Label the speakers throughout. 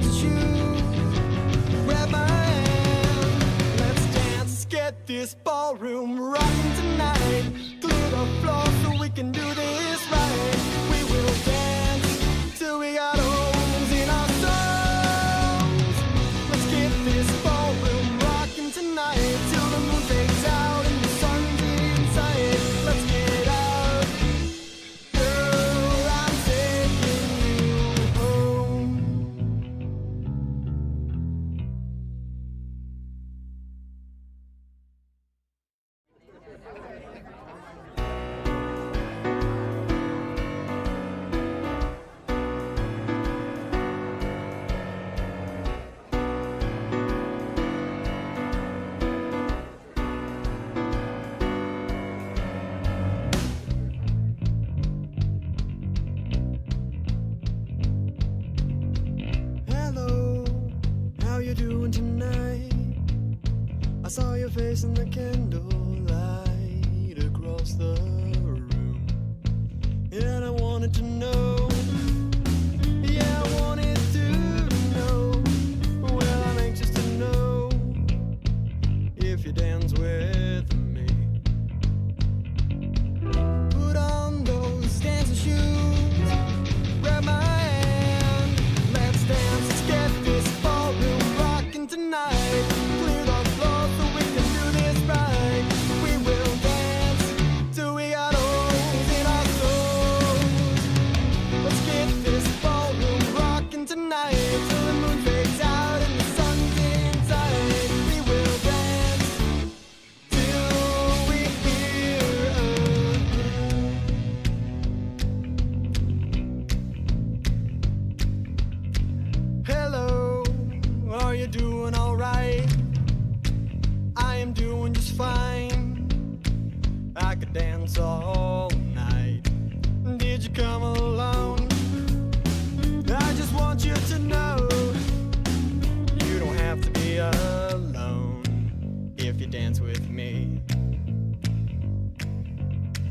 Speaker 1: dance with you. Grab my hand, let's dance. Get this ballroom rocking tonight. Clear the floor so we can do this right. We will dance till we got holes in our souls. Let's get this ballroom rocking tonight till the moon fades out and the sun's inside. Let's get out, girl, I'm taking you home. Hello, how you doing tonight? I saw your face in the candlelight across the room, and I wanted to know. Yeah, I wanted to know. Well, I'm anxious to know if you dance with me. Put on those dancing shoes. Grab my hand. Let's dance. Let's get this ballroom rocking tonight. Clear the floor so we can do this right. We will dance till we got holes in our souls. Let's get this ballroom rocking tonight till the moon fades out and the sun's inside. We will dance till we hear hello, are you doing alright? I am doing just fine. I could dance all night. Did you come alone? I just want you to know you don't have to be alone if you dance with me.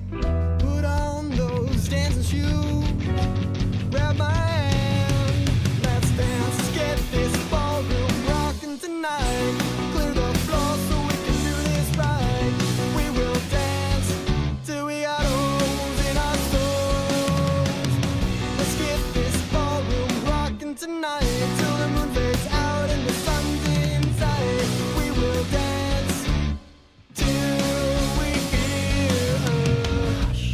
Speaker 1: Put on those dancing shoes. Grab my hand. Let's dance. Let's get this ballroom rocking tonight. Clear the floor so we can do this right. We will dance till we got holes in our souls. Let's get this ballroom rocking tonight till the moon fades out and the sun's inside. We will dance till we hear a hush.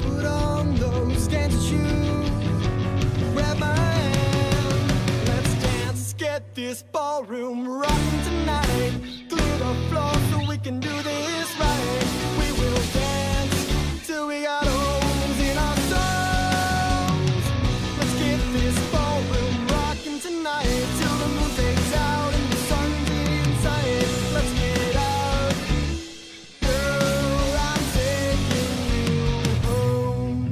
Speaker 1: Put on those dancing shoes. Grab my hand. Let's dance. Let's get this ballroom rocking tonight. Clear the floor so we can do this right. We will dance till we got holes in our souls. Let's get this ballroom rocking tonight till the moon fades out and the sun's inside. Let's get out, girl, I'm taking you home.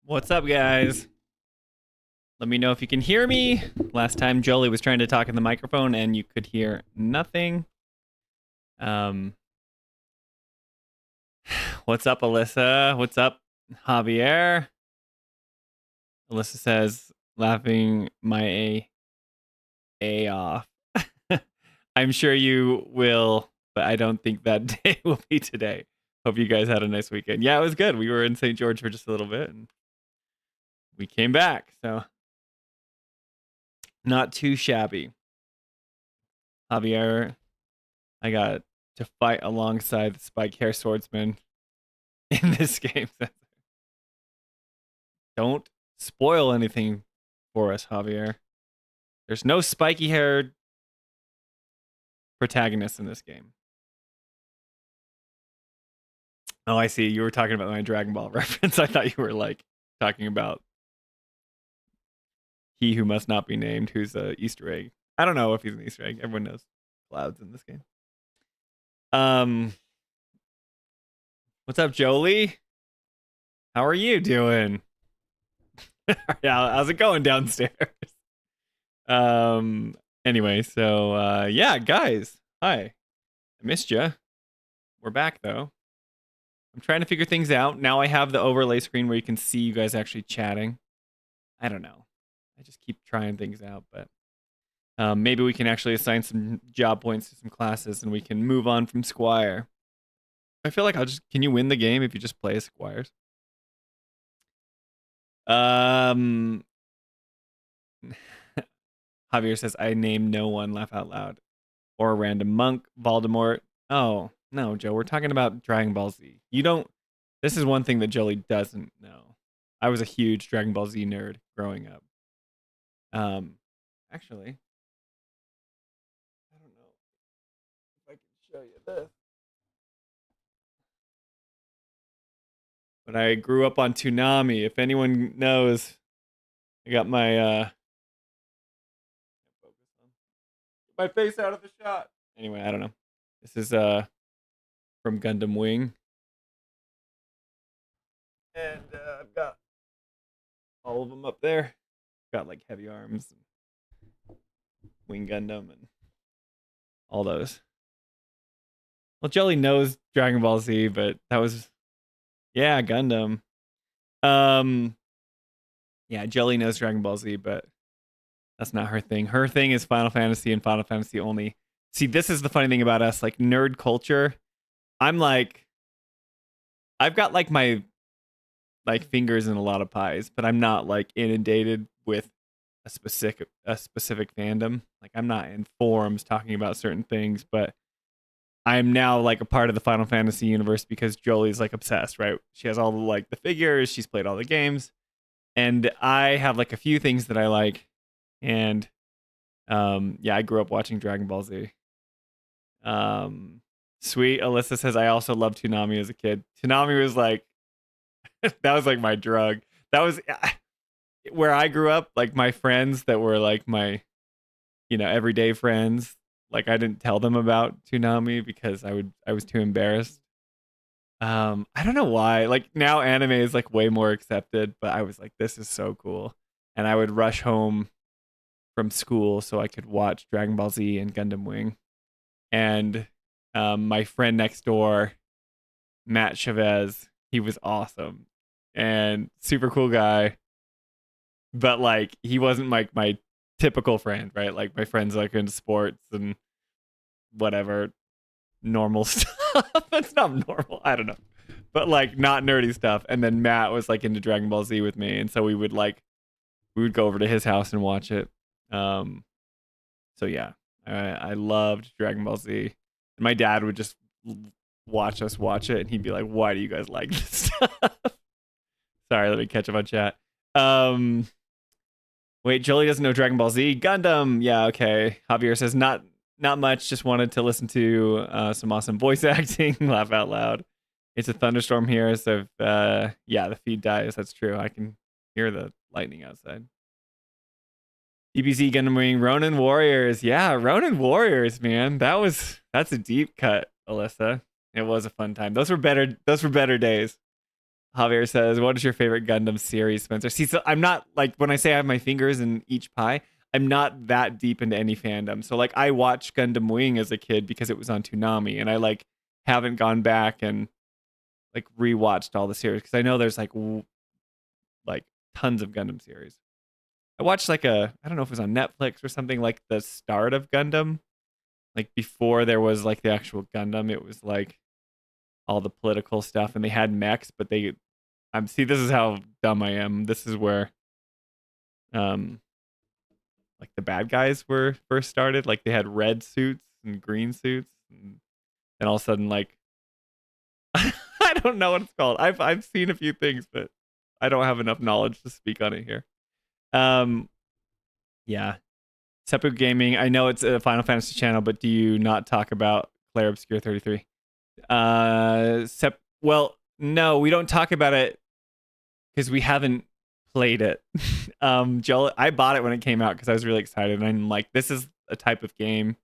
Speaker 2: What's up, guys? Let me know if you can hear me. Last time Jolie was trying to talk in the microphone and you could hear nothing. What's up, Alyssa? What's up, Javier? Alyssa says, laughing my A off. I'm sure you will but I don't think that day will be today. Hope you guys had a nice weekend. Yeah, it was good. We were in St. George for just a little bit, and we came back, so not too shabby. Javier, I got to fight alongside the spike hair swordsman in this game. Don't spoil anything for us, Javier. There's no spiky haired protagonist in this game. Oh, I see. You were talking about my Dragon Ball reference. I thought you were like talking about he who must not be named, who's a Easter egg. I don't know if he's an Easter egg. Everyone knows Cloud's in this game. What's up, Jolie? How are you doing? Yeah, how's it going downstairs? Anyway, so yeah, guys, hi. I missed you. We're back though. I'm trying to figure things out. Now I have the overlay screen where you can see you guys actually chatting. I don't know. I just keep trying things out, but maybe we can actually assign some job points to some classes and we can move on from Squire. I feel like can you win the game if you just play as Squires? Javier says, I name no one, laugh out loud. Or a random monk, Voldemort. Oh, no, Joe, we're talking about Dragon Ball Z. This is one thing that Jolie doesn't know. I was a huge Dragon Ball Z nerd growing up. Actually, I don't know if I can show you this. But I grew up on Toonami. If anyone knows, I got my face out of the shot. Anyway, I don't know. This is from Gundam Wing. And I've got all of them up there. Got like Heavy Arms and Wing Gundam and all those. Well, Jolie knows Dragon Ball Z, but that was Gundam. Yeah, Jolie knows Dragon Ball Z, but that's not her thing. Her thing is Final Fantasy and Final Fantasy only. See, this is the funny thing about us, like nerd culture. I'm like, I've got like my fingers in a lot of pies, but I'm not like inundated with a specific fandom. Like I'm not in forums talking about certain things, but I'm now like a part of the Final Fantasy universe because Jolie's like obsessed, right? She has all the like the figures, she's played all the games, and I have like a few things that I like, and I grew up watching Dragon Ball Z. Sweet Alyssa says I also loved Toonami as a kid. Toonami was like that was like my drug. That was where I grew up. Like my friends that were like my, everyday friends. Like I didn't tell them about Toonami because I was too embarrassed. I don't know why. Like now anime is like way more accepted, but I was like, this is so cool. And I would rush home from school so I could watch Dragon Ball Z and Gundam Wing. And my friend next door, Matt Chavez, he was awesome and super cool guy. But like he wasn't like my typical friend, right? Like my friends like into sports and whatever normal stuff. It's not normal. I don't know. But like not nerdy stuff. And then Matt was like into Dragon Ball Z with me. And so we would go over to his house and watch it. So yeah, I loved Dragon Ball Z. And my dad would just watch us watch it. And he'd be like, why do you guys like this stuff? Sorry, let me catch up on chat. Wait, Jolie doesn't know Dragon Ball Z. Gundam. Yeah, okay. Javier says not much. Just wanted to listen to some awesome voice acting. Laugh out loud. It's a thunderstorm here, so the feed dies. That's true. I can hear the lightning outside. DBZ Gundam Wing, Ronin Warriors. Yeah, Ronin Warriors, man. That's a deep cut, Alyssa. It was a fun time. Those were better days. Javier says, what is your favorite Gundam series, Spencer? See, so I'm not, like, when I say I have my fingers in each pie, I'm not that deep into any fandom. So, like, I watched Gundam Wing as a kid because it was on Toonami, and I, like, haven't gone back and, like, rewatched all the series, because I know there's, like, tons of Gundam series. I watched, like, I don't know if it was on Netflix or something, like, the start of Gundam, Like before there was like the actual Gundam, it was like all the political stuff, and they had mechs, but I'm see, this is how dumb I am. This is where um like the bad guys were first started. Like they had red suits and green suits, and then all of a sudden, like I don't know what it's called. I've seen a few things, but I don't have enough knowledge to speak on it here. Um, yeah, Seppu Gaming. I know it's a Final Fantasy channel, but do you not talk about Claire Obscure 33? Well, no, we don't talk about it because we haven't played it. Joel, I bought it when it came out because I was really excited, and I'm like, this is a type of game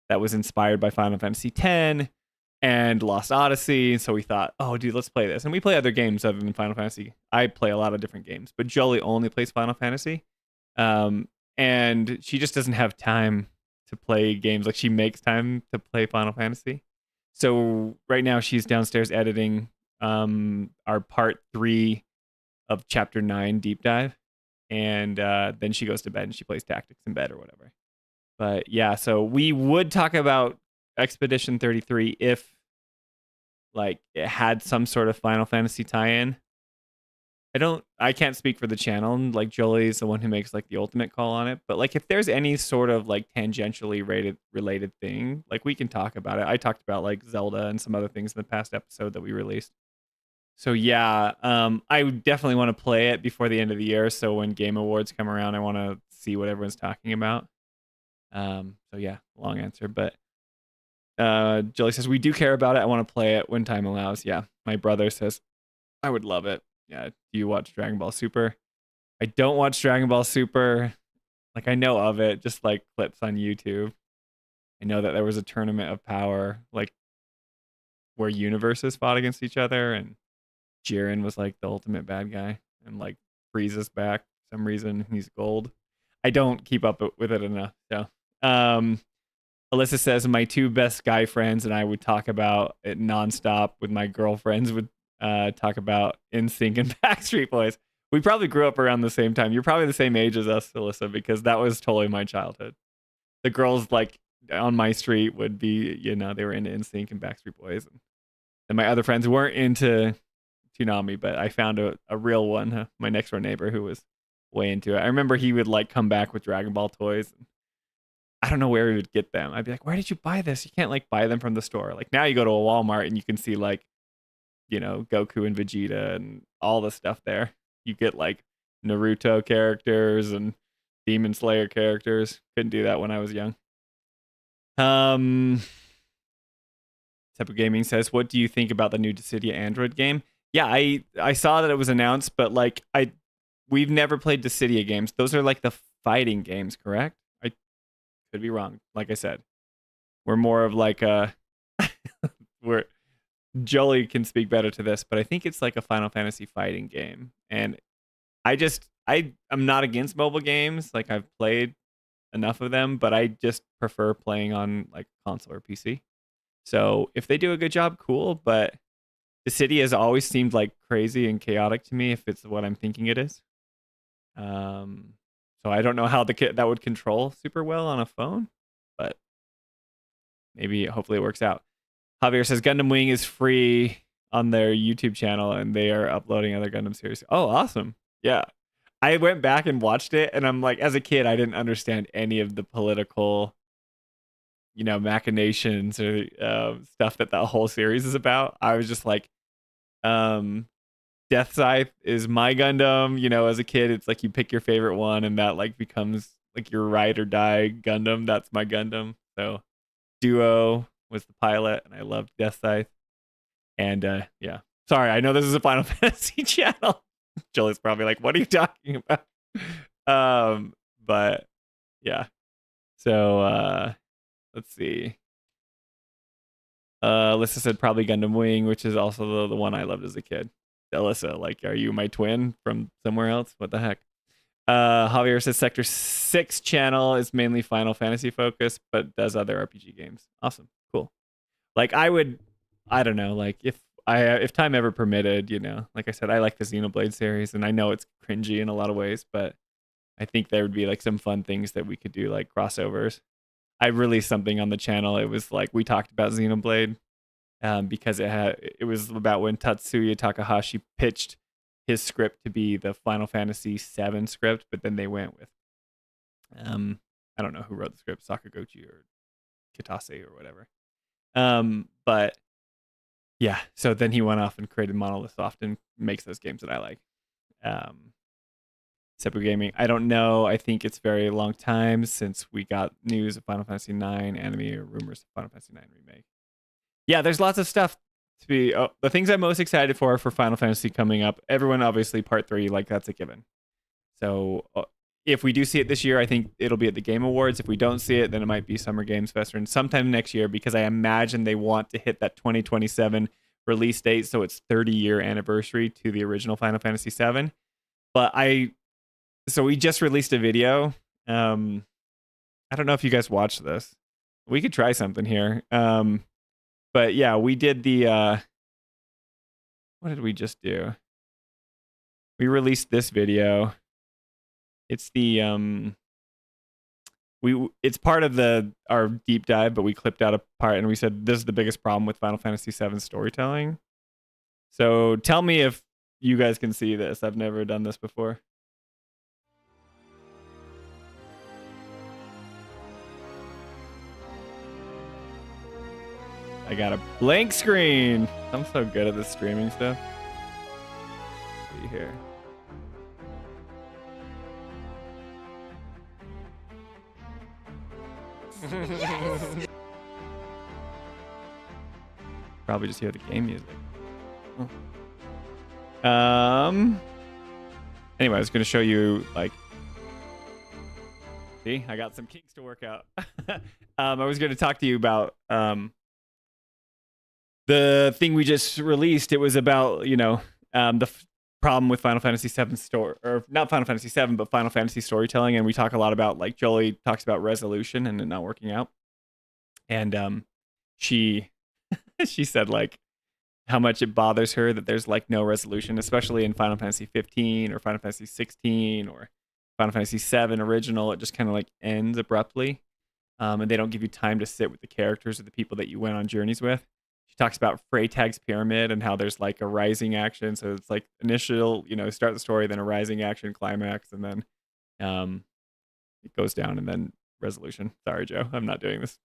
Speaker 2: that was inspired by Final Fantasy X and Lost Odyssey. So we thought, oh, dude, let's play this. And we play other games other than Final Fantasy. I play a lot of different games, but Jolie only plays Final Fantasy. And she just doesn't have time to play games. Like she makes time to play Final Fantasy. So right now she's downstairs editing our part 3 of chapter 9 deep dive. And then she goes to bed and she plays tactics in bed or whatever. But yeah, so we would talk about Expedition 33 if like it had some sort of Final Fantasy tie-in. I can't speak for the channel. Like Jolie's the one who makes like the ultimate call on it. But like if there's any sort of like tangentially related thing, like we can talk about it. I talked about like Zelda and some other things in the past episode that we released. So yeah, I would definitely want to play it before the end of the year. So when Game Awards come around, I want to see what everyone's talking about. So yeah, long answer, but Jolie says we do care about it. I want to play it when time allows. Yeah, my brother says I would love it. Yeah, do you watch Dragon Ball Super? I don't watch Dragon Ball Super. Like I know of it, just like clips on YouTube. I know that there was a tournament of power, like where universes fought against each other, and Jiren was like the ultimate bad guy, and like Frieza's back for some reason. He's gold. I don't keep up with it enough. So, Alyssa says my 2 best guy friends and I would talk about it nonstop. With my girlfriends would talk about NSYNC and Backstreet Boys. We probably grew up around the same time. You're probably the same age as us, Alyssa, because that was totally my childhood. The girls like on my street would be, you know, they were into NSYNC and Backstreet Boys, and my other friends weren't into Toonami, but I found a real one, my next door neighbor, who was way into it. I remember he would like come back with Dragon Ball toys. And I don't know where he would get them. I'd be like, where did you buy this? You can't like buy them from the store. Like now you go to a Walmart and you can see like, you know, Goku and Vegeta and all the stuff there. You get like Naruto characters and Demon Slayer characters. Couldn't do that when I was young. Separate Gaming says, what do you think about the new Dissidia Android game? Yeah, I saw that it was announced, but like we've never played Dissidia games. Those are like the fighting games, correct? I could be wrong. Like I said, we're more of like we're Jolie can speak better to this, but I think it's like a Final Fantasy fighting game. And I'm not against mobile games. Like I've played enough of them, but I just prefer playing on like console or PC. So if they do a good job, cool. But the city has always seemed like crazy and chaotic to me if it's what I'm thinking it is. So I don't know how that would control super well on a phone, but maybe hopefully it works out. Javier says Gundam Wing is free on their YouTube channel and they are uploading other Gundam series. Oh, awesome. Yeah. I went back and watched it and I'm like, as a kid, I didn't understand any of the political, you know, machinations or stuff that whole series is about. I was just like, Death Scythe is my Gundam. You know, as a kid, it's like you pick your favorite one and that like becomes like your ride or die Gundam. That's my Gundam. So Duo was the pilot and I loved Death Scythe. And yeah, sorry, I know this is a Final Fantasy channel. Jolie's probably like, what are you talking about? But yeah. So let's see. Alyssa said probably Gundam Wing, which is also the one I loved as a kid. Alyssa, like, are you my twin from somewhere else? What the heck? Javier says Sector 6 channel is mainly Final Fantasy focused, but does other RPG games. Awesome. Cool. Like I don't know, like if time ever permitted, you know, like I said, I like the Xenoblade series and I know it's cringy in a lot of ways, but I think there would be like some fun things that we could do, like crossovers. I released something on the channel. It was like we talked about Xenoblade because it was about when Tatsuya Takahashi pitched his script to be the Final Fantasy VII script, but then they went with I don't know who wrote the script, Sakaguchi or Kitase or whatever. But yeah, so then he went off and created Monolith Soft and makes those games that I like. Seppu Gaming, I don't know. I think it's very long time since we got news of Final Fantasy IX anime or rumors of Final Fantasy IX remake. Yeah, there's lots of stuff to be. The things I'm most excited for Final Fantasy coming up. Everyone, obviously, Part 3, like that's a given. So if we do see it this year, I think it'll be at the Game Awards. If we don't see it, then it might be Summer Games Fest or sometime next year, because I imagine they want to hit that 2027 release date, so it's 30-year anniversary to the original Final Fantasy VII. But so we just released a video. I don't know if you guys watched this. We could try something here. But yeah, we did the what did we just do? We released this video. It's the it's part of our deep dive, but we clipped out a part and we said this is the biggest problem with Final Fantasy VII storytelling. So tell me if you guys can see this. I've never done this before. I got a blank screen. I'm so good at this streaming stuff. Let's see here. Yes! Probably just hear the game music. Anyway, I was going to show you, like, see, I got some kinks to work out. I was going to talk to you about the thing we just released. It was about, the problem with Final Fantasy VII or not Final Fantasy VII, but Final Fantasy storytelling. And we talk a lot about, like, Jolie talks about resolution and it not working out. And she said, like, how much it bothers her that there's, like, no resolution, especially in Final Fantasy 15 or Final Fantasy 16 or Final Fantasy 7 original. It just kind of, like, ends abruptly. And they don't give you time to sit with the characters or the people that you went on journeys with. She talks about Freytag's pyramid and how there's, like, a rising action. So it's like initial, start the story, then a rising action climax, and then it goes down and then resolution. Sorry, Joe, I'm not doing this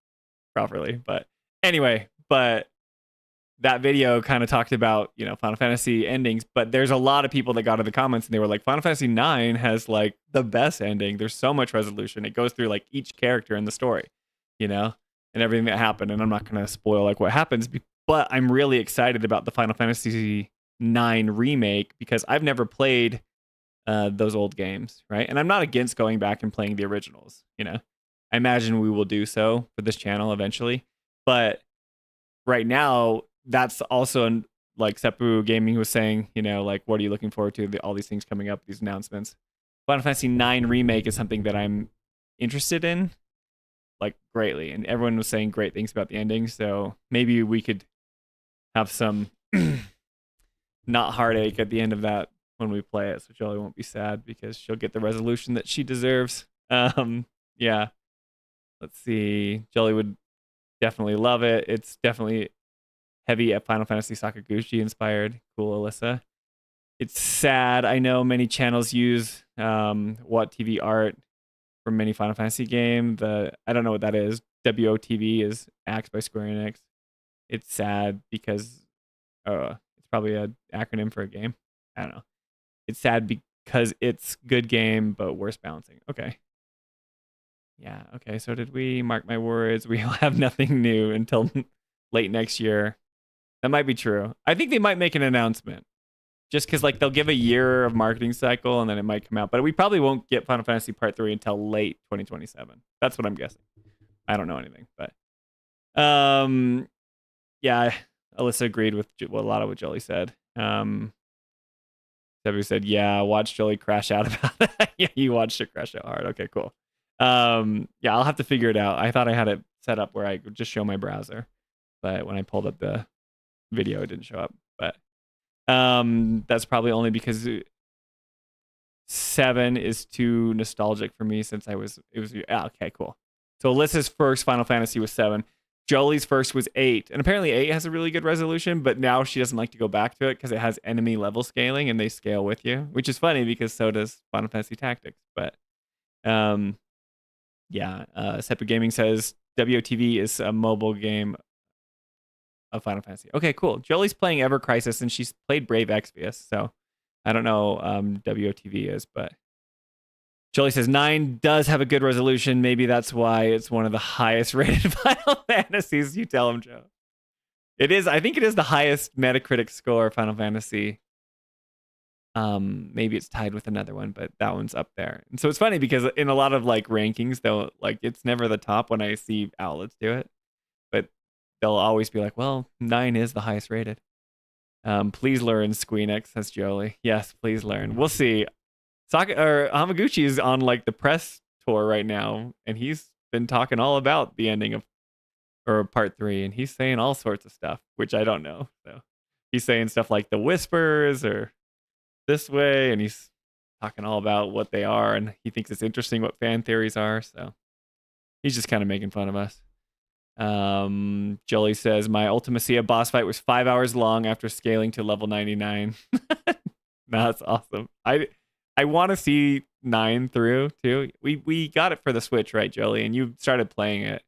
Speaker 2: properly. But anyway, that video kind of talked about, Final Fantasy endings, but there's a lot of people that got in the comments and they were like, Final Fantasy 9 has, like, the best ending. There's so much resolution. It goes through, like, each character in the story, and everything that happened. And I'm not going to spoil, like, what happens, but I'm really excited about the Final Fantasy 9 remake because I've never played those old games, right? And I'm not against going back and playing the originals, I imagine we will do so for this channel eventually. But right now, that's also, like Seppu Gaming was saying, like, what are you looking forward to? All these things coming up, these announcements. Final Fantasy 9 remake is something that I'm interested in, like, greatly. And everyone was saying great things about the ending. So maybe we could have some not heartache at the end of that when we play it. So Jolie won't be sad because she'll get the resolution that she deserves. Yeah. Let's see. Jolie would definitely love it. It's definitely heavy at Final Fantasy Sakaguchi inspired. Cool, Alyssa. It's sad. I know many channels use What TV art from many Final Fantasy game. I don't know what that is. WOTV is Axe by Square Enix. It's sad because it's probably an acronym for a game. I don't know. It's sad because it's good game but worse balancing. Okay. Yeah. Okay. So did we mark my words? We'll have nothing new until late next year. That might be true. I think they might make an announcement just because, like, they'll give a year of marketing cycle and then it might come out. But we probably won't get Final Fantasy Part 3 until late 2027. That's what I'm guessing. I don't know anything, but yeah, Alyssa agreed with a lot of what Jolie said. Debbie said, yeah, watch Jolie crash out about that. Yeah, you watched her crash out hard. Okay, cool. Yeah, I'll have to figure it out. I thought I had it set up where I could just show my browser, but when I pulled up the video, it didn't show up. But that's probably only because 7 is too nostalgic for me since it was yeah, okay, cool. So Alyssa's first Final Fantasy was 7. Jolie's first was 8. And apparently 8 has a really good resolution, but now she doesn't like to go back to it because it has enemy level scaling and they scale with you, which is funny because so does Final Fantasy Tactics. But Separate Gaming says WOTV is a mobile game of Final Fantasy. Okay, cool. Jolie's playing Ever Crisis and she's played Brave Exvius, so I don't know WOTV is, but Jolie says 9 does have a good resolution. Maybe that's why it's one of the highest rated Final Fantasies. You tell him, Joe. It is. I think it is the highest Metacritic score Final Fantasy. Maybe it's tied with another one, but that one's up there. And so it's funny because in a lot of like rankings, though, like it's never the top when I see outlets do it, but they'll always be like, "Well, 9 is the highest rated." Please learn, Squeenix, says Jolie. Yes, please learn. We'll see. Hamaguchi is on like the press tour right now, and he's been talking all about the ending of part 3, and he's saying all sorts of stuff, which I don't know. So he's saying stuff like the whispers or this way, and he's talking all about what they are, and he thinks it's interesting what fan theories are. So he's just kind of making fun of us. Jolie says my Ultima boss fight was 5 hours long after scaling to level 99. That's awesome. I want to see 9 through too. We got it for the Switch, right, Jolie? And you started playing it,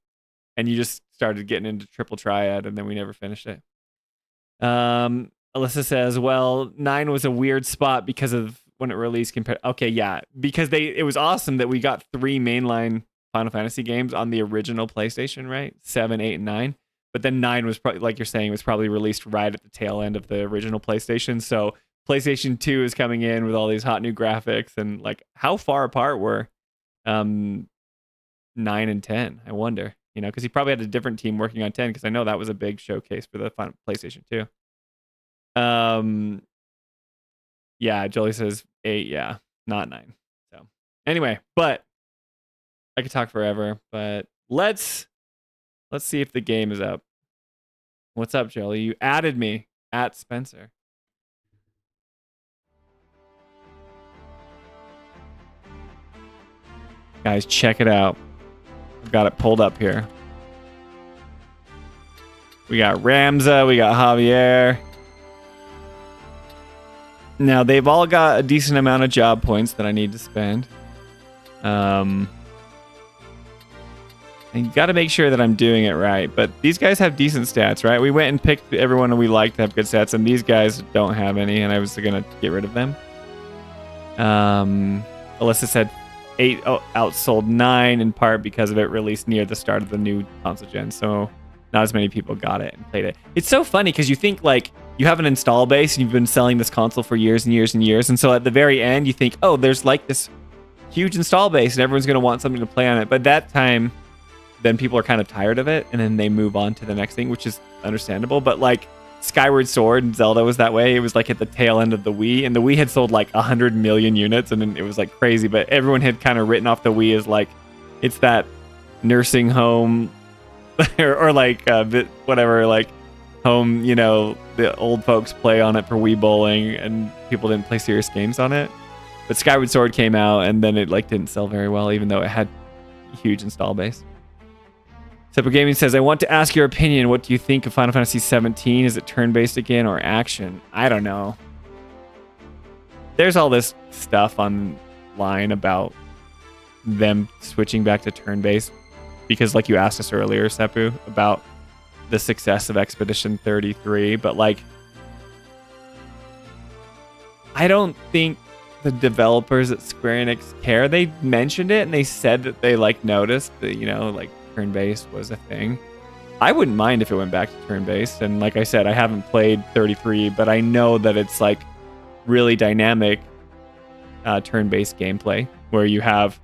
Speaker 2: and you just started getting into Triple Triad, and then we never finished it. Alyssa says, well, 9 was a weird spot because of when it released compared. Okay, yeah, because it was awesome that we got 3 mainline Final Fantasy games on the original PlayStation, right? 7, 8, and 9. But then 9 was probably, like you're saying, was probably released right at the tail end of the original PlayStation. So PlayStation 2 is coming in with all these hot new graphics, and like how far apart were 9 and 10? I wonder, because he probably had a different team working on 10, because I know that was a big showcase for the PlayStation 2. Yeah, Jolie says 8, yeah, not 9. So anyway, but I could talk forever, but let's see if the game is up. What's up, Jolie? You added me at Spencer. Guys, check it out. I've got it pulled up here. We got Ramza, we got Javier. Now, they've all got a decent amount of job points that I need to spend. And you got to make sure that I'm doing it right. But these guys have decent stats, right? We went and picked everyone we liked to have good stats, and these guys don't have any, and I was going to get rid of them. Alyssa said 8 outsold 9 in part because of it released near the start of the new console gen, so not as many people got it and played it. It's so funny because you think like you have an install base and you've been selling this console for years and years and years, and so at the very end you think, oh, there's like this huge install base and everyone's going to want something to play on it. But that time, then people are kind of tired of it, and then they move on to the next thing, which is understandable. But like Skyward Sword and Zelda was that way. It was like at the tail end of the Wii, and the Wii had sold like 100 million units, and it was like crazy. But everyone had kind of written off the Wii as like it's that nursing home or like whatever, like home, the old folks play on it for Wii bowling, and people didn't play serious games on it. But Skyward Sword came out, and then it like didn't sell very well, even though it had a huge install base. Separate Gaming says, I want to ask your opinion. What do you think of Final Fantasy 17? Is it turn-based again or action? I don't know. There's all this stuff online about them switching back to turn-based because, like you asked us earlier, Seppu, about the success of Expedition 33. But, like, I don't think the developers at Square Enix care. They mentioned it, and they said that they, like, noticed that, like, turn-based was a thing. I wouldn't mind if it went back to turn-based, and like I said, I haven't played 33, but I know that it's like really dynamic turn-based gameplay where you have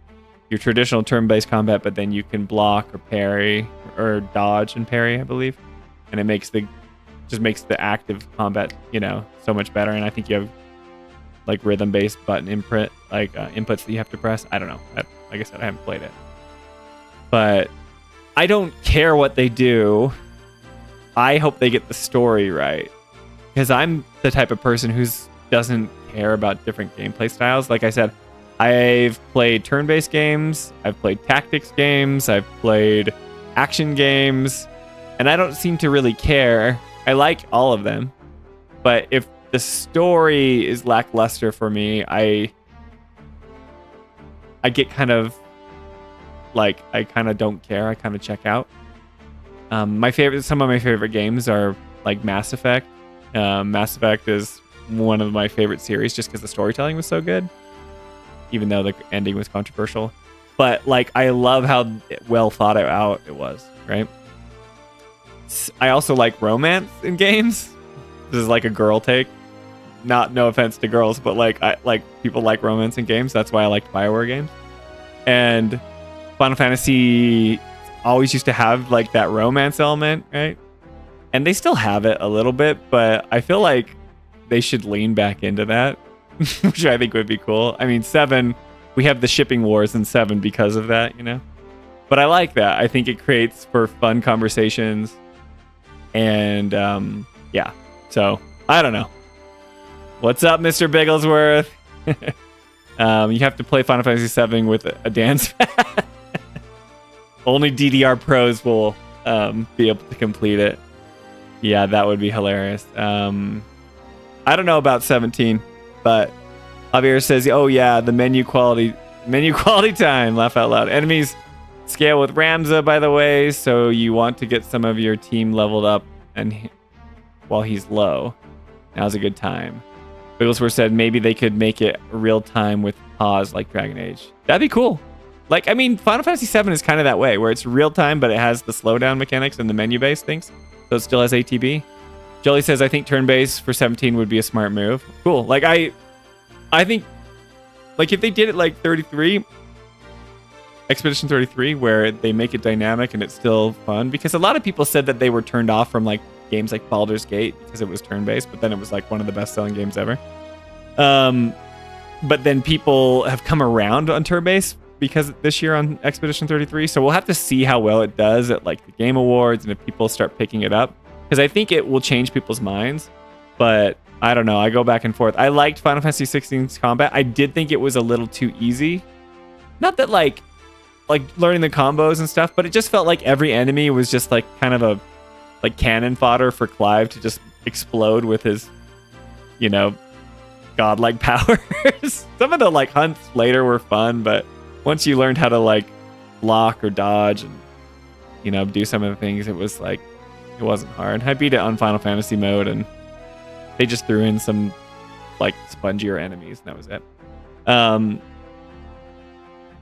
Speaker 2: your traditional turn-based combat, but then you can block or parry or dodge and parry, I believe, and it makes the active combat so much better. And I think you have like rhythm-based button input, like inputs that you have to press. I don't know. Like I said, I haven't played it, but I don't care what they do. I hope they get the story right, because I'm the type of person who doesn't care about different gameplay styles. Like I said, I've played turn-based games, I've played tactics games, I've played action games, and I don't seem to really care. I like all of them, but if the story is lackluster for me, I get kind of like, I kind of don't care. I kind of check out. Some of my favorite games are like Mass Effect. Mass Effect is one of my favorite series just because the storytelling was so good, even though the ending was controversial. But like, I love how well thought out it was, right? I also like romance in games. This is like a girl take. No offense to girls, but like, I like people like romance in games. That's why I liked BioWare games. And Final Fantasy always used to have like that romance element, right? And they still have it a little bit, but I feel like they should lean back into that, which I think would be cool. I mean, 7, we have the shipping wars in 7 because of that, you know? But I like that. I think it creates for fun conversations. And yeah, so I don't know. What's up, Mr. Bigglesworth? You have to play Final Fantasy 7 with a dance pad. Only DDR pros will be able to complete it. Yeah, that would be hilarious. I don't know about 17, but Javier says, oh yeah, the menu quality time, laugh out loud. Enemies scale with Ramza, by the way, so you want to get some of your team leveled up and while he's low. Now's a good time. Bigglesworth said maybe they could make it real time with pause like Dragon Age. That'd be cool. Like, I mean, Final Fantasy 7 is kind of that way, where it's real time, but it has the slowdown mechanics and the menu-based things. So it still has ATB. Jolie says, I think turn-based for 17 would be a smart move. Cool. Like, I think, like, if they did it like 33, Expedition 33, where they make it dynamic and it's still fun, because a lot of people said that they were turned off from, like, games like Baldur's Gate because it was turn-based, but then it was, like, one of the best-selling games ever. But then people have come around on turn-based because this year on Expedition 33, so we'll have to see how well it does at like the Game Awards and if people start picking it up, because I think it will change people's minds. But I don't know, I go back and forth. I liked Final Fantasy 16's combat. I did think it was a little too easy. Not that like learning the combos and stuff, but it just felt like every enemy was just like kind of a like cannon fodder for Clive to just explode with his, you know, godlike powers. Some of the like hunts later were fun, but once you learned how to like block or dodge and, you know, do some of the things, it was like, it wasn't hard. I beat it on Final Fantasy mode and they just threw in some like spongier enemies and that was it.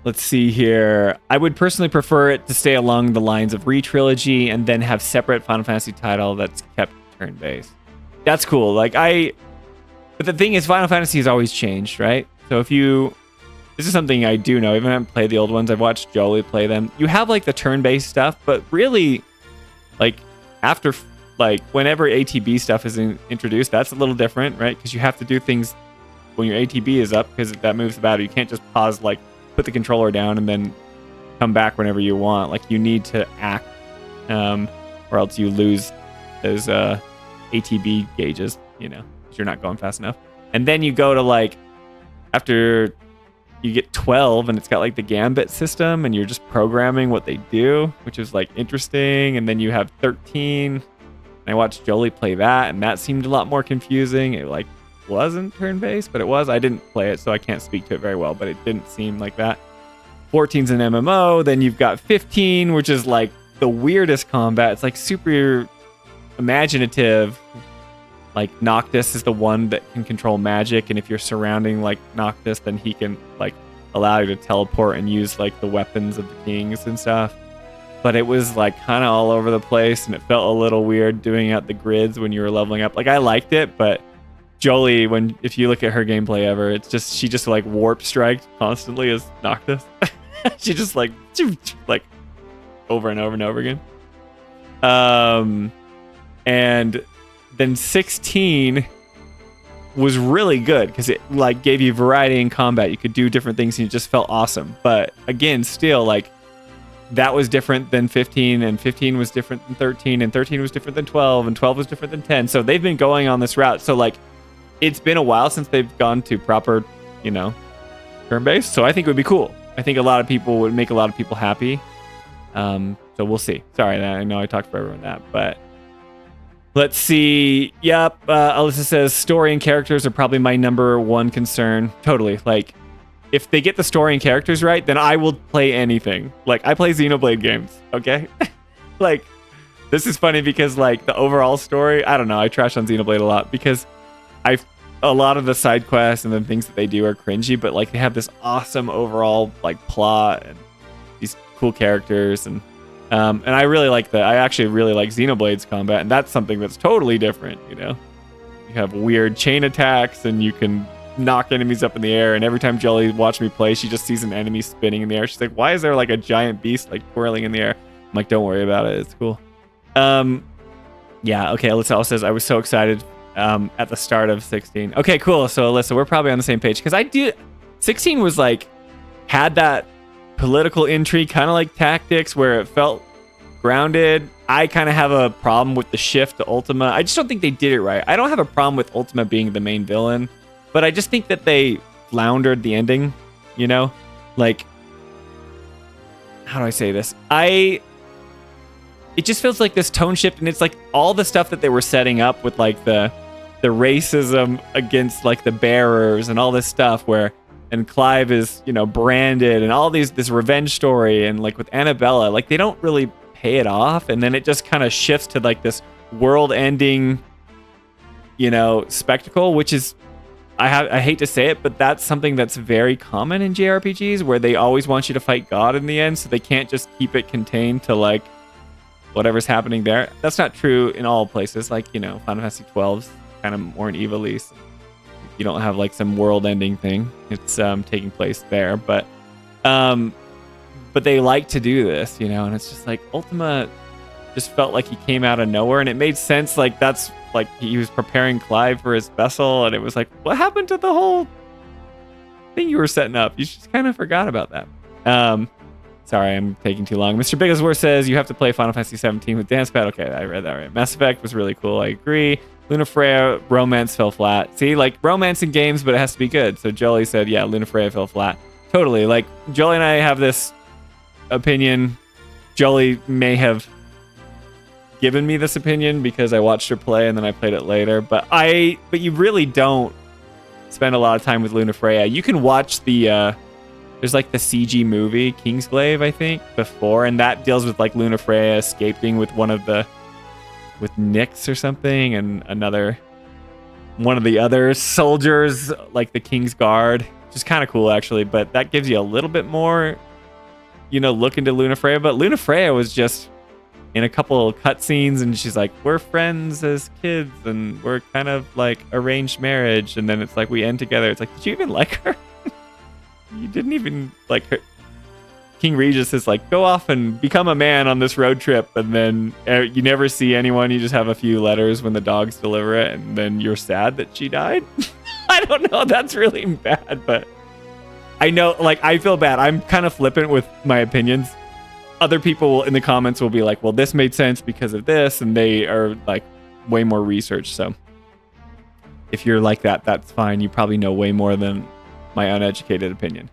Speaker 2: Let's see here. I would personally prefer it to stay along the lines of Re-Trilogy and then have separate Final Fantasy title that's kept turn-based. That's cool. But the thing is, Final Fantasy has always changed, right? So this is something I do know, even if I haven't played the old ones, I've watched Jolie play them. You have like the turn-based stuff, but really, like after, like whenever ATB stuff is introduced, that's a little different, right? Because you have to do things when your ATB is up, because that moves the battle. You can't just pause, like put the controller down and then come back whenever you want. Like you need to act, or else you lose those ATB gauges, you know, because you're not going fast enough. And then you go to like, after you get 12 and it's got like the gambit system and you're just programming what they do, which is like interesting. And then you have 13. And I watched Jolie play that and that seemed a lot more confusing. It like wasn't turn-based, but it was. I didn't play it, so I can't speak to it very well, but it didn't seem like that. 14's an MMO. Then you've got 15, which is like the weirdest combat. It's like super imaginative. Like Noctis is the one that can control magic, and if you're surrounding like Noctis, then he can like allow you to teleport and use like the weapons of the kings and stuff. But it was like kind of all over the place, and it felt a little weird doing out the grids when you were leveling up. Like I liked it, but Jolie, if you look at her gameplay ever, it's just she just like warp striked constantly as Noctis. She just like over and over and over again. And then 16 was really good because it like gave you variety in combat. You could do different things and it just felt awesome. But again, still like that was different than 15, and 15 was different than 13, and 13 was different than 12, and 12 was different than 10. So they've been going on this route. So like it's been a while since they've gone to proper, you know, turn-based. So I think it would be cool. I think a lot of people would make a lot of people happy. So we'll see. Sorry, I know I talked forever on that, but let's see. Yep. Alyssa says story and characters are probably my number one concern. Totally. Like, if they get the story and characters right, then I will play anything. Like, I play Xenoblade games. Okay. Like, this is funny because like the overall story, I don't know. I trash on Xenoblade a lot because a lot of the side quests and the things that they do are cringy, but like they have this awesome overall like plot and these cool characters and I really like I actually really like Xenoblade's combat, and that's something that's totally different, you know. You have weird chain attacks and you can knock enemies up in the air, and every time Jolie watches me play, she just sees an enemy spinning in the air. She's like, why is there like a giant beast like twirling in the air? I'm like, don't worry about it, it's cool. Yeah, okay, Alyssa also says I was so excited at the start of 16. Okay, cool. So Alyssa, we're probably on the same page because 16 was like had that political intrigue, kind of like Tactics, where it felt grounded. I kind of have a problem with the shift to Ultima. I just don't think they did it right. I don't have a problem with Ultima being the main villain, but I just think that they floundered the ending, you know? Like, how do I say this? It just feels like this tone shift, and it's like all the stuff that they were setting up with like the racism against like the bearers and all this stuff and Clive is, you know, branded and all this revenge story, and like with Annabella, like they don't really pay it off, and then it just kind of shifts to like this world-ending, you know, spectacle, which is I hate to say it, but that's something that's very common in JRPGs, where they always want you to fight God in the end, so they can't just keep it contained to like whatever's happening there. That's not true in all places. Like, you know, Final Fantasy 12's kind of more an Ivalice. You don't have like some world-ending thing. It's taking place there, but they like to do this, you know, and it's just like Ultima just felt like he came out of nowhere, and it made sense. Like that's like he was preparing Clive for his vessel, and it was like, what happened to the whole thing you were setting up? You just kind of forgot about that. Sorry, I'm taking too long. Mr. Bigglesworth says you have to play Final Fantasy 17 with dance pad. Okay, I read that right. Mass Effect was really cool. I agree. Luna Freya romance fell flat. See, like romance in games, but it has to be good. So Jolie said, yeah, Luna Freya fell flat. Totally. Like Jolie and I have this opinion. Jolie may have given me this opinion because I watched her play and then I played it later. But you really don't spend a lot of time with Luna Freya. You can watch there's like the CG movie Kingsglaive, I think, before, and that deals with like Luna Freya escaping with with Nyx or something, and one of the other soldiers, like the King's Guard, which is kind of cool actually. But that gives you a little bit more, you know, look into Luna Freya. But Luna Freya was just in a couple of cutscenes, and she's like, we're friends as kids, and we're kind of like arranged marriage, and then it's like we end together. It's like, did you even like her? You didn't even like her. King Regis is like, go off and become a man on this road trip, and then you never see anyone. You just have a few letters when the dogs deliver it, and then you're sad that she died. I don't know. That's really bad, but I know, like, I feel bad. I'm kind of flippant with my opinions. Other people in the comments will be like, well, this made sense because of this, and they are like way more research. So if you're like that, that's fine. You probably know way more than my uneducated opinion.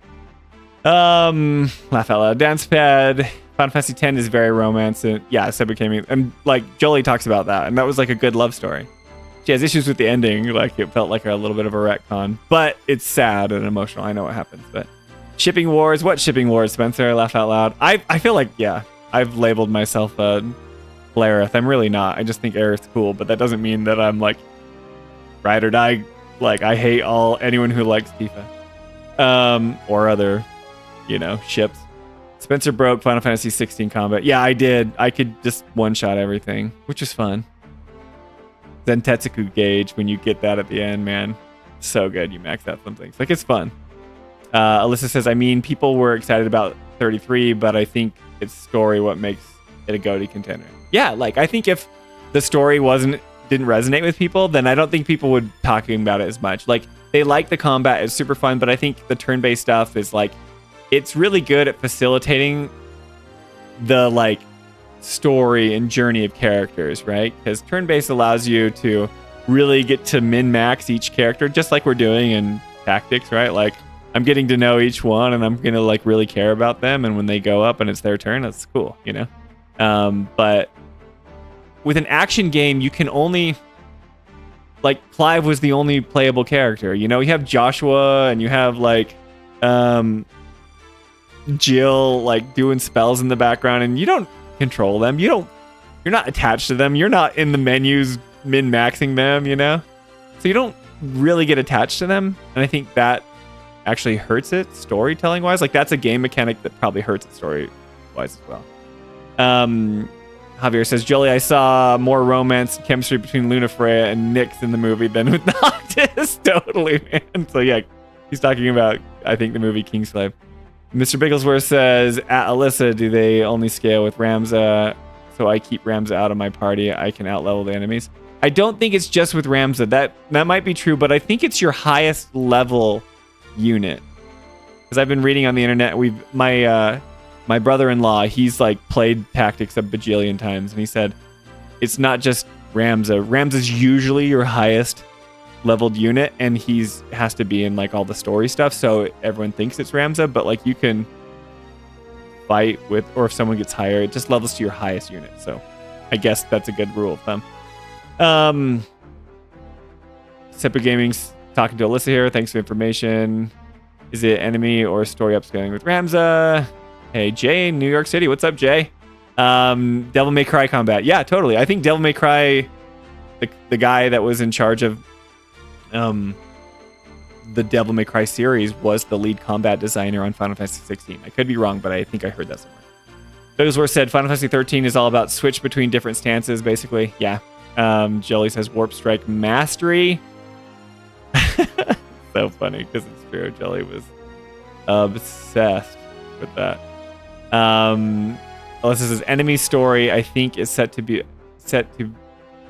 Speaker 2: Laugh out loud. Dance pad. Final Fantasy X is very romance, and yeah, so became, and like Jolie talks about that, and that was like a good love story. She has issues with the ending, like it felt like a little bit of a retcon, but it's sad and emotional. I know what happens, but shipping wars. What shipping wars, Spencer? Laugh out loud. I feel like, yeah, I've labeled myself a Aerith. I'm really not. I just think Aerith's cool, but that doesn't mean that I'm like ride or die. Like I hate anyone who likes Tifa. Or other, you know, ships. Spencer broke Final Fantasy 16 combat. Yeah, I did. I could just one-shot everything, which is fun. Then Tetsuku gauge, when you get that at the end, man, so good. You max out some things. Like, it's fun. Alyssa says, I mean, people were excited about 33, but I think it's story what makes it a GOTY contender. Yeah, like, I think if the story didn't resonate with people, then I don't think people would talking about it as much. Like, they like the combat, it's super fun, but I think the turn-based stuff is like, it's really good at facilitating the like story and journey of characters, right? Because turn-based allows you to really get to min-max each character, just like we're doing in Tactics, right? Like, I'm getting to know each one, and I'm gonna like really care about them. And when they go up and it's their turn, that's cool, you know. But with an action game, you can only like Clive was the only playable character. You know, you have Joshua and you have like Jill like doing spells in the background, and you don't control them. You're not attached to them. You're not in the menus min-maxing them, you know? So you don't really get attached to them. And I think that actually hurts it storytelling wise. Like that's a game mechanic that probably hurts it story wise as well. Javier says, Jolie, I saw more romance and chemistry between Luna Freya and Nyx in the movie than with Noctis. Totally, man. So yeah, he's talking about, I think, the movie Kingslave. Mr. Bigglesworth says, at Alyssa, do they only scale with Ramza? So I keep Ramza out of my party. I can outlevel the enemies. I don't think it's just with Ramza. That might be true, but I think it's your highest level unit. Because I've been reading on the internet, my brother-in-law, he's like played Tactics a bajillion times, and he said it's not just Ramza. Ramza's usually your highest leveled unit, and he's has to be in like all the story stuff, so everyone thinks it's Ramza, but like you can fight with, or if someone gets higher, it just levels to your highest unit. So I guess that's a good rule of thumb. Separate Gaming's talking to Alyssa here. Thanks for the information. Is it enemy or story upscaling with Ramza? Hey, Jay in New York City. What's up, Jay? Devil May Cry combat. Yeah, totally. I think Devil May Cry, the guy that was in charge of the Devil May Cry series was the lead combat designer on Final Fantasy 16. I could be wrong, but I think I heard that somewhere. Bigglesworth said Final Fantasy 13 is all about switch between different stances, basically. Yeah. Jolie says Warp Strike Mastery. So funny, because it's true. Jolie was obsessed with that. Alyssa says enemy story, I think, is set to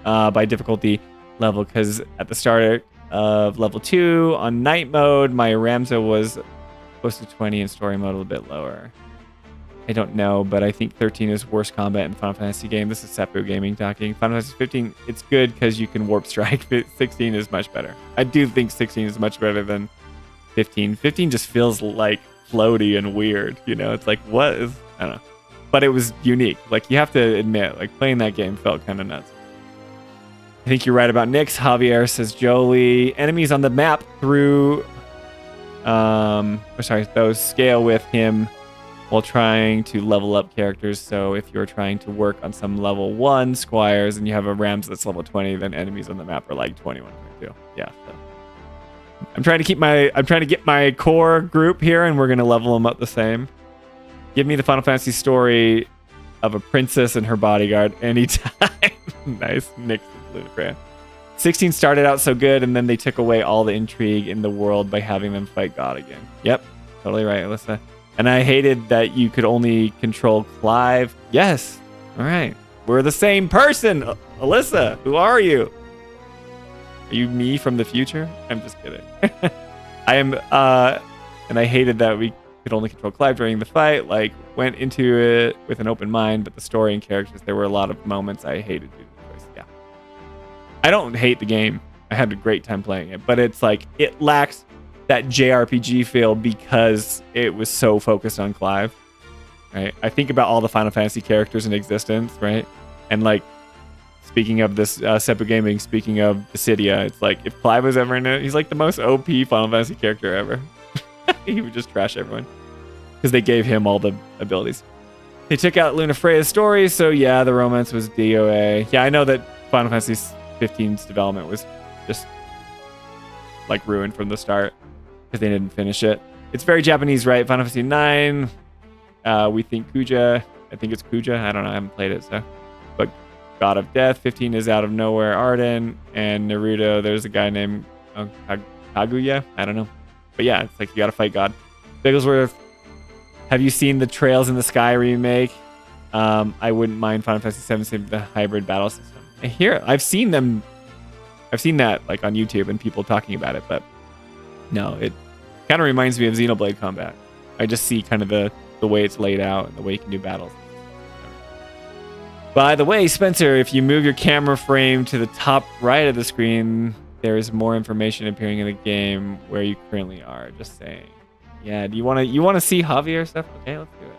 Speaker 2: by difficulty level, because at the start of level 2 on night mode, my Ramza was close to 20 in story mode, a little bit lower. I don't know, but I think 13 is worse combat in the Final Fantasy game. This is Seppo Gaming talking. Final Fantasy 15, it's good because you can warp strike. 16 is much better. I do think 16 is much better than 15. 15 just feels like floaty and weird, you know? It's like, what is, I don't know. But it was unique. Like, you have to admit, like, playing that game felt kind of nuts. I think you're right about Nyx. Javier says Jolie. Enemies on the map through, those scale with him while trying to level up characters. So if you're trying to work on some level 1 squires and you have a Rams that's level 20, then enemies on the map are like 21, 22. Yeah. So I'm trying to get my core group here, and we're gonna level them up the same. Give me the Final Fantasy story of a princess and her bodyguard anytime. Nice. Nyx and Lunafreya. 16 started out so good, and then they took away all the intrigue in the world by having them fight God again. Yep, totally right, Alyssa. And I hated that you could only control Clive. Yes. All right. We're the same person. Alyssa, who are you? Are you me from the future? I'm just kidding. I am, and I hated that we could only control Clive during the fight. Like, went into it with an open mind, but the story and characters, there were a lot of moments I hated doing the choice. Yeah. I don't hate the game. I had a great time playing it, but it's like, it lacks that JRPG feel because it was so focused on Clive, right? I think about all the Final Fantasy characters in existence, right? And like, speaking of this, Seppo Gaming, speaking of Dissidia, it's like, if Clive was ever in it, he's like the most OP Final Fantasy character ever. He would just trash everyone because they gave him all the abilities. They took out Lunafreya's story, so yeah, the romance was DOA. Yeah, I know that Final Fantasy 15's development was just like ruined from the start because they didn't finish it. It's very Japanese, right? Final Fantasy 9, we think Kuja. I think it's Kuja. I don't know. I haven't played it, so. But God of Death, 15 is Out of Nowhere, Arden, and Naruto, there's a guy named Kaguya. I don't know. But yeah, it's like you gotta fight God. Bigglesworth, have you seen the Trails in the Sky remake? I wouldn't mind Final Fantasy 7, the hybrid battle system. I've seen that like on YouTube and people talking about it, but no, it kind of reminds me of Xenoblade Combat. I just see kind of the way it's laid out and the way you can do battles. By the way, Spencer, if you move your camera frame to the top right of the screen, there is more information appearing in the game where you currently are. Just saying. Yeah, do you wanna see Javier stuff? Okay, let's do it.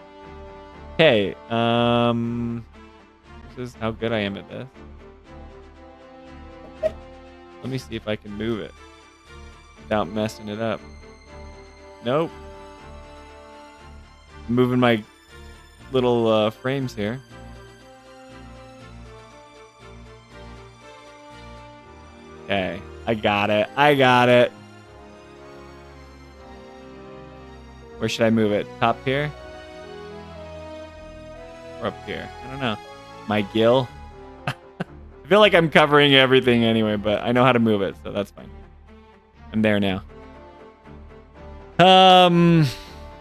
Speaker 2: Okay, this is how good I am at this. Let me see if I can move it without messing it up. Nope. Moving my little frames here. Okay, I got it. I got it. Where should I move it? Top here? Or up here? I don't know. My gill? I feel like I'm covering everything anyway, but I know how to move it, so that's fine. I'm there now.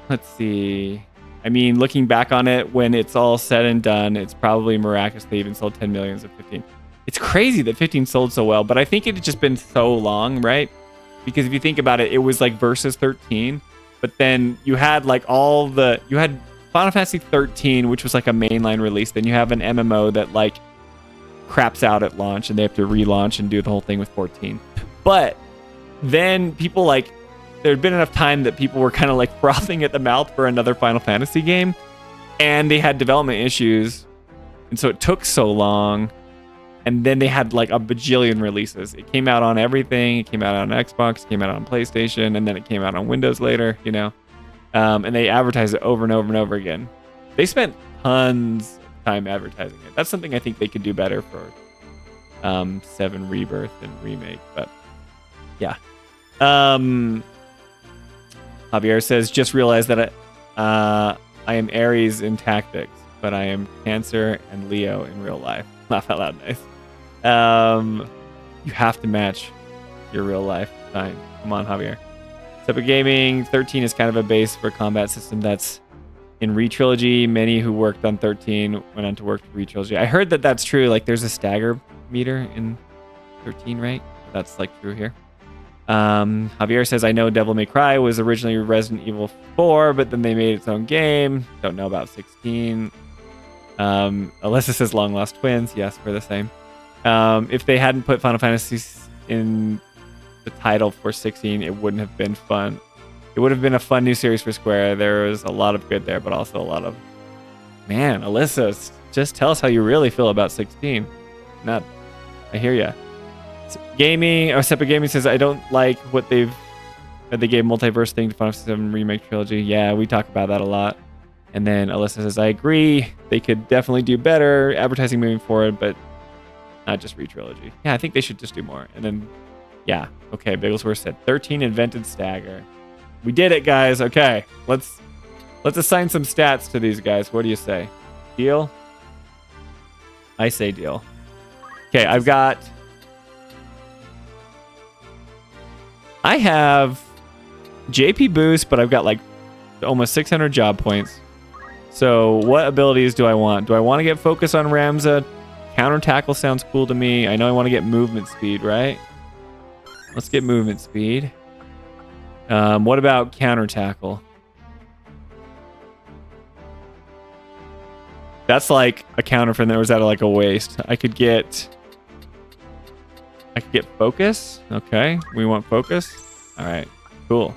Speaker 2: Let's see. I mean, looking back on it, when it's all said and done, it's probably miraculous they even sold 10 million of 15. It's crazy that 15 sold so well, but I think it had just been so long, right? Because if you think about it, it was like versus 13, but then you had like you had Final Fantasy 13, which was like a mainline release. Then you have an MMO that like craps out at launch and they have to relaunch and do the whole thing with 14. But then people like, there had been enough time that people were kind of like frothing at the mouth for another Final Fantasy game, and they had development issues, and so it took so long. And then they had like a bajillion releases. It came out on everything. It came out on Xbox, it came out on PlayStation, and then it came out on Windows later, you know. And they advertised it over and over and over again. They spent tons of time advertising it. That's something I think they could do better for 7 Rebirth and Remake. But yeah. Javier says, just realized that I am Aries in tactics, but I am Cancer and Leo in real life. Laugh out loud, nice. You have to match your real life time. Come on, Javier. Separate Gaming 13 is kind of a base for a combat system that's in Re-Trilogy. Many who worked on 13 went on to work for Re-Trilogy. I heard that that's true. Like, there's a stagger meter in 13, right? That's like true here. Javier says, I know Devil May Cry was originally Resident Evil 4, but then they made its own game. Don't know about 16. Alyssa says Long Lost Twins. Yes, we're the same. If they hadn't put Final Fantasy in the title for 16, it wouldn't have been fun. It would have been a fun new series for Square. There was a lot of good there, but also a lot of... Man, Alyssa, just tell us how you really feel about 16. I hear ya. Separate Gaming says, I don't like what they gave multiverse thing to Final Fantasy 7 Remake Trilogy. Yeah, we talk about that a lot. And then Alyssa says, I agree. They could definitely do better advertising moving forward, but not just Re-Trilogy. Yeah, I think they should just do more. And then, yeah. Okay, Bigglesworth said 13 invented stagger. We did it, guys. Okay, let's assign some stats to these guys. What do you say? Deal? I say deal. Okay, I have JP boost, but I've got like almost 600 job points. So what abilities do I want? Do I want to get focus on Ramza? Counter tackle sounds cool to me. I know I want to get movement speed, right? Let's get movement speed. What about counter tackle? That's like a counter from there. Was that like a waste? I could get focus. Okay, we want focus. All right, cool.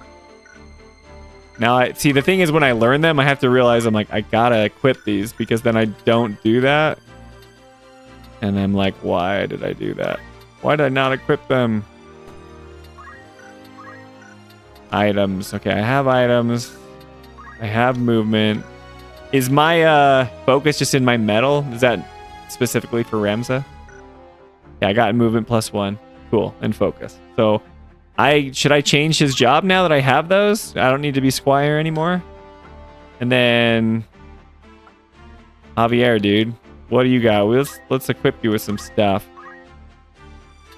Speaker 2: Now I see, the thing is, when I learn them, I have to realize I'm like, I gotta equip these, because then I don't do that. And I'm like, why did I do that? Why did I not equip them? Items. Okay, I have items. I have movement. Is my focus just in my metal? Is that specifically for Ramza? Yeah, I got movement +1. Cool. And focus. So should I change his job now that I have those? I don't need to be Squire anymore. And then Javier, dude, what do you got? Let's equip you with some stuff.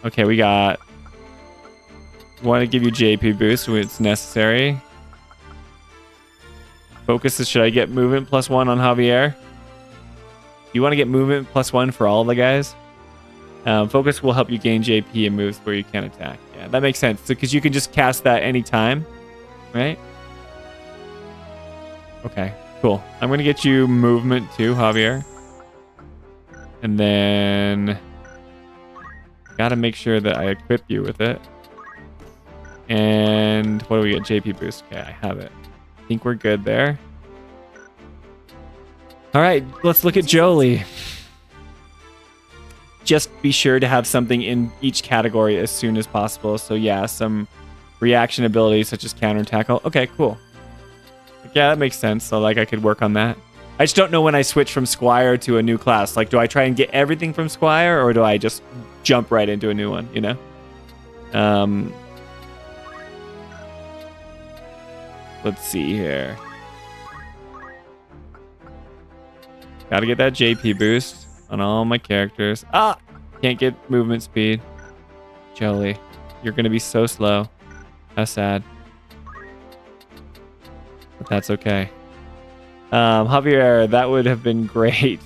Speaker 2: Okay, we got... Want to give you JP boost when it's necessary. Focus, should I get movement +1 on Javier? You want to get movement +1 for all the guys? Focus will help you gain JP and moves where you can attack. Yeah, that makes sense. Because you can just cast that anytime, right? Okay, cool. I'm going to get you movement too, Javier. And then... Gotta make sure that I equip you with it. And what do we get? JP boost. Okay, I have it. think we're good there. All right, let's look at Jolie. Just be sure to have something in each category as soon as possible. So yeah, some reaction abilities such as counter tackle. Okay, cool. Yeah, that makes sense. So like I could work on that. I just don't know when I switch from Squire to a new class. Like, do I try and get everything from Squire, or do I just jump right into a new one, you know? Let's see here. Gotta get that JP boost on all my characters. Ah! Can't get movement speed. Jolie, you're gonna be so slow. How sad. But that's okay. Javier, that would have been great.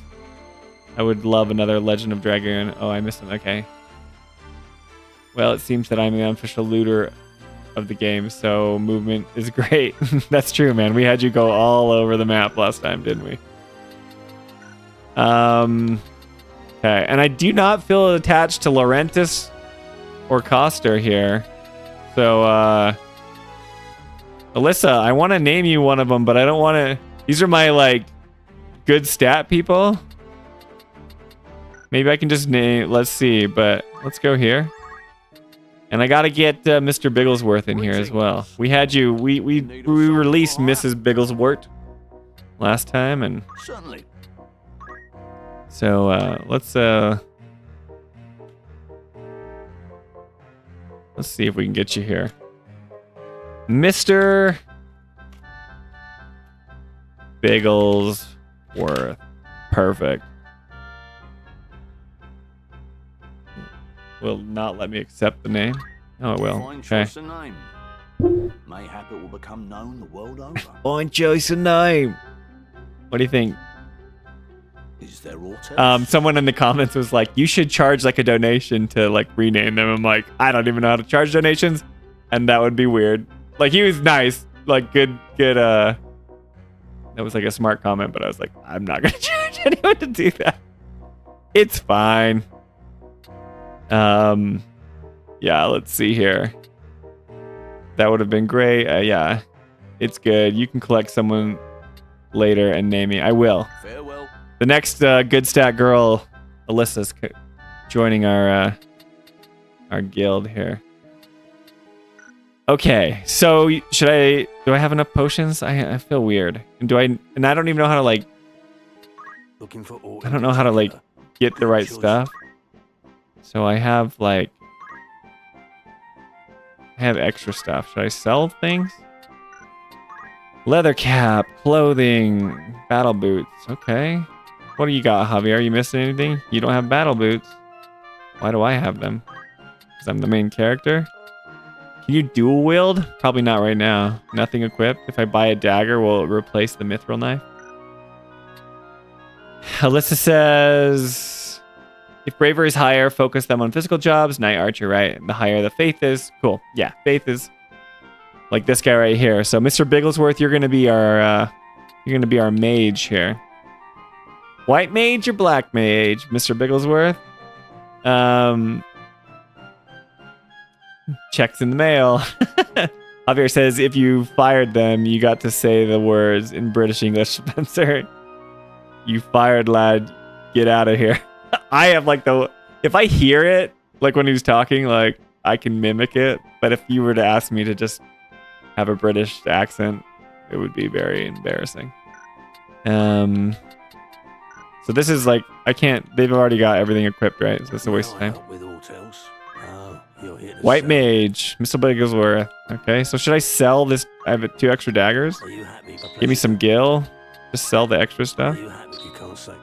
Speaker 2: I would love another Legend of Dragoon. Oh, I missed him. Okay. Well, it seems that I'm the unofficial looter of the game, so movement is great. That's true, man. We had you go all over the map last time, didn't we? Okay, and I do not feel attached to Laurentis or Coster here. So, Alyssa, I want to name you one of them, but I don't want to... These are my, like, good stat people. Maybe I can just name... Let's see, but let's go here. And I got to get Mr. Bigglesworth in here as well. We had you... We released Mrs. Bigglesworth last time, and...
Speaker 3: Certainly.
Speaker 2: So, let's see if we can get you here. Mr. Bigglesworth. Perfect. Will not let me accept the name. Oh, it will.
Speaker 3: Fine
Speaker 2: Okay.
Speaker 3: choice of name. Mayhap it will become known the world over.
Speaker 2: Fine choice of name. What do you think?
Speaker 3: Is there auto?
Speaker 2: Someone in the comments was like, you should charge like a donation to like rename them. I'm like, I don't even know how to charge donations, and that would be weird. Like, he was nice, like good that was like a smart comment, but I was like, I'm not gonna charge anyone to do that. It's fine. Yeah, let's see here. That would have been great. Yeah, it's good. You can collect someone later and name me. I will.
Speaker 3: Farewell.
Speaker 2: The next good stat girl, Alyssa's joining our guild here. Okay, so do I have enough potions? I feel weird. And I don't even know how to like,
Speaker 3: Looking for
Speaker 2: I don't know how to like get the right stuff. So I have like, I have extra stuff. Should I sell things? Leather cap, clothing, battle boots. Okay. What do you got, Javier? Are you missing anything? You don't have battle boots. Why do I have them? Because I'm the main character? Can you dual wield? Probably not right now. Nothing equipped. If I buy a dagger, will it replace the mithril knife? Alyssa says, if bravery is higher, focus them on physical jobs. Knight archer, right? The higher the faith is. Cool. Yeah, faith is like this guy right here. So Mr. Bigglesworth, you're gonna be our mage here. White mage or black mage, Mr. Bigglesworth? Checks in the mail. Javier says, if you fired them, you got to say the words in British English, Spencer. You fired, lad. Get out of here. I have like if I hear it, like when he was talking, like I can mimic it. But if you were to ask me to just have a British accent, it would be very embarrassing. So this is like, I can't, they've already got everything equipped, right? So it's a waste of time.
Speaker 3: With auto else. Oh, you're here to
Speaker 2: White
Speaker 3: sell.
Speaker 2: mage, Mr. Bigglesworth. Okay, so should I sell this? I have 2 extra daggers.
Speaker 3: Are you happy?
Speaker 2: Give me some gil. Just sell the extra
Speaker 3: Are
Speaker 2: stuff.
Speaker 3: you happy? You can't say.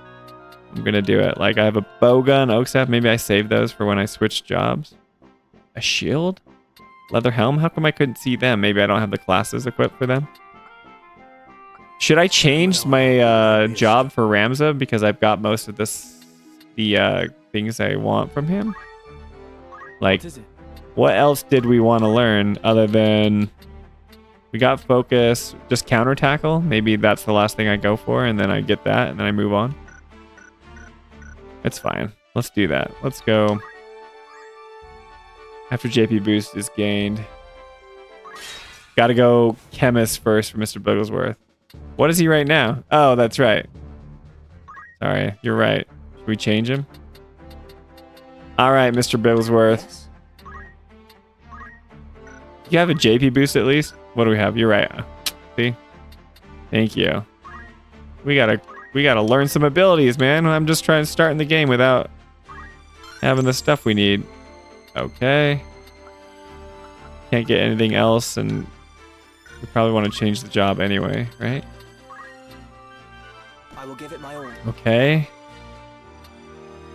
Speaker 2: I'm gonna do it. Like I have a bowgun, oak staff. Maybe I save those for when I switch jobs. A shield? Leather helm? How come I couldn't see them? Maybe I don't have the classes equipped for them. Should I change my job for Ramza because I've got most of the things I want from him? Like, what else did we want to learn other than we got focus, just counter tackle? Maybe that's the last thing I go for, and then I get that, and then I move on. It's fine. Let's do that. Let's go. After JP boost is gained. Gotta go chemist first for Mr. Bigglesworth. What is he right now? Oh, that's right. Sorry, you're right. Should we change him? All right, Mr. Bigglesworth. You have a JP boost at least? What do we have? You're right. See? Thank you. We gotta learn some abilities, man. I'm just trying to start in the game without having the stuff we need. Okay. Can't get anything else, and we probably want to change the job anyway, right?
Speaker 3: I will give it my all.
Speaker 2: Okay.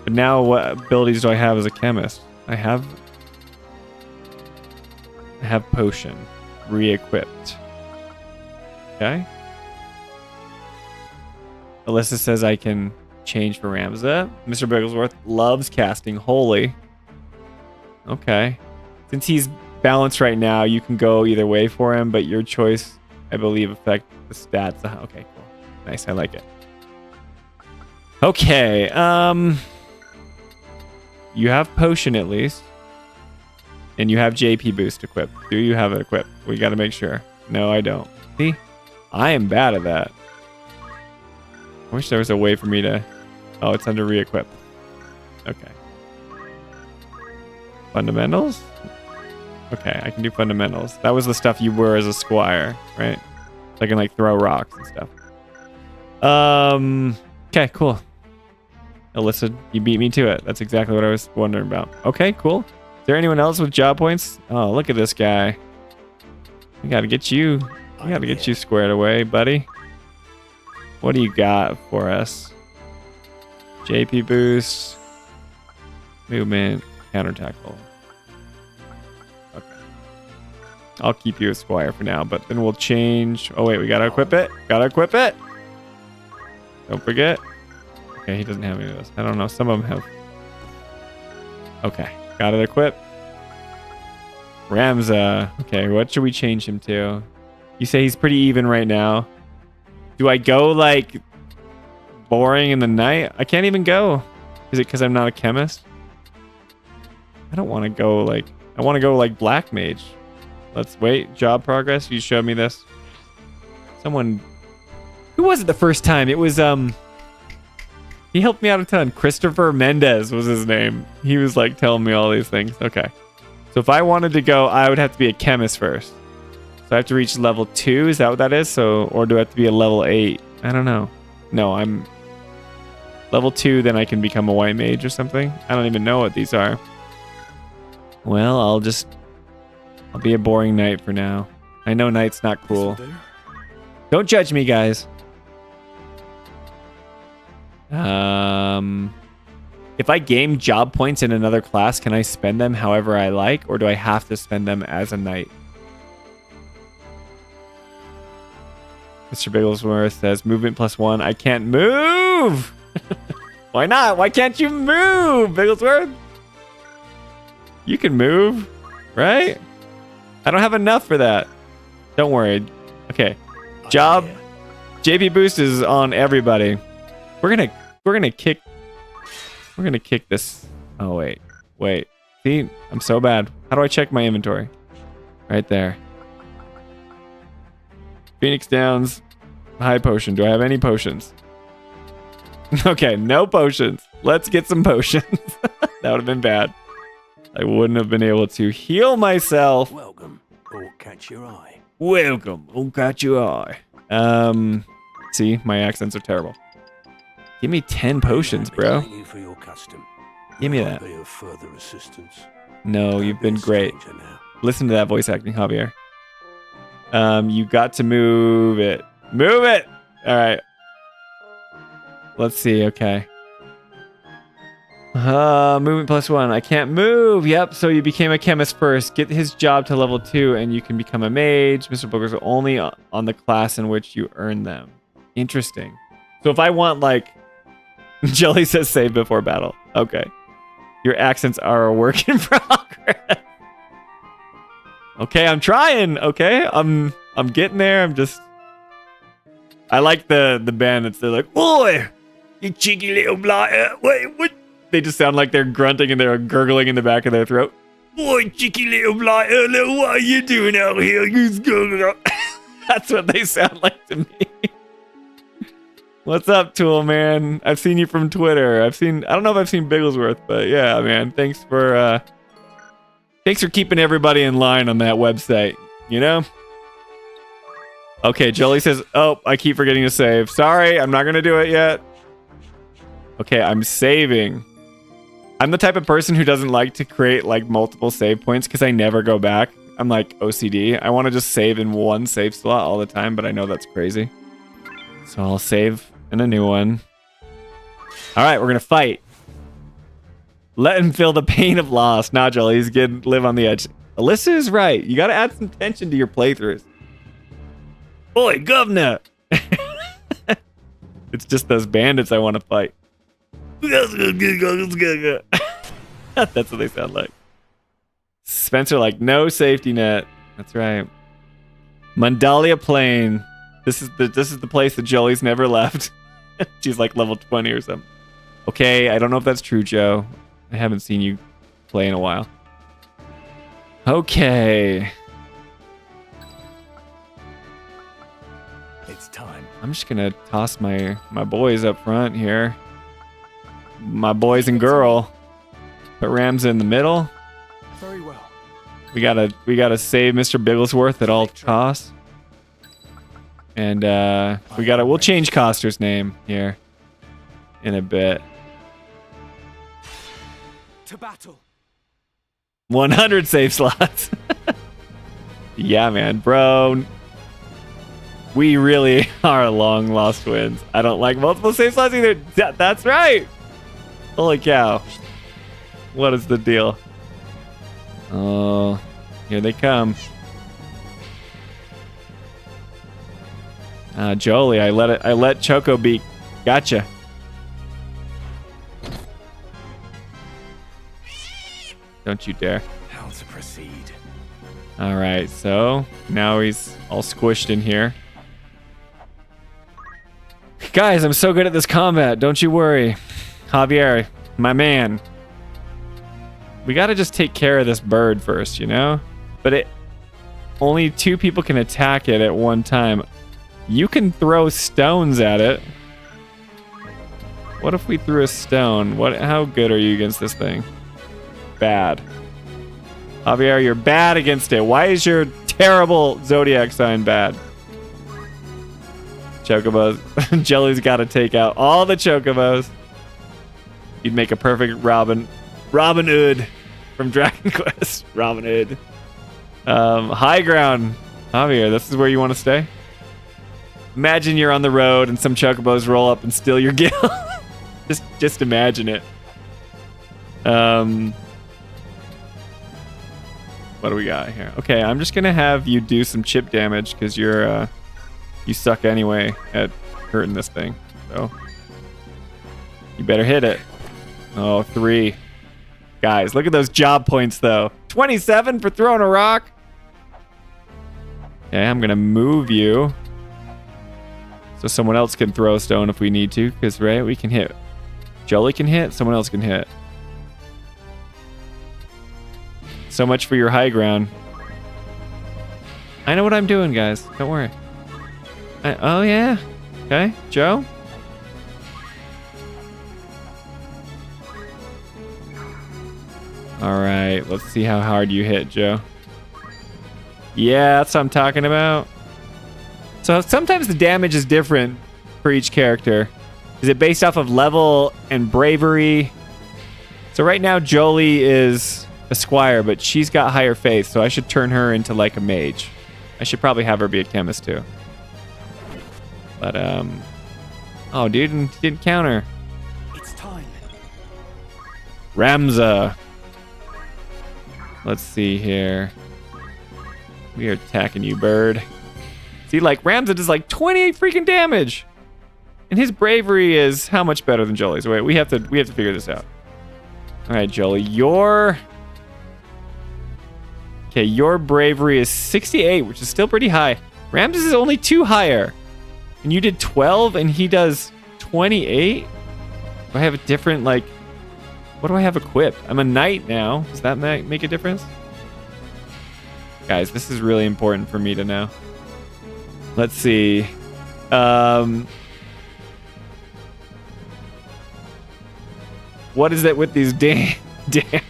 Speaker 2: But now what abilities do I have as a chemist? I have potion. Re-equipped. Okay. Alyssa says I can change for Ramza. Mr. Bigglesworth loves casting Holy. Okay. Since he's balanced right now, you can go either way for him, but your choice, I believe, affect the stats. Okay, cool. Nice, I like it. Okay, you have potion at least. And you have JP boost equipped. Do you have it equipped? We gotta make sure. No, I don't. See? I am bad at that. I wish there was a way for me to... Oh, it's under re-equip. Okay. Fundamentals? Okay, I can do fundamentals. That was the stuff you were as a squire, right? So I can like throw rocks and stuff. Okay, cool. Alyssa, you beat me to it. That's exactly what I was wondering about. Okay, cool. Is there anyone else with job points? Oh, look at this guy. We gotta get you. We gotta get you squared away, buddy. What do you got for us? JP boost, movement, counter tackle. Okay. I'll keep you a squire for now, but then we'll change. Oh wait, we gotta equip it. Gotta equip it. Don't forget. Okay, he doesn't have any of those. I don't know. Some of them have. Okay, got it equipped. Ramza. Okay, what should we change him to? You say he's pretty even right now. Do I go like boring in the night? I can't even go. Is it because I'm not a chemist? I don't want to go like... I want to go like black mage. Let's wait. Job progress. You showed me this. Someone... Who was it the first time? It was... He helped me out a ton. Christopher Mendez was his name. He was like telling me all these things. Okay. So if I wanted to go, I would have to be a chemist first. So I have to reach level 2. Is that what that is? So, or do I have to be a level 8? I don't know. No, I'm level 2. Then I can become a white mage or something. I don't even know what these are. Well, I'll be a boring knight for now. I know knight's not cool. Don't judge me, guys. If I gain job points in another class, can I spend them however I like, or do I have to spend them as a knight? Mr. Bigglesworth says movement +1. I can't move. Why not? Why can't you move, Bigglesworth? You can move, right? I don't have enough for that. Don't worry. Okay. Job. JP boost is on everybody. We're gonna kick this. Oh wait. See, I'm so bad. How do I check my inventory? Right there. Phoenix Downs, high potion. Do I have any potions? Okay, no potions. Let's get some potions. That would have been bad. I wouldn't have been able to heal myself.
Speaker 3: Welcome, or catch your eye.
Speaker 2: Welcome, or catch your eye. See, my accents are terrible. Give me 10 potions, bro.
Speaker 3: Thank you for your custom.
Speaker 2: Give me that.
Speaker 3: Be of further assistance.
Speaker 2: No, you've been great.
Speaker 3: Now.
Speaker 2: Listen to that voice acting, Javier. You got to move it. Move it! Alright. Let's see, okay. Movement +1. I can't move. Yep, so you became a chemist first. Get his job to level 2 and you can become a mage. Mr. Booker's only on the class in which you earn them. Interesting. So if I want, like... Jolie says save before battle. Okay. Your accents are a work in progress. Okay, I'm trying. Okay, I'm getting there. I'm just... I like the bandits. They're like, boy, you cheeky little blighter. Wait, what? They just sound like they're grunting and they're gurgling in the back of their throat. Boy, cheeky little blighter, what are you doing out here? That's what they sound like to me. What's up, Tool Man? I've seen you from Twitter. I don't know if I've seen Bigglesworth, but yeah, man. Thanks for keeping everybody in line on that website, you know? Okay, Jolie says, oh, I keep forgetting to save. Sorry, I'm not gonna do it yet. Okay, I'm saving. I'm the type of person who doesn't like to create like multiple save points because I never go back. I'm like OCD. I want to just save in one save slot all the time, but I know that's crazy. So I'll save in a new one. All right, we're gonna fight. Let him feel the pain of loss. Nah, Jolie, he's good. Live on the edge. Alyssa is right. You gotta add some tension to your playthroughs. Boy, governor! It's just those bandits I want to fight. That's what they sound like. Spencer like, no safety net. That's right. Mandalia Plain. This is the place that Jolie's never left. She's like level 20 or something. Okay, I don't know if that's true, Joe. I haven't seen you play in a while. Okay.
Speaker 3: It's time.
Speaker 2: I'm just gonna toss my boys up front here. My boys and girl. Put Rams in the middle.
Speaker 3: Very well.
Speaker 2: We gotta save Mr. Bigglesworth at all costs. And we'll change Coster's name here in a bit.
Speaker 3: To battle.
Speaker 2: 100 save slots. Yeah, man, bro. We really are long lost twins. I don't like multiple save slots either. That's right. Holy cow. What is the deal? Oh, here they come. Jolie, I let Choco beat. Gotcha. Don't you dare.
Speaker 3: How to proceed?
Speaker 2: All right, so now he's all squished in here. Guys, I'm so good at this combat. Don't you worry. Javier, my man. We gotta just take care of this bird first, you know? But only 2 people can attack it at one time. You can throw stones at it. What if we threw a stone? How good are you against this thing? Bad. Javier, you're bad against it. Why is your terrible zodiac sign bad? Chocobos. Jelly's got to take out all the chocobos. You'd make a perfect Robin Hood from Dragon Quest. Robin Hood. High ground. Javier, this is where you want to stay? Imagine you're on the road and some chocobos roll up and steal your gill. just imagine it. What do we got here? Okay, I'm just gonna have you do some chip damage because you suck anyway at hurting this thing. So you better hit it. Oh, 3. Guys, look at those job points though. 27 for throwing a rock. Okay, I'm gonna move you so someone else can throw a stone if we need to, because right, we can hit. Jolie can hit, someone else can hit. So much for your high ground. I know what I'm doing, guys. Don't worry. Oh, yeah. Okay, Joe? All right, let's see how hard you hit, Joe. Yeah, that's what I'm talking about. So sometimes the damage is different for each character. Is it based off of level and bravery? So right now, Jolie is a squire, but she's got higher faith, so I should turn her into like a mage. I should probably have her be a chemist too. But oh, dude, didn't counter.
Speaker 3: It's time.
Speaker 2: Ramza. Let's see here. We are attacking you, bird. See, like Ramza does like 28 freaking damage, and his bravery is how much better than Jolie's? Wait, we have to figure this out. All right, Jolie, your bravery is 68, which is still pretty high. Ramses is only 2 higher, and you did 12, and he does 28. Do I have a different like What do I have equipped? I'm a knight now. Does that make a difference? Guys, this is really important for me to know. Let's see. What is it with these damn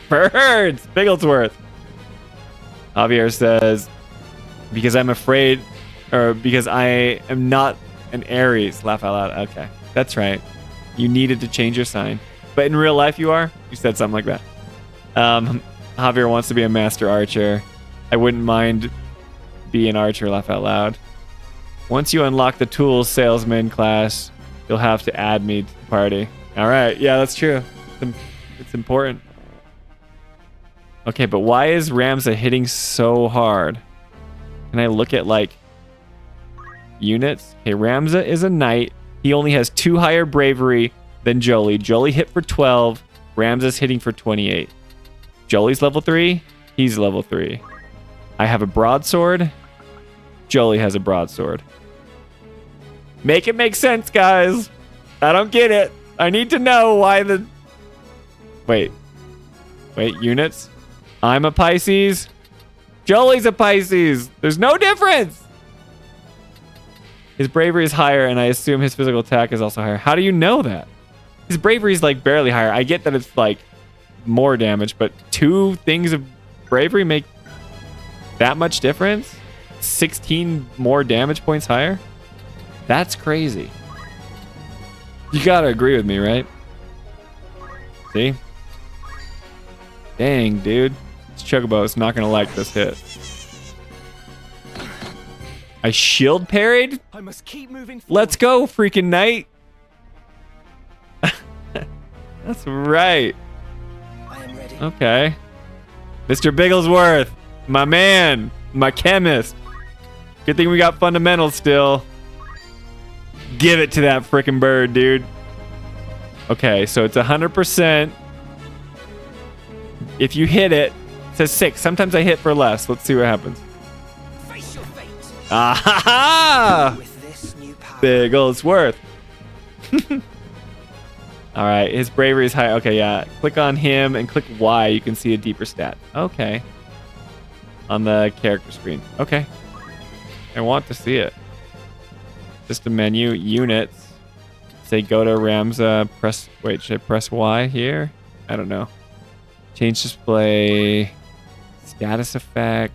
Speaker 2: birds? Bigglesworth. Javier says, because I'm afraid, or because I am not an Aries. Laugh out loud. Okay, that's right. You needed to change your sign. But in real life you are? You said something like that. Javier wants to be a master archer. I wouldn't mind being an archer. Laugh out loud. Once you unlock the tools salesman class, you'll have to add me to the party. All right. Yeah, that's true. It's important. Okay, but why is Ramza hitting so hard? Can I look at, like, units? Okay, Ramza is a knight. He only has 2 higher bravery than Jolie. Jolie hit for 12. Ramza's hitting for 28. Jolie's level 3. He's level 3. I have a broadsword. Jolie has a broadsword. Make it make sense, guys. I don't get it. I need to know why the... Wait, units? I'm a Pisces. Jolie's a Pisces. There's no difference. His bravery is higher, and I assume his physical attack is also higher. How do you know that? His bravery is like barely higher. I get that it's like more damage, but 2 things of bravery make that much difference? 16 more damage points higher? That's crazy. You gotta agree with me, right? See? Dang, dude. This Chocobo is not gonna like this hit. I shield parried?
Speaker 1: I must keep moving forward.
Speaker 2: Let's go, freaking knight. That's right.
Speaker 1: I am ready.
Speaker 2: Okay. Mr. Bigglesworth, my man, my chemist. Good thing we got fundamentals still. Give it to that freaking bird, dude. Okay, so it's 100%. If you hit it, it says 6. Sometimes I hit for less. Let's see what happens.
Speaker 1: Face your fate.
Speaker 2: Ah!
Speaker 1: With this new power.
Speaker 2: Bigglesworth. All right, his bravery is high. Okay, yeah. Click on him and click Y. You can see a deeper stat. Okay. On the character screen. Okay. I want to see it. System menu, units. Say go to Ramza. Press. Wait, should I press Y here? I don't know. Change display. Status effect.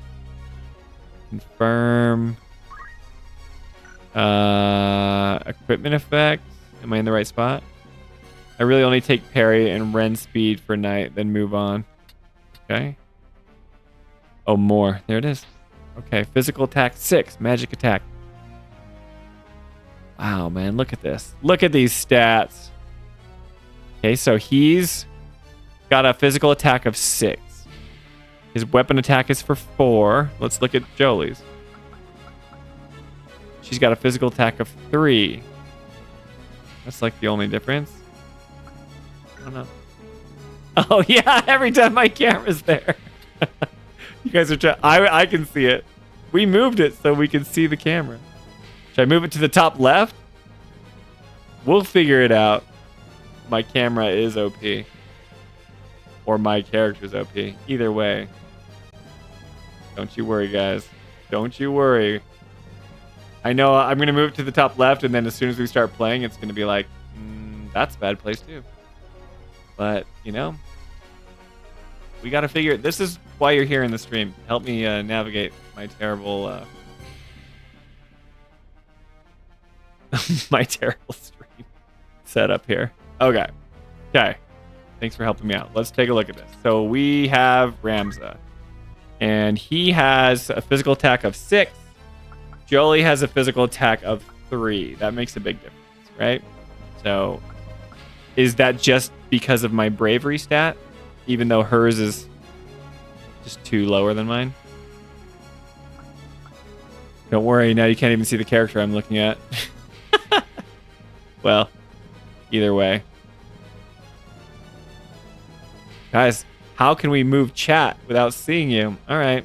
Speaker 2: Confirm. Equipment effect. Am I in the right spot? I really only take parry and Ren speed for knight, then move on. Okay. Oh, more. There it is. Okay, physical attack 6, magic attack. Wow, man, look at this. Look at these stats. Okay, so he's got a physical attack of 6. His weapon attack is for 4. Let's look at Jolie's. She's got a physical attack of 3. That's like the only difference. I don't know. Oh, yeah, every time my camera's there. You guys are trying. I can see it. We moved it so we can see the camera. Should I move it to the top left? We'll figure it out. My camera is OP. Or my character's OP. Either way. Don't you worry, guys. Don't you worry. I know I'm going to move it to the top left, and then as soon as we start playing, it's going to be like, that's a bad place too. But, you know, we got to figure it. This is why you're here in the stream. Help me navigate my terrible my terrible stream setup here. Okay. Thanks for helping me out. Let's take a look at this. So we have Ramza, and he has a physical attack of 6. Jolie has a physical attack of 3. That makes a big difference, right? So is that just because of my bravery stat, even though hers is just 2 lower than mine? Don't worry, now you can't even see the character I'm looking at. Well, either way. Guys, how can we move chat without seeing you? All right.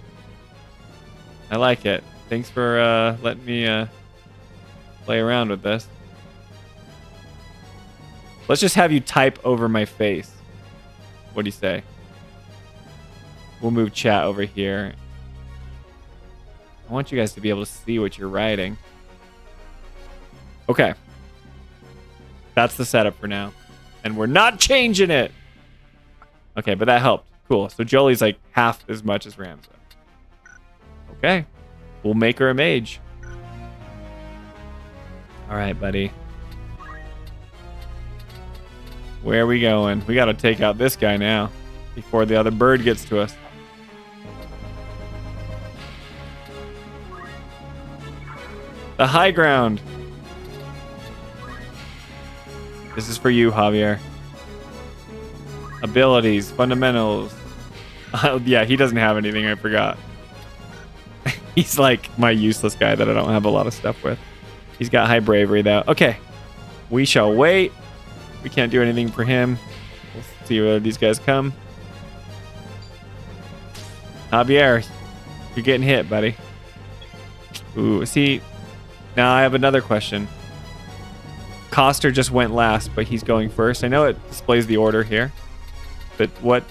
Speaker 2: I like it. Thanks for letting me play around with this. Let's just have you type over my face. What do you say? We'll move chat over here. I want you guys to be able to see what you're writing. Okay. That's the setup for now. And we're not changing it. Okay, but that helped. Cool. So Jolie's like half as much as Ramza. Okay. We'll make her a mage. All right, buddy. Where are we going? We got to take out this guy now before the other bird gets to us. The high ground. This is for you, Javier. Abilities, fundamentals. Oh, yeah, he doesn't have anything. I forgot. He's like my useless guy that I don't have a lot of stuff with. He's got high bravery, though. Okay. We shall wait. We can't do anything for him. We'll see whether these guys come. Javier, you're getting hit, buddy. Ooh, see... Now I have another question. Coster just went last, but he's going first. I know it displays the order here, but what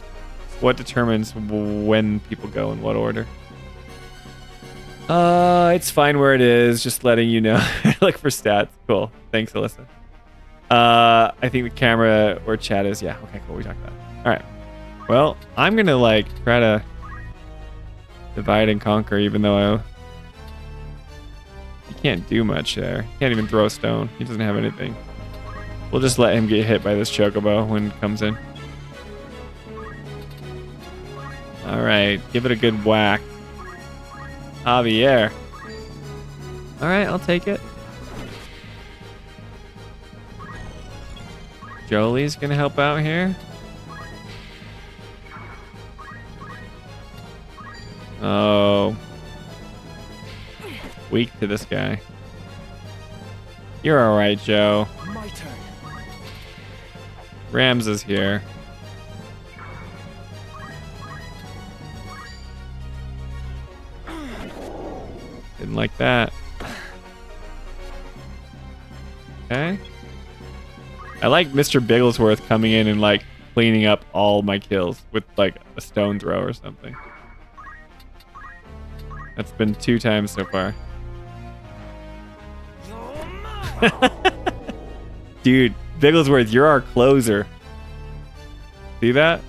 Speaker 2: determines when people go in what order? It's fine where it is. Just letting you know. Look for stats. Cool. Thanks, Alyssa. I think the camera or chat is Okay, cool. We talked about it. All right. Well, I'm gonna like try to divide and conquer, even though he can't do much there. He can't even throw a stone. He doesn't have anything. We'll just let him get hit by this chocobo when it comes in. All right, give it a good whack. Javier. All right, I'll take it. Jolie's gonna help out here. Oh. Weak to this guy. You're all right, Joe.
Speaker 3: My turn.
Speaker 2: Rams is here. Didn't like that. Okay. I like Mr. Bigglesworth coming in and like cleaning up all my kills with like a stone throw or something. That's been 2 times so far. Dude, Bigglesworth, you're our closer. See that?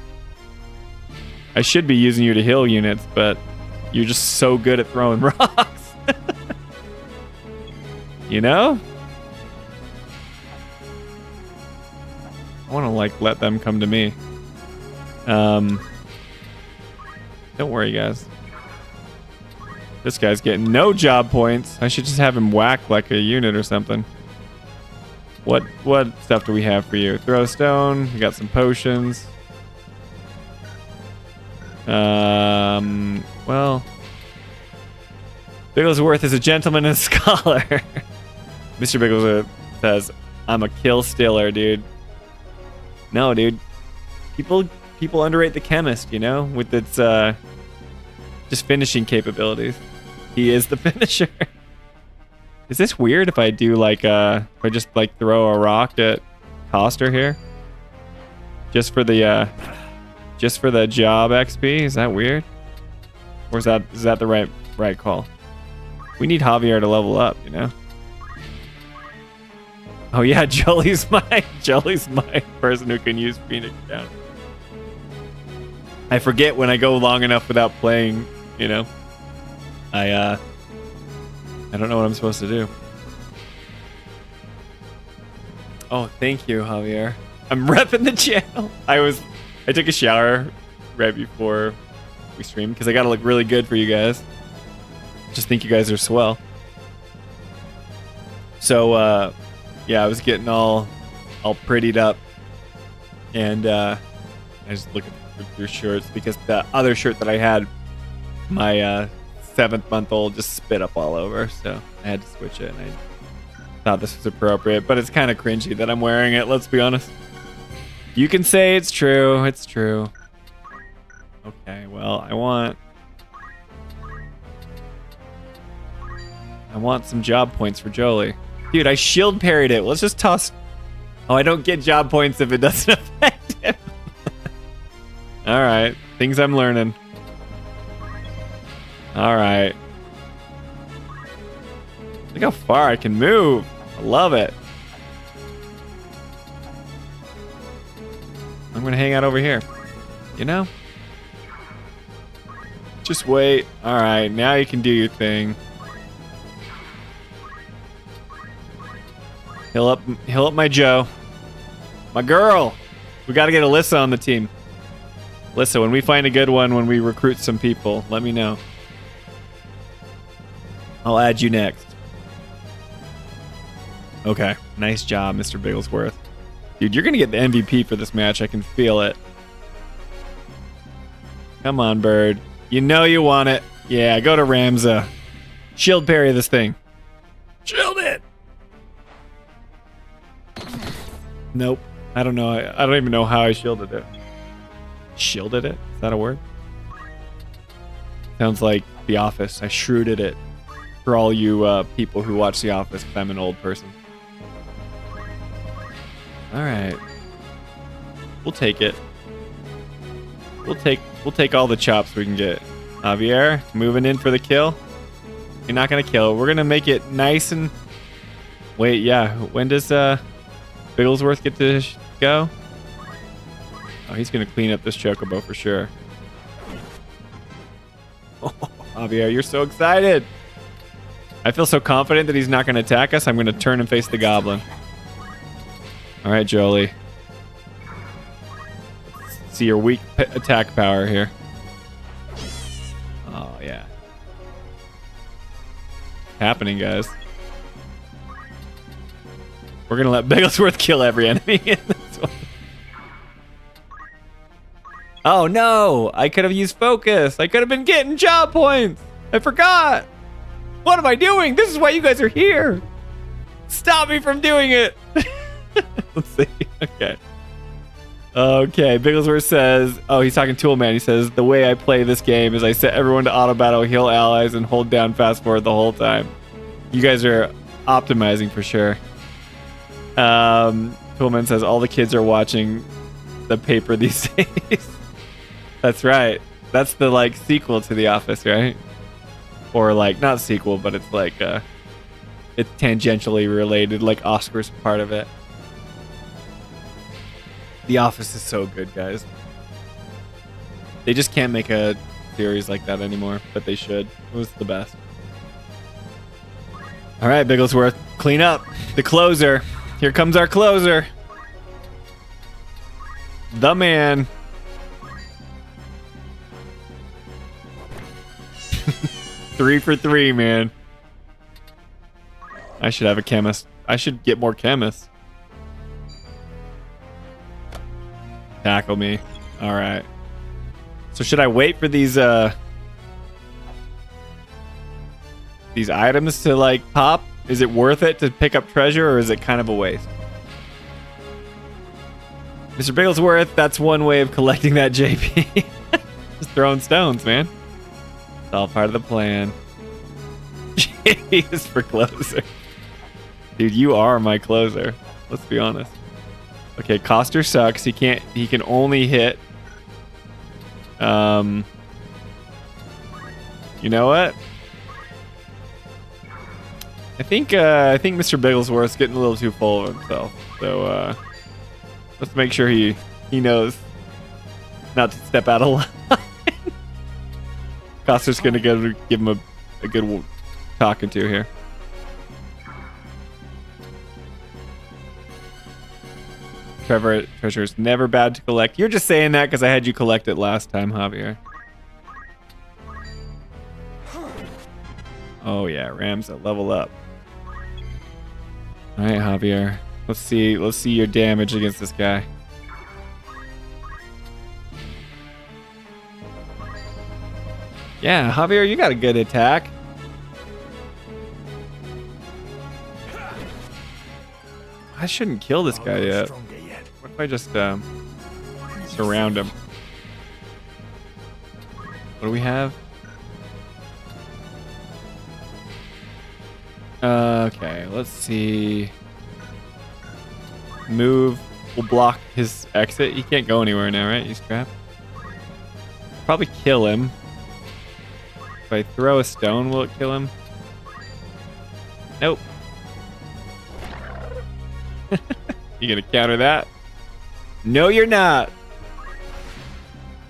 Speaker 2: I should be using you to heal units, but you're just so good at throwing rocks. You know? I want to like let them come to me. Don't worry, guys. This guy's getting no job points. I should just have him whack like a unit or something. What stuff do we have for you? Throw stone. We got some potions. Well, Bigglesworth is a gentleman and a scholar. Mr. Bigglesworth says, "I'm a kill stiller, dude." No, dude. People underrate the chemist, you know, with its just finishing capabilities. He is the finisher. Is this weird if I do like if I just like throw a rock at Coster here? Just for the job XP? Is that weird? Or is that the right call? We need Javier to level up, you know? Oh yeah, Jolie's my person who can use Phoenix down. I forget when I go long enough without playing, you know. I don't know what I'm supposed to do. Oh, thank you, Javier. I'm repping the channel. I took a shower right before we streamed because I gotta look really good for you guys. Just think you guys are swell. So yeah, I was getting all prettied up, and I just look through shirts because the other shirt that I had, my 7-month-old just spit up all over, so I had to switch it, and I thought this was appropriate, but it's kind of cringy that I'm wearing it, let's be honest. You can say it's true. It's true. Okay, well, I want some job points for Jolie. Dude, I shield parried it. Let's just toss... Oh, I don't get job points if it doesn't affect him. All right. Things I'm learning. All right. Look how far I can move. I love it. I'm going to hang out over here. You know? Just wait. All right. Now you can do your thing. Heal up my Joe. My girl. We got to get Alyssa on the team. Alyssa, when we find a good one, when we recruit some people, let me know. I'll add you next. Okay. Nice job, Mr. Bigglesworth. Dude, you're going to get the MVP for this match. I can feel it. Come on, bird. You know you want it. Yeah, go to Ramza. Shield parry this thing. Shield it! Nope. I don't know. I don't even know how I shielded it. Shielded it? Is that a word? Sounds like The Office. I shrewded it. For all you people who watch The Office, because I'm an old person. Alright. We'll take it. We'll take all the chops we can get. Javier, moving in for the kill. You're not gonna kill. We're gonna make it nice and... Wait, yeah. When does Bigglesworth get to go? Oh, he's gonna clean up this chocobo for sure. Oh, Javier, you're so excited. I feel so confident that he's not gonna attack us. I'm gonna turn and face the goblin. All right, Jolie. Let's see your weak attack power here. Oh, yeah. Happening, guys. We're going to let Bigglesworth kill every enemy in this one. Oh, no. I could have used focus. I could have been getting job points. I forgot. What am I doing? This is why you guys are here. Stop me from doing it. Let's see. Okay. Okay. Bigglesworth says, oh, he's talking Toolman. He says, the way I play this game is I set everyone to auto battle, heal allies, and hold down fast forward the whole time. You guys are optimizing for sure. Toolman says, all the kids are watching the paper these days. That's right. That's the like sequel to The Office, right? Or like not sequel, but it's like it's tangentially related, like Oscar's part of it. The Office is so good, guys. They just can't make a series like that anymore, but they should. It was the best. All right, Bigglesworth, clean up. The closer. Here comes our closer. The man. 3 for 3, man. I should have a chemist. I should get more chemists. Tackle me. All right. So should I wait for these items to like pop? Is it worth it to pick up treasure, or is it kind of a waste? Mr. Bigglesworth, that's one way of collecting that JP. Just throwing stones, man. It's all part of the plan. JP is for closer. Dude, you are my closer. Let's be honest. Okay, Coster sucks. He can only hit. You know what? I think Mr. Bigglesworth's getting a little too full of himself. So let's make sure he knows not to step out of line. Coster's gonna give him a good talking to here. Treasure is never bad to collect. You're just saying that because I had you collect it last time, Javier. Oh yeah, Ramza, level up. All right, Javier. Let's see your damage against this guy. Yeah, Javier, you got a good attack. I shouldn't kill this guy yet. What if I just surround him? What do we have? Okay, let's see. Move will block his exit. He can't go anywhere now, right? He's trapped. Probably kill him. If I throw a stone, will it kill him? Nope. You gonna counter that? No, you're not.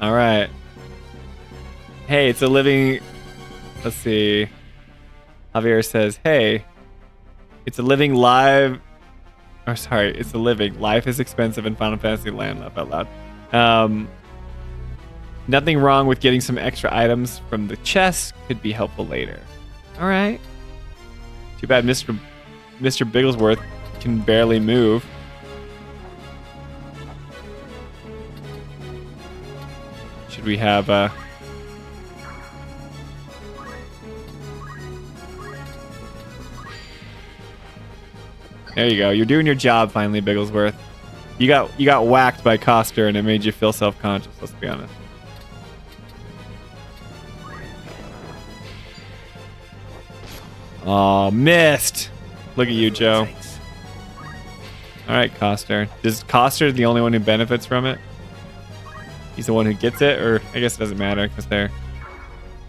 Speaker 2: All right. Hey, it's a living... Let's see. Javier says, hey, it's a living live... Oh, sorry, it's a living. Life is expensive in Final Fantasy Land, laugh out loud. Nothing wrong with getting some extra items from the chest. Could be helpful later. All right. Too bad Mr. Bigglesworth can barely move. Should we have There you go. You're doing your job finally, Bigglesworth. You got whacked by Coster and it made you feel self-conscious, let's be honest. Oh, missed. Look at you, Joe. All right, Coster. Is Coster the only one who benefits from it? He's the one who gets it, or I guess it doesn't matter because they're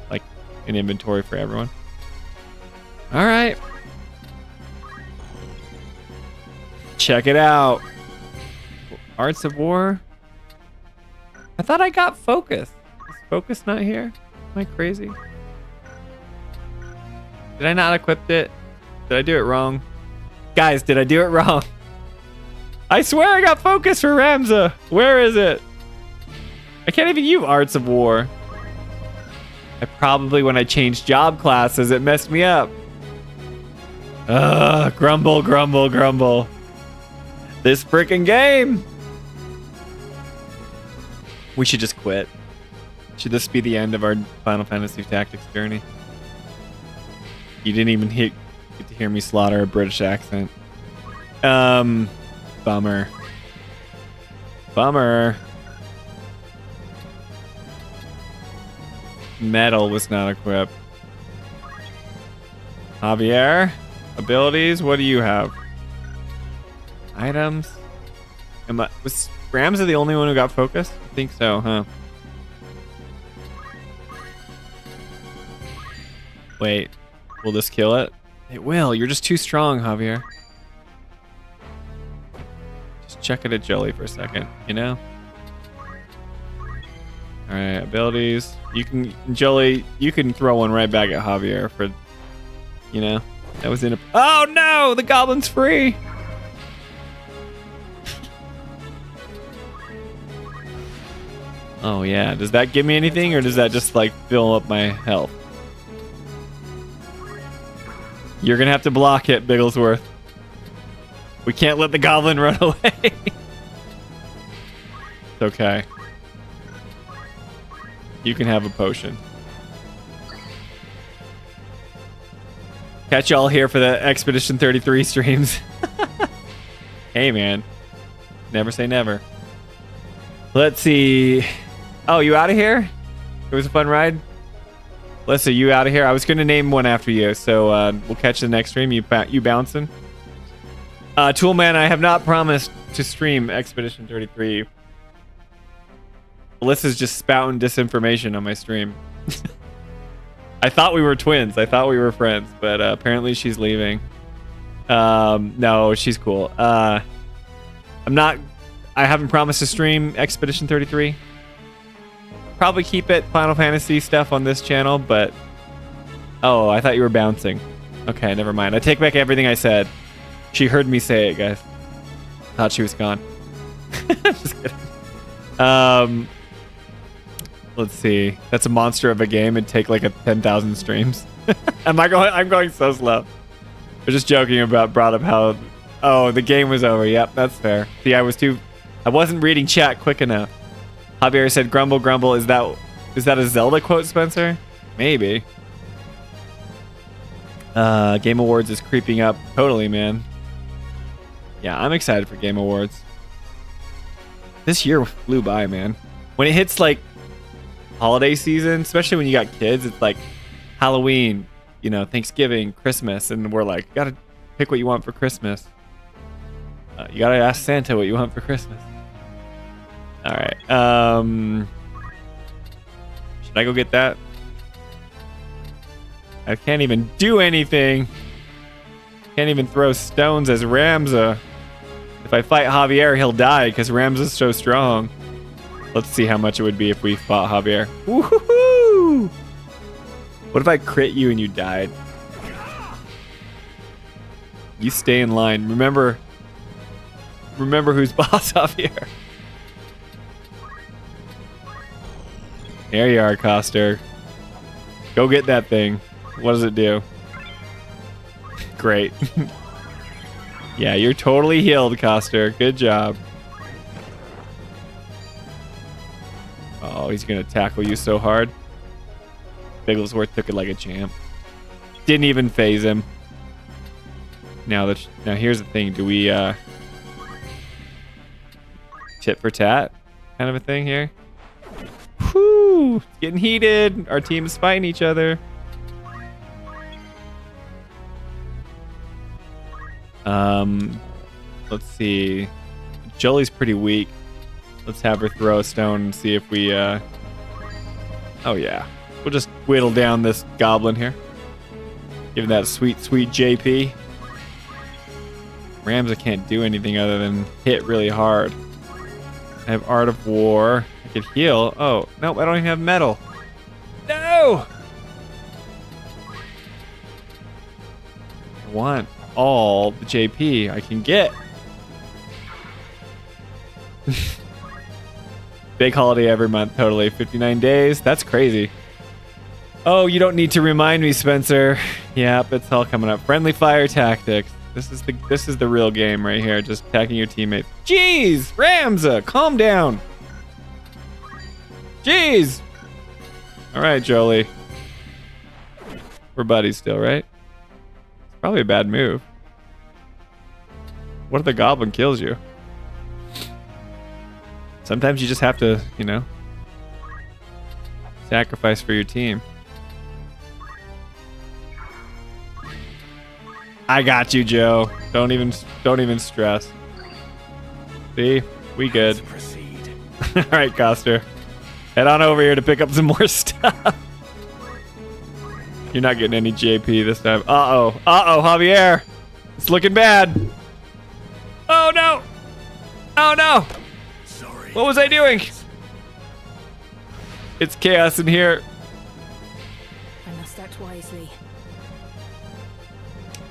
Speaker 2: like in inventory for everyone. All right. Check it out. Arts of War. I thought I got Focus. Is Focus not here? Am I crazy? Did I not equip it? Did I do it wrong? Guys, did I do it wrong? I swear I got Focus for Ramza. Where is it? I can't even use Arts of War. I probably, when I changed job classes, it messed me up. Ugh, grumble, grumble, grumble. This freaking game. We should just quit. Should this be the end of our Final Fantasy Tactics journey? You didn't even get to hear me slaughter a British accent. Bummer. Bummer. Metal was not equipped. Javier, abilities, what do you have? Items. Was Ramza the only one who got focused? I think so, huh? Wait, will this kill it? It will. You're just too strong, Javier. Just check it at Jolie for a second, you know? Alright, abilities. You can, Jolie, you can throw one right back at Javier for, you know? That was in a... Oh no! The goblin's free! Oh yeah, does that give me anything or does that just like fill up my health? You're gonna have to block it, Bigglesworth. We can't let the goblin run away. It's okay. You can have a potion. Catch y'all here for the Expedition 33 streams. Hey man, never say never. Let's see. Oh, you out of here? It was a fun ride. Listen, you out of here? I was going to name one after you, so we'll catch the next stream. You bouncing? Toolman, I have not promised to stream Expedition 33. Alyssa's just spouting disinformation on my stream. I thought we were twins. I thought we were friends, but apparently she's leaving. No, she's cool. I haven't promised to stream Expedition 33. Probably keep it Final Fantasy stuff on this channel, but... Oh, I thought you were bouncing. Okay, never mind. I take back everything I said. She heard me say it, guys. Thought she was gone. Just kidding. Let's see. That's a monster of a game. It'd take like 10,000 streams. I'm going so slow. I'm just joking about brought up how... Oh, the game was over. Yep, that's fair. See, I wasn't reading chat quick enough. Javier said, grumble, grumble. Is that a Zelda quote, Spencer? Maybe. Game Awards is creeping up. Totally, man. Yeah, I'm excited for Game Awards. This year flew by, man. When it hits, like, holiday season, especially when you got kids, it's like Halloween, you know, Thanksgiving, Christmas, and we're like, gotta pick what you want for Christmas. You gotta ask Santa what you want for Christmas. All right. Should I go get that? I can't even do anything. Can't even throw stones as Ramza. If I fight Javier, he'll die because Ramza's so strong. Let's see how much it would be if we fought Javier. Woohoo! What if I crit you and you died? You stay in line. Remember who's boss, Javier. There you are, Coster. Go get that thing. What does it do? Great. Yeah, you're totally healed, Coster. Good job. Oh, he's gonna tackle you so hard. Bigglesworth took it like a champ. Didn't even phase him. Now here's the thing. Do we tit for tat kind of a thing here? Whew! It's getting heated. Our team's fighting each other. Let's see. Jolie's pretty weak. Let's have her throw a stone and see if we, oh yeah. We'll just whittle down this goblin here. Give him that sweet, sweet JP. Ramza can't do anything other than hit really hard. I have Art of War. I could heal. Oh, no, I don't even have metal. No! I want all the JP I can get. Big holiday every month, totally. 59 days. That's crazy. Oh, you don't need to remind me, Spencer. Yep, it's all coming up. Friendly fire tactics. This is the real game right here. Just attacking your teammates. Jeez, Ramza, calm down. Jeez. All right, Jolie. We're buddies still, right? It's probably a bad move. What if the goblin kills you? Sometimes you just have to, you know, sacrifice for your team. I got you, Joe. Don't even stress. See? We good. All right, Coster. Head on over here to pick up some more stuff. You're not getting any JP this time. Uh-oh. Uh-oh, Javier. It's looking bad. Oh, no. Oh, no. Sorry. What was I doing? It's chaos in here.
Speaker 4: I must act wisely.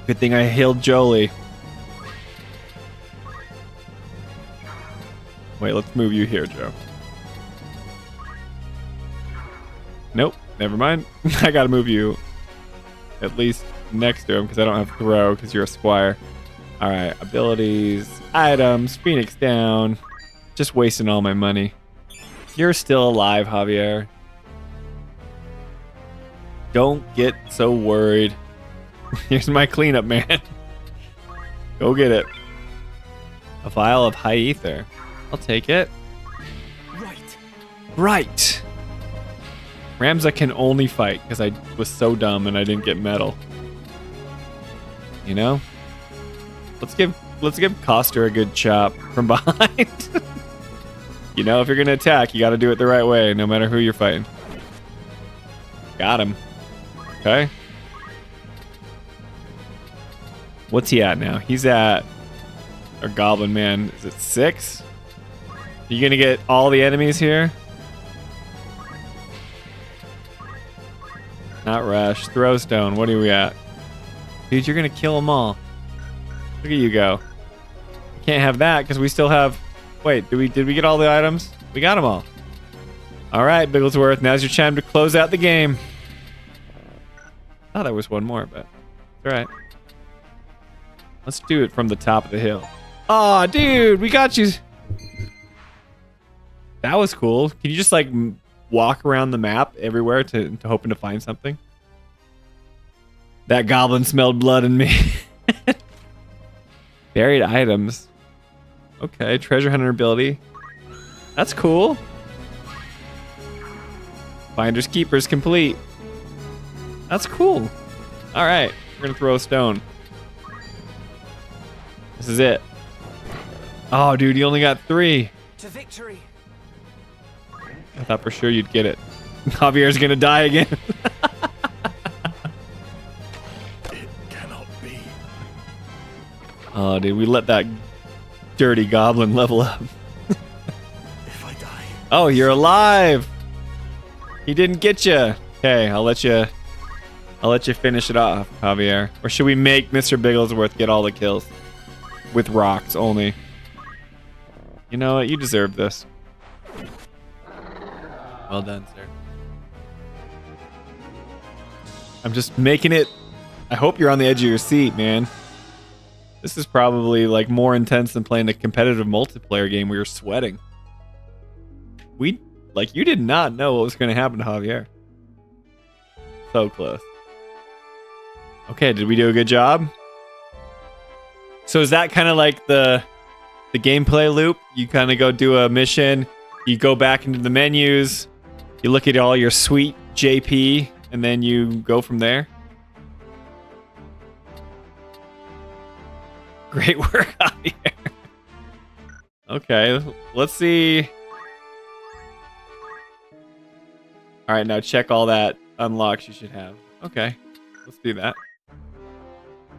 Speaker 2: Good thing I healed Jolie. Wait, let's move you here, Joe. Nope, never mind. I gotta move you at least next to him because I don't have throw because you're a squire. All right, abilities, items, Phoenix down. Just wasting all my money. You're still alive, Javier. Don't get so worried. Here's my cleanup, man. Go get it. A vial of high ether. I'll take it. Right. Ramza can only fight because I was so dumb and I didn't get metal. You know? Let's give Coster a good chop from behind. You know, if you're gonna attack, you gotta do it the right way, no matter who you're fighting. Got him. Okay. What's he at now? He's at a goblin man. Is it 6? You gonna get all the enemies here? Not rush. Throw stone. What are we at? Dude, you're gonna kill them all. Look at you go. Can't have that because we still have. Wait, did we get all the items? We got them all. All right, Bigglesworth. Now's your time to close out the game. I thought there was one more, but it's all right. Let's do it from the top of the hill. Aw, dude, we got you. That was cool. Can you just like walk around the map everywhere to hoping to find something? That goblin smelled blood in me. Buried items. Okay, treasure hunter ability. That's cool. Finders keepers complete. That's cool. All right, we're gonna throw a stone. This is it. Oh, dude, you only got 3.
Speaker 1: To victory.
Speaker 2: I thought for sure you'd get it. Javier's gonna die again.
Speaker 3: It cannot be.
Speaker 2: Oh, dude, we let that dirty goblin level up.
Speaker 3: If I die,
Speaker 2: Oh, you're alive. He didn't get you. Okay, I'll let you finish it off, Javier. Or should we make Mr. Bigglesworth get all the kills with rocks only? You know what? You deserve this. Well done, sir. I'm just making it. I hope you're on the edge of your seat, man. This is probably like more intense than playing a competitive multiplayer game where you're sweating. You did not know what was going to happen to Javier. So close. Okay, did we do a good job? So is that kind of like the gameplay loop? You kind of go do a mission, you go back into the menus, you look at all your sweet JP, and then you go from there? Great work, Javier. Okay, let's see. All right, now check all that unlocks you should have. Okay, let's do that.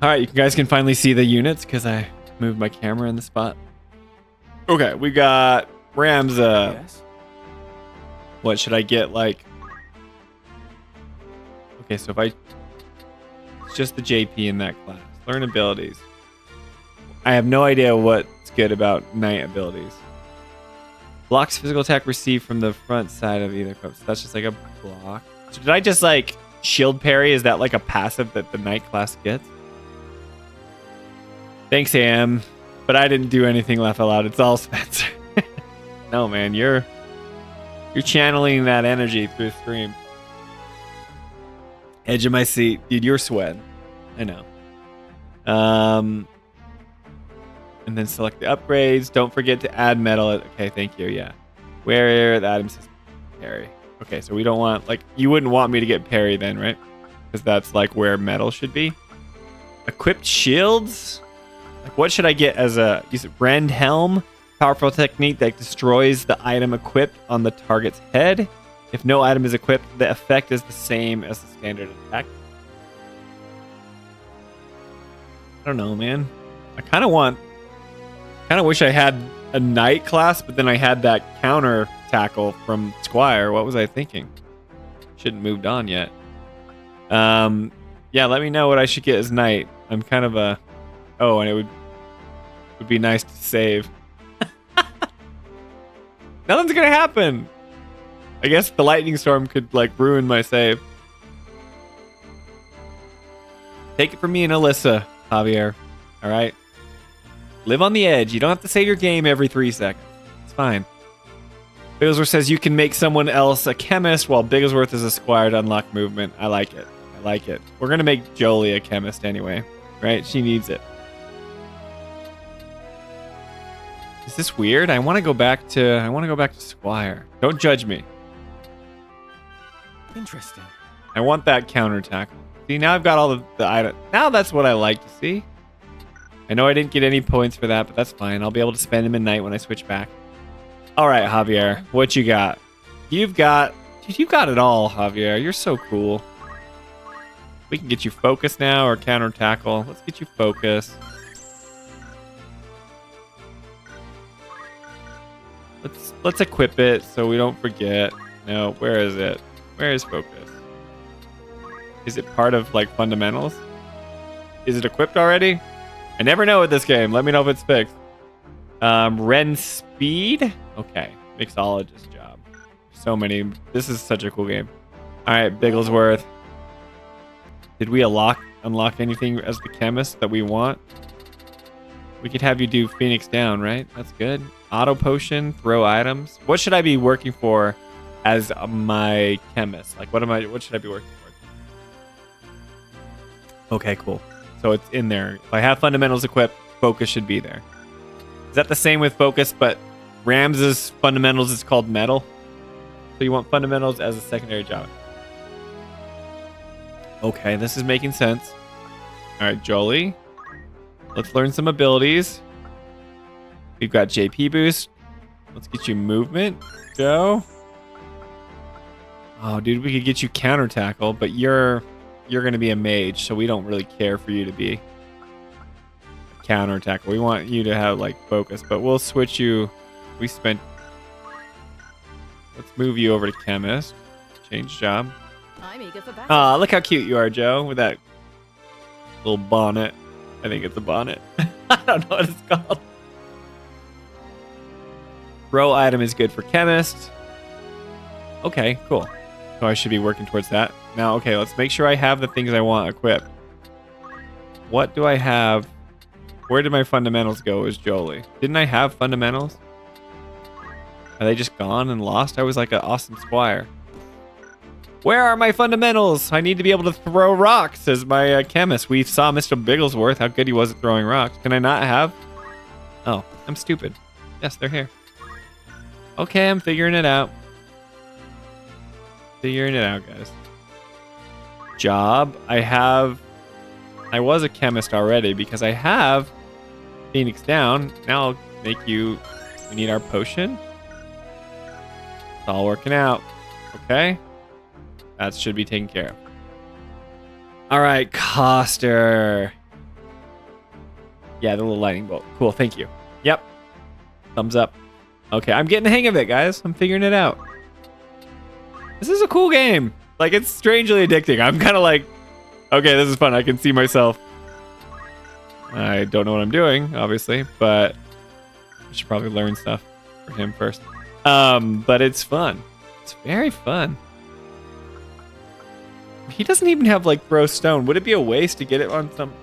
Speaker 2: All right, you guys can finally see the units because I moved my camera in the spot. Okay, we got Ramza.
Speaker 3: yes?
Speaker 2: What should I get? Like, okay, so if it's just the JP in that class. Learn abilities. I have no idea what's good about knight abilities. Blocks physical attack received from the front side of either equip. So that's just like a block. So did I just like shield parry? Is that like a passive that the knight class gets? Thanks, Am. But I didn't do anything laugh out loud. It's all Spencer. No, man, you're channeling that energy through the stream. Edge of my seat. Dude, you're sweating. I know. And then select the upgrades. Don't forget to add metal. Okay, thank you. Yeah. Where the item says parry. Okay, so we don't want, like, you wouldn't want me to get parry then, right? Because that's like where metal should be. Equipped shields. Like, what should I get as a use it? Rend helm. Powerful technique that destroys the item equipped on the target's head. If no item is equipped, the effect is the same as the standard attack. I don't know, man. I kind of wish I had a knight class, but then I had that counter tackle from Squire. What was I thinking? Shouldn't moved on yet. Yeah, let me know what I should get as knight. I'm kind of a... Oh, and it would be nice to save. Nothing's gonna happen. I guess the lightning storm could like ruin my save. Take it from me and Alyssa, Javier. All right. Live on the edge. You don't have to save your game every 3 seconds. It's fine. Bigglesworth says you can make someone else a chemist while Bigglesworth is a squire to unlock movement. I like it. I like it. We're gonna make Jolie a chemist anyway, right? She needs it. Is this weird? I want to go back to Squire. Don't judge me.
Speaker 3: Interesting.
Speaker 2: I want that counter tackle. See, now I've got all the items. Now that's what I like to see. I know I didn't get any points for that, but that's fine. I'll be able to spend them at night when I switch back. All right, Javier, what you got? You've got it all, Javier. You're so cool. We can get you focus now or counter tackle. Let's get you focus. Let's equip it so we don't forget. No, where is it? Where is focus? Is it part of like fundamentals? Is it equipped already? I never know with this game. Let me know if it's fixed. Ren speed. Okay, mixologist job. So many. This is such a cool game. All right, Bigglesworth. Did we unlock anything as the chemist that we want? We could have you do Phoenix down, right? That's good. Auto potion, throw items. What should I be working for as my chemist? Like, what should I be working for? Okay, cool. So it's in there. If I have fundamentals equipped, focus should be there. Is that the same with focus, but Rams's fundamentals is called metal? So you want fundamentals as a secondary job. Okay, this is making sense. All right, Jolie. Let's learn some abilities. We've got JP boost. Let's get you movement. Go. Oh, dude, we could get you counter tackle, but you're going to be a mage, so we don't really care for you to be a counter tackle. We want you to have like focus, but we'll switch you. Let's move you over to chemist. Change job.
Speaker 4: I'm eager for battle.
Speaker 2: Ah, look how cute you are, Joe, with that little bonnet. I think it's a bonnet. I don't know what it's called. Row item is good for chemist. Okay, cool. So I should be working towards that. Now, okay, let's make sure I have the things I want equipped. What do I have? Where did my fundamentals go as Jolie? Didn't I have fundamentals? Are they just gone and lost? I was like an awesome squire. Where are my fundamentals? I need to be able to throw rocks as my chemist. We saw Mr. Bigglesworth, how good he was at throwing rocks. Can I not have? Oh, I'm stupid. Yes, they're here. Okay, I'm figuring it out. Figuring it out, guys. Job. I was a chemist already because I have Phoenix down. Now I'll make you... We need our potion. It's all working out. Okay. That should be taken care of. All right, Coster. Yeah, the little lightning bolt. Cool, thank you. Yep. Thumbs up. Okay, I'm getting the hang of it, guys. I'm figuring it out. This is a cool game. Like, it's strangely addicting. I'm kind of like, okay, this is fun. I can see myself. I don't know what I'm doing, obviously, but I should probably learn stuff for him first. But it's fun. It's very fun. He doesn't even have, like, throw stone. Would it be a waste to get it on some...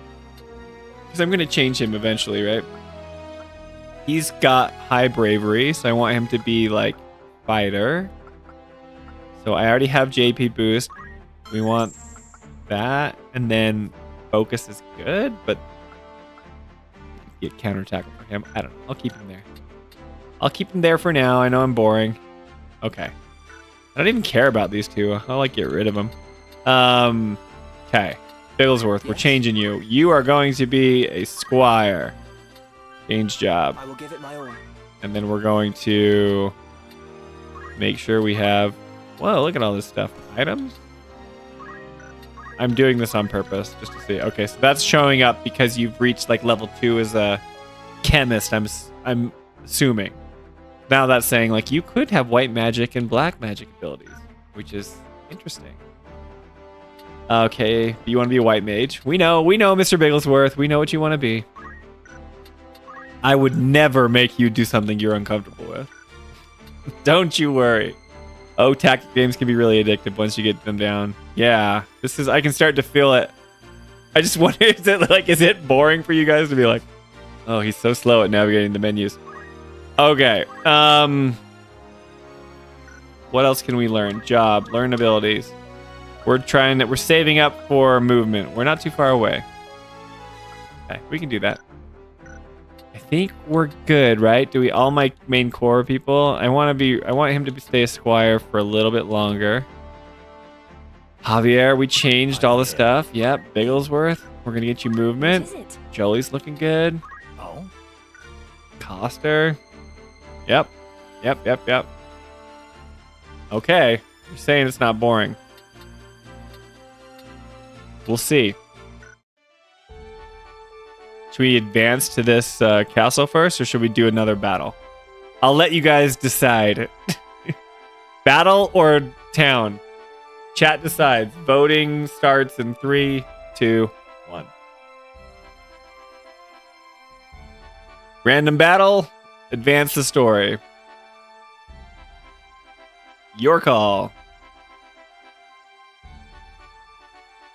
Speaker 2: Because I'm going to change him eventually, right? He's got high bravery, so I want him to be, like, fighter. So I already have JP boost. We want that. And then focus is good, but... Get counter tackle for him. I don't know. I'll keep him there. I'll keep him there for now. I know I'm boring. Okay. I don't even care about these two. I'll, like, get rid of them. Okay. Bigglesworth, we're changing you. You are going to be a squire. Change job.
Speaker 3: I will give it my all.
Speaker 2: And then we're going to make sure we have... Whoa, look at all this stuff. Items? I'm doing this on purpose, just to see. Okay, so that's showing up because you've reached, like, level 2 as a chemist, I'm assuming. Now that's saying, like, you could have white magic and black magic abilities, which is interesting. Okay, you want to be a white mage? We know, Mr. Bigglesworth. We know what you want to be. I would never make you do something you're uncomfortable with. Don't you worry. Oh, tactic games can be really addictive once you get them down. Yeah, this is, I can start to feel it. I just wonder, is it boring for you guys to be like, oh, he's so slow at navigating the menus. Okay, what else can we learn? Job, learn abilities. We're saving up for movement. We're not too far away. Okay, we can do that. I think we're good, right? Do we all my main core people? I want him to stay a squire for a little bit longer. Javier, we changed all the stuff. Yep, Bigglesworth. We're gonna get you movement.
Speaker 4: What is it?
Speaker 2: Jolie's looking good.
Speaker 3: Oh?
Speaker 2: Coster. Yep. Okay. You're saying it's not boring. We'll see. Should we advance to this castle first, or should we do another battle? I'll let you guys decide. Battle or town? Chat decides. Voting starts in 3, 2, 1. Random battle. Advance the story. Your call.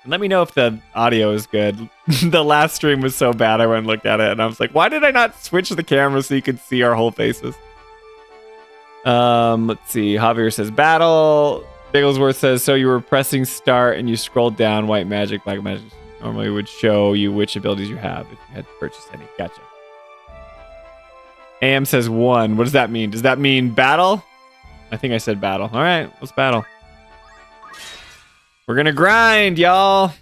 Speaker 2: And let me know if the audio is good. The last stream was so bad, I went and looked at it, and I was like, why did I not switch the camera so you could see our whole faces? Let's see. Javier says battle. Bigglesworth says, so you were pressing start and you scrolled down. White magic, black magic normally would show you which abilities you have if you had purchased any. Gotcha. AM says 1. What does that mean? Does that mean battle? I think I said battle. All right, let's battle. We're gonna grind, y'all.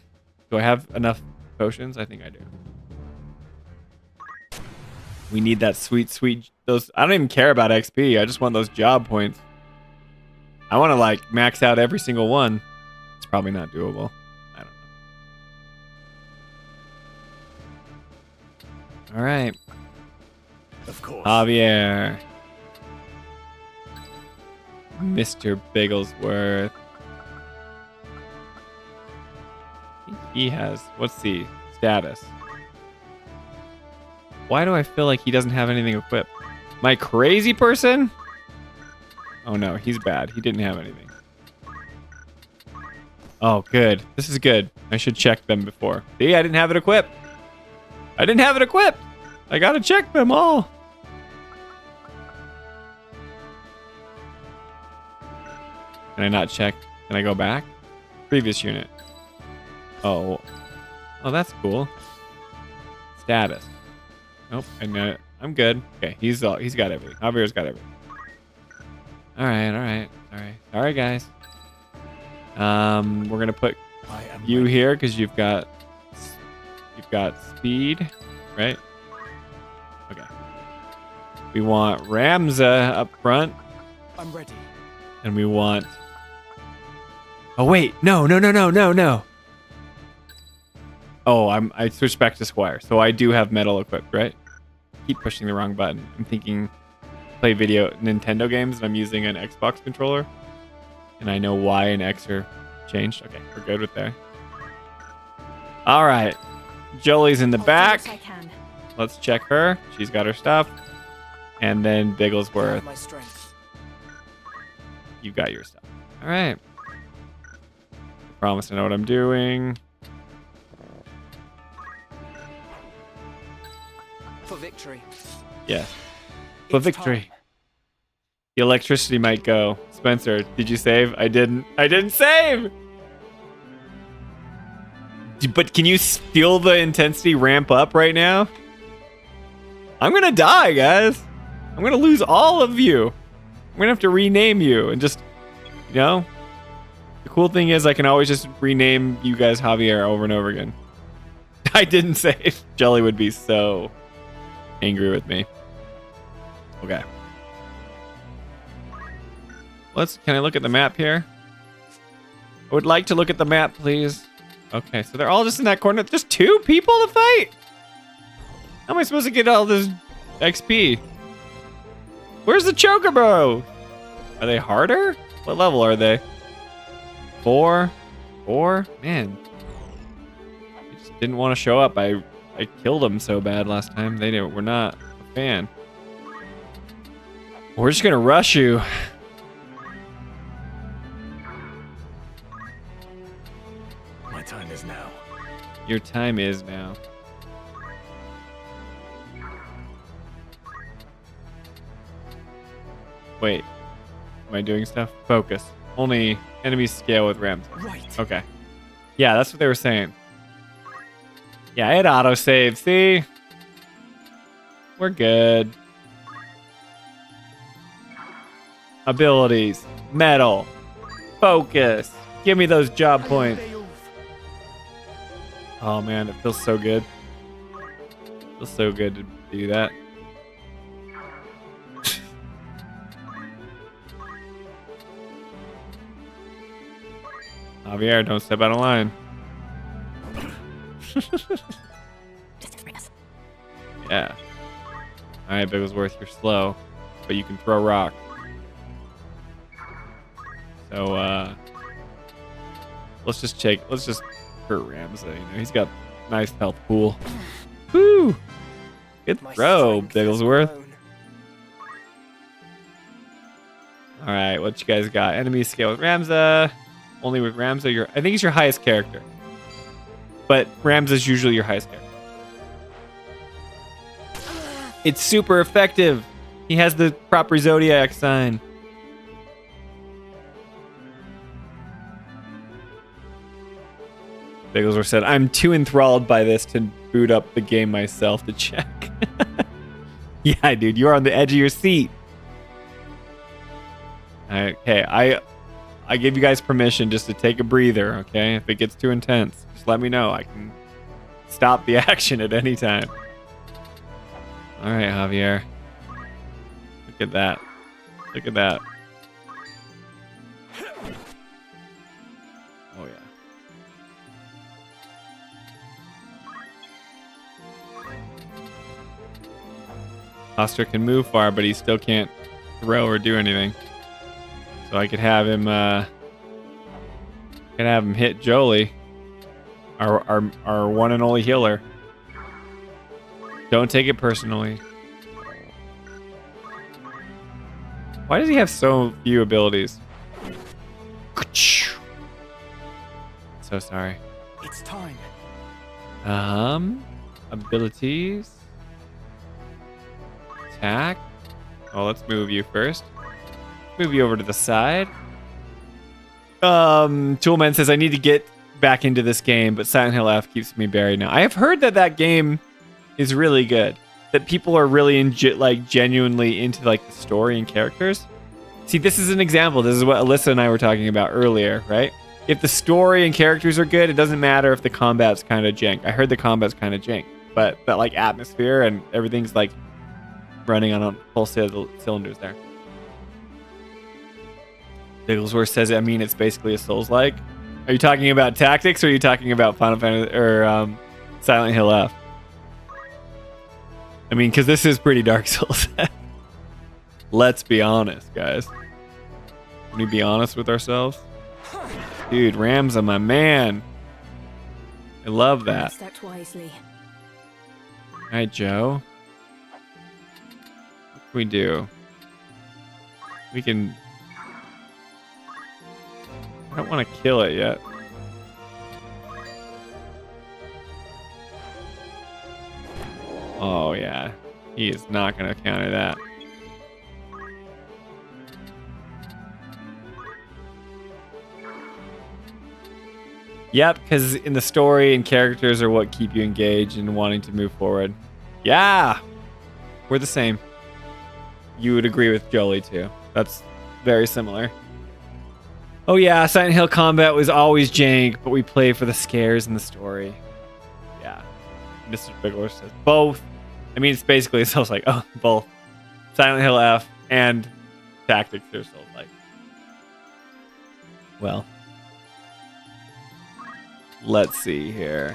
Speaker 2: Do I have enough potions? I think I do. We need that sweet, those. I don't even care about XP. I just want those job points. I want to like max out every single one. It's probably not doable. I don't know. All right.
Speaker 3: Of course.
Speaker 2: Javier. Mr. Bigglesworth. I think he has, what's the status? Why do I feel like he doesn't have anything equipped? My crazy person? Oh no, he's bad. He didn't have anything. Oh, good. This is good. I should check them before. See, I didn't have it equipped. I didn't have it equipped. I gotta check them all. Can I not check? Can I go back? Previous unit. Oh. Oh, that's cool. Status. Nope. I know it. I'm good. Okay, he's got everything. Javier's got everything. All right. Sorry, guys. We're gonna put
Speaker 3: I am
Speaker 2: you
Speaker 3: ready.
Speaker 2: here because you've got speed, right? Okay. We want Ramza up front,
Speaker 3: I'm ready.
Speaker 2: and we want. Oh wait, no. Oh, I switched back to Squire, so I do have metal equipped, right? Keep pushing the wrong button. I'm thinking play video Nintendo games, and I'm using an Xbox controller, and I know Y and X are changed. Okay, we're good with that. All right, Jolie's in the
Speaker 4: I'll do
Speaker 2: back.
Speaker 4: what I can.
Speaker 2: Let's check her. She's got her stuff, and then Bigglesworth,
Speaker 3: My strength.
Speaker 2: you got your stuff. All right. I promise to know what I'm doing.
Speaker 3: For victory.
Speaker 2: Yes. For
Speaker 3: It's
Speaker 2: victory.
Speaker 3: time.
Speaker 2: The electricity might go. Spencer, did you save? I didn't save! But can you feel the intensity ramp up right now? I'm gonna die, guys. I'm gonna lose all of you. I'm gonna have to rename you and just, you know? The cool thing is I can always just rename you guys Javier over and over again. I didn't save. Jelly would be so angry with me. Okay. Can I look at the map here? I would like to look at the map, please. Okay, so they're all just in that corner. Just 2 people to fight? How am I supposed to get all this XP? Where's the Chocobo? Are they harder? What level are they? 4? 4? Man. They just didn't want to show up. I killed them so bad last time. They were not a fan. We're just gonna rush you.
Speaker 3: My time is now.
Speaker 2: Your time is now. Wait. Am I doing stuff? Focus. Only enemies scale with Rams.
Speaker 3: Right.
Speaker 2: Okay. Yeah, that's what they were saying. Yeah, it autosave. See? We're good. Abilities. Metal. Focus. Give me those job points. Oh man, it feels so good. It feels so good to do that. Javier, don't step out of line.
Speaker 4: Distance bring us.
Speaker 2: Yeah. Alright, Bigglesworth, you're slow, but you can throw rock. So, let's just hurt Ramsey. You know, he's got nice health pool. Woo! Good
Speaker 3: My
Speaker 2: throw,
Speaker 3: strength is
Speaker 2: Bigglesworth.
Speaker 3: alone.
Speaker 2: Alright, what you guys got? Enemy scale with Ramza. Only with Ramza, I think he's your highest character. But Ramza's usually your highest character. It's super effective. He has the proper zodiac sign. Bigglesworth said, I'm too enthralled by this to boot up the game myself to check. Yeah, dude, you're on the edge of your seat. Okay, I give you guys permission just to take a breather, okay? If it gets too intense, just let me know. I can stop the action at any time. All right, Javier. Look at that. Look at that. Oster can move far, but he still can't throw or do anything. So I could have him hit Jolie, our one and only healer. Don't take it personally. Why does he have so few abilities? So sorry.
Speaker 3: It's time.
Speaker 2: Abilities. Attack. Oh, let's move you first. Move you over to the side. Toolman says I need to get back into this game, but Silent Hill F keeps me buried now. I have heard that game is really good. That people are really genuinely into like the story and characters. See, this is an example. This is what Alyssa and I were talking about earlier, right? If the story and characters are good, it doesn't matter if the combat's kind of jank. I heard the combat's kind of jank, but that like atmosphere and everything's like running on a full cylinders there. Digglesworth says, I mean, it's basically a Souls-like. Are you talking about tactics or are you talking about Final Fantasy or Silent Hill F? I mean, because this is pretty Dark Souls. Let's be honest, guys. Can we be honest with ourselves? Dude, Ramza, my man. I love that.
Speaker 4: Act wisely.
Speaker 2: All right, Joe. What can we do? We can... I don't want to kill it yet. Oh, yeah. He is not going to counter that. Yep, because in the story and characters are what keep you engaged and wanting to move forward. Yeah! We're the same. You would agree with Jolie, too. That's very similar. Oh yeah, Silent Hill combat was always jank, but we play for the scares and the story. Yeah. Mr. Bigelow says both. I mean, it's basically Souls like, oh, both. Silent Hill F and Tactics are Souls like. Well. Let's see here.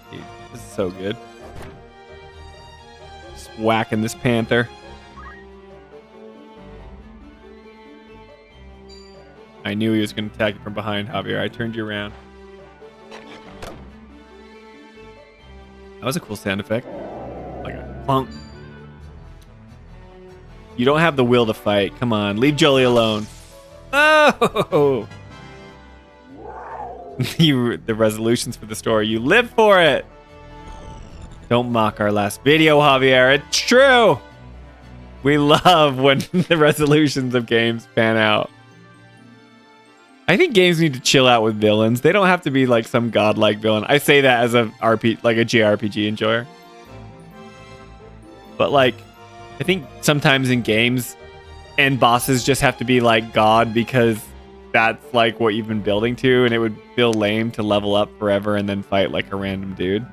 Speaker 2: Dude, this is so good. Just whacking this panther. I knew he was going to attack you from behind, Javier. I turned you around. That was a cool sound effect. Like a plunk. You don't have the will to fight. Come on, leave Jolie alone. Oh! The resolutions for the story. You live for it. Don't mock our last video, Javier. It's true. We love when the resolutions of games pan out. I think games need to chill out with villains. They don't have to be like some godlike villain. I say that as a JRPG enjoyer. But like, I think sometimes in games, end bosses just have to be like God because that's like what you've been building to, and it would feel lame to level up forever and then fight like a random dude.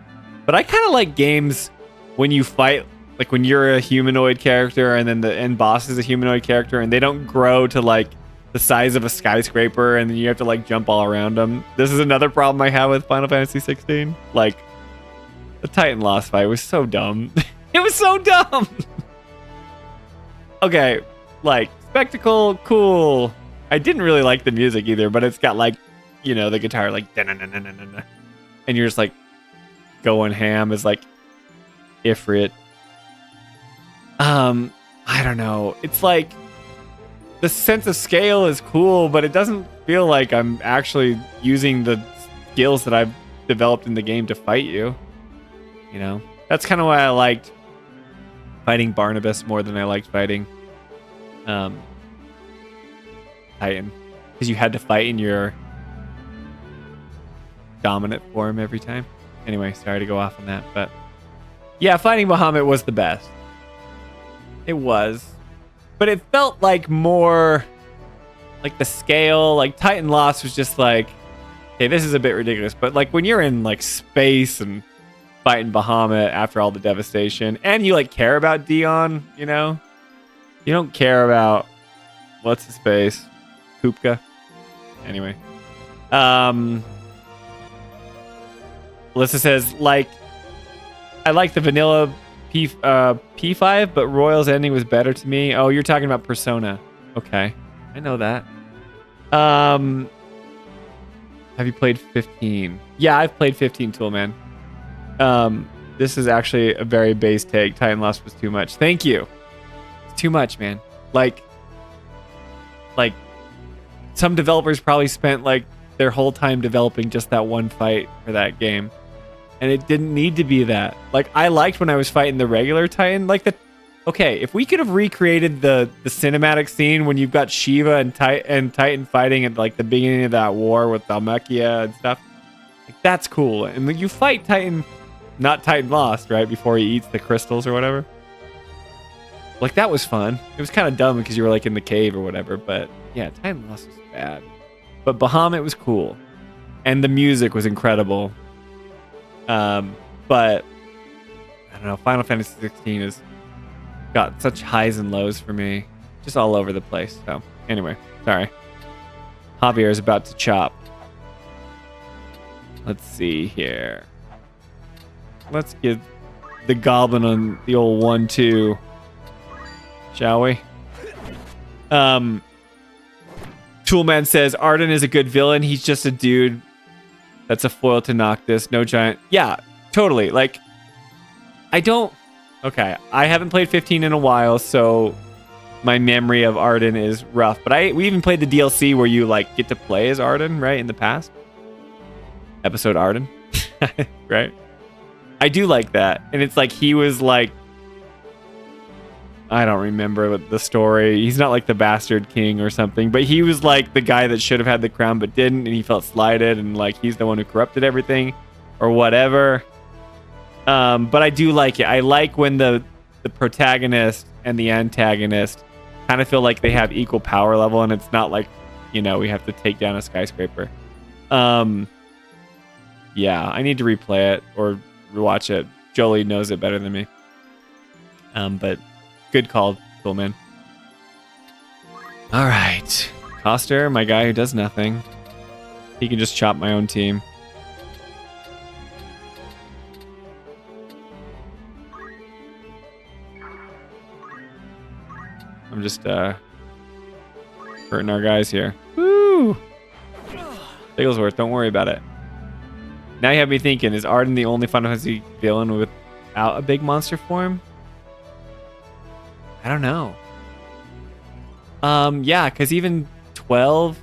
Speaker 2: But I kind of like games when you fight, like when you're a humanoid character and then the end boss is a humanoid character and they don't grow to like the size of a skyscraper and then you have to like jump all around them. This is another problem I have with Final Fantasy 16. Like, the Titan lost fight was so dumb. It was so dumb. Okay, like, spectacle, cool. I didn't really like the music either, but it's got like, you know, the guitar like da-na-na-na-na-na. And you're just like going ham as like Ifrit. I don't know. It's like the sense of scale is cool, but it doesn't feel like I'm actually using the skills that I've developed in the game to fight you. You know, that's kind of why I liked fighting Barnabas more than I liked fighting Titan, because you had to fight in your dominant form every time. Anyway, sorry to go off on that, but yeah, fighting Bahamut was the best. It was. But it felt like more like the scale, like Titan Lost was just like, okay, this is a bit ridiculous. But like when you're in like space and fighting Bahamut after all the devastation and you like care about Dion, you know, you don't care about what's his face, Kupka. Anyway, Alyssa says, like, I like the vanilla P5, but Royal's ending was better to me. Oh, you're talking about Persona. Okay, I know that. Have you played 15? Yeah, I've played 15, Toolman. This is actually a very base take. Titan Lost was too much. Thank you. It's too much, man. Like some developers probably spent like their whole time developing just that one fight for that game. And it didn't need to be that. Like, I liked when I was fighting the regular Titan. Okay, if we could have recreated the cinematic scene when you've got Shiva and Titan fighting at like the beginning of that war with Dhalmekia and stuff, like, that's cool. And when you fight Titan, not Titan Lost, right, before he eats the crystals or whatever. Like, that was fun. It was kind of dumb because you were like in the cave or whatever, but yeah, Titan Lost was bad. But Bahamut was cool. And the music was incredible. But I don't know, Final Fantasy 16 has got such highs and lows for me, just all over the place. So anyway, sorry. Javier is about to chop. Let's see here. Let's give the goblin on the old 1-2, shall we? Toolman says Arden is a good villain. He's just a dude that's a foil to Noctis. No giant. Yeah, totally. Like, okay, I haven't played 15 in a while, so my memory of Arden is rough. But we even played the DLC where you like get to play as Arden, right, in the past. Episode Arden, right? I do like that. And it's like he was like, I don't remember the story. He's not like the bastard king or something, but he was like the guy that should have had the crown but didn't, and he felt slighted, and like he's the one who corrupted everything or whatever. But I do like it. I like when the protagonist and the antagonist kind of feel like they have equal power level, and it's not like, we have to take down a skyscraper. Yeah, I need to replay it or rewatch it. Jolie knows it better than me. But good call, Coolman. All right. Coster, my guy who does nothing. He can just chop my own team. I'm just hurting our guys here. Woo! Bigglesworth, don't worry about it. Now you have me thinking, is Arden the only Final Fantasy villain without a big monster form? I don't know. Yeah, because even 12,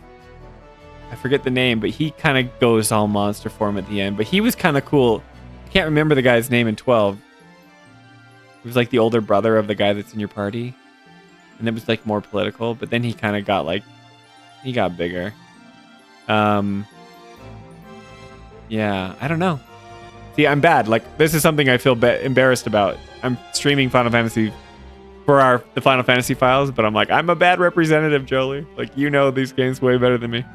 Speaker 2: I forget the name, but he kind of goes all monster form at the end. But he was kind of cool. I can't remember the guy's name in 12. He was like the older brother of the guy that's in your party. And it was like more political, but then he kind of got like, he got bigger. Yeah, I don't know. See, I'm bad. Like, this is something I feel embarrassed about. I'm streaming Final Fantasy for the Final Fantasy files, but I'm like, I'm a bad representative, Jolie. Like, you know these games way better than me.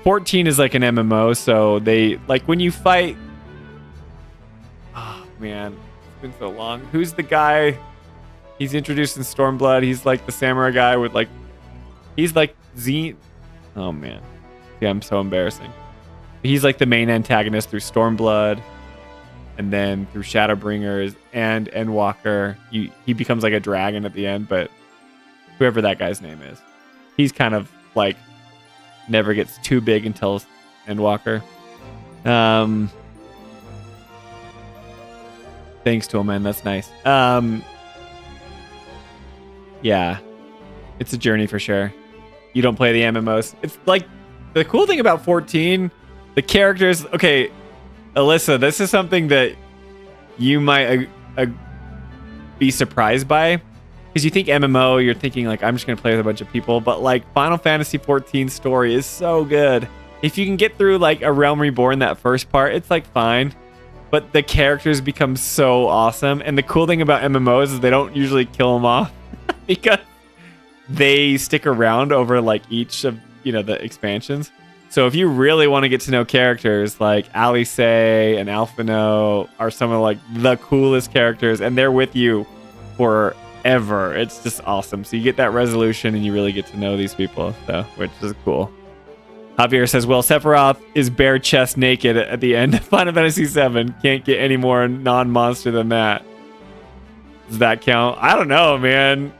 Speaker 2: 14 is like an MMO, so they, like, when you fight... Oh, man. It's been so long. Who's the guy? He's introduced in Stormblood. He's like the samurai guy with, like... He's like Z... Oh, man. Yeah, I'm so embarrassing. He's like the main antagonist through Stormblood, and then through Shadowbringers and Endwalker. He becomes like a dragon at the end, but whoever that guy's name is, he's kind of like never gets too big until Endwalker. Thanks, Toolman. That's nice. Yeah, it's a journey for sure. You don't play the MMOs. It's like the cool thing about 14, the characters. Okay, Alyssa, this is something that you might be surprised by, because you think MMO, you're thinking like, I'm just gonna play with a bunch of people, but like Final Fantasy 14 story is so good. If you can get through like a Realm Reborn, that first part, it's like fine, but the characters become so awesome. And the cool thing about MMOs is they don't usually kill them off because they stick around over like each of the expansions. So if you really want to get to know characters, like Alice and Alphino are some of like the coolest characters, and they're with you forever. It's just awesome. So you get that resolution and you really get to know these people, so which is cool. Javier says, well, Sephiroth is bare chest naked at the end of Final Fantasy VII. Can't get any more non-monster than that. Does that count? I don't know, man.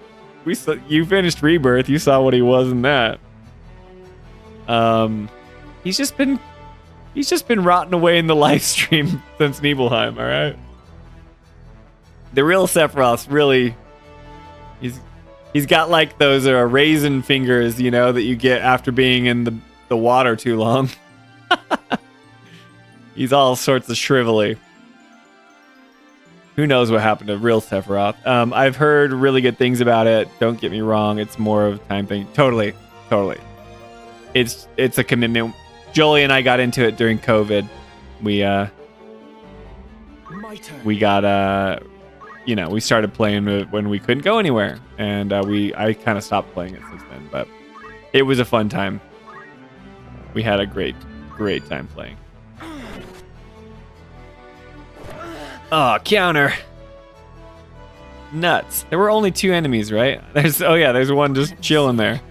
Speaker 2: You finished Rebirth. You saw what he was in that. He's just been rotting away in the live stream since Nibelheim, all right? The real Sephiroth's really... He's got like those raisin fingers, you know, that you get after being in the water too long. He's all sorts of shrivelly. Who knows what happened to real Sephiroth? I've heard really good things about it. Don't get me wrong. It's more of a time thing. Totally. It's a commitment. Jolie and I got into it during COVID. We got we started playing it when we couldn't go anywhere, and I kind of stopped playing it since then. But it was a fun time. We had a great time playing. Oh, counter. Nuts. There were only 2 enemies, right? There's one just chilling there.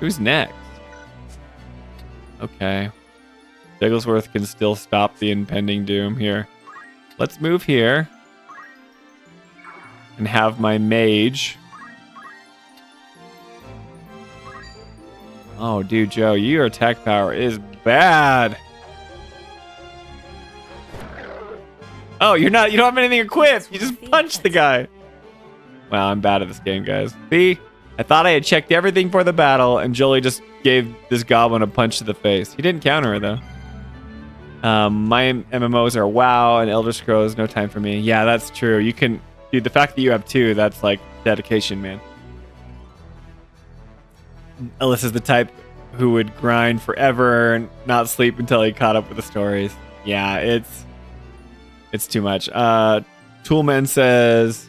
Speaker 2: Who's next? Okay. Bigglesworth can still stop the impending doom here. Let's move here. And have my mage. Oh, dude, Joe, your attack power is bad. Oh, you don't have anything equipped. You just punched the guy. Wow, I'm bad at this game, guys. See? I thought I had checked everything for the battle, and Jolie just gave this goblin a punch to the face. He didn't counter her, though. My MMOs are WoW and Elder Scrolls. No time for me. Yeah, that's true. You can... Dude, the fact that you have 2, that's like dedication, man. Alyssa's the type who would grind forever and not sleep until he caught up with the stories. Yeah, it's too much. Toolman says...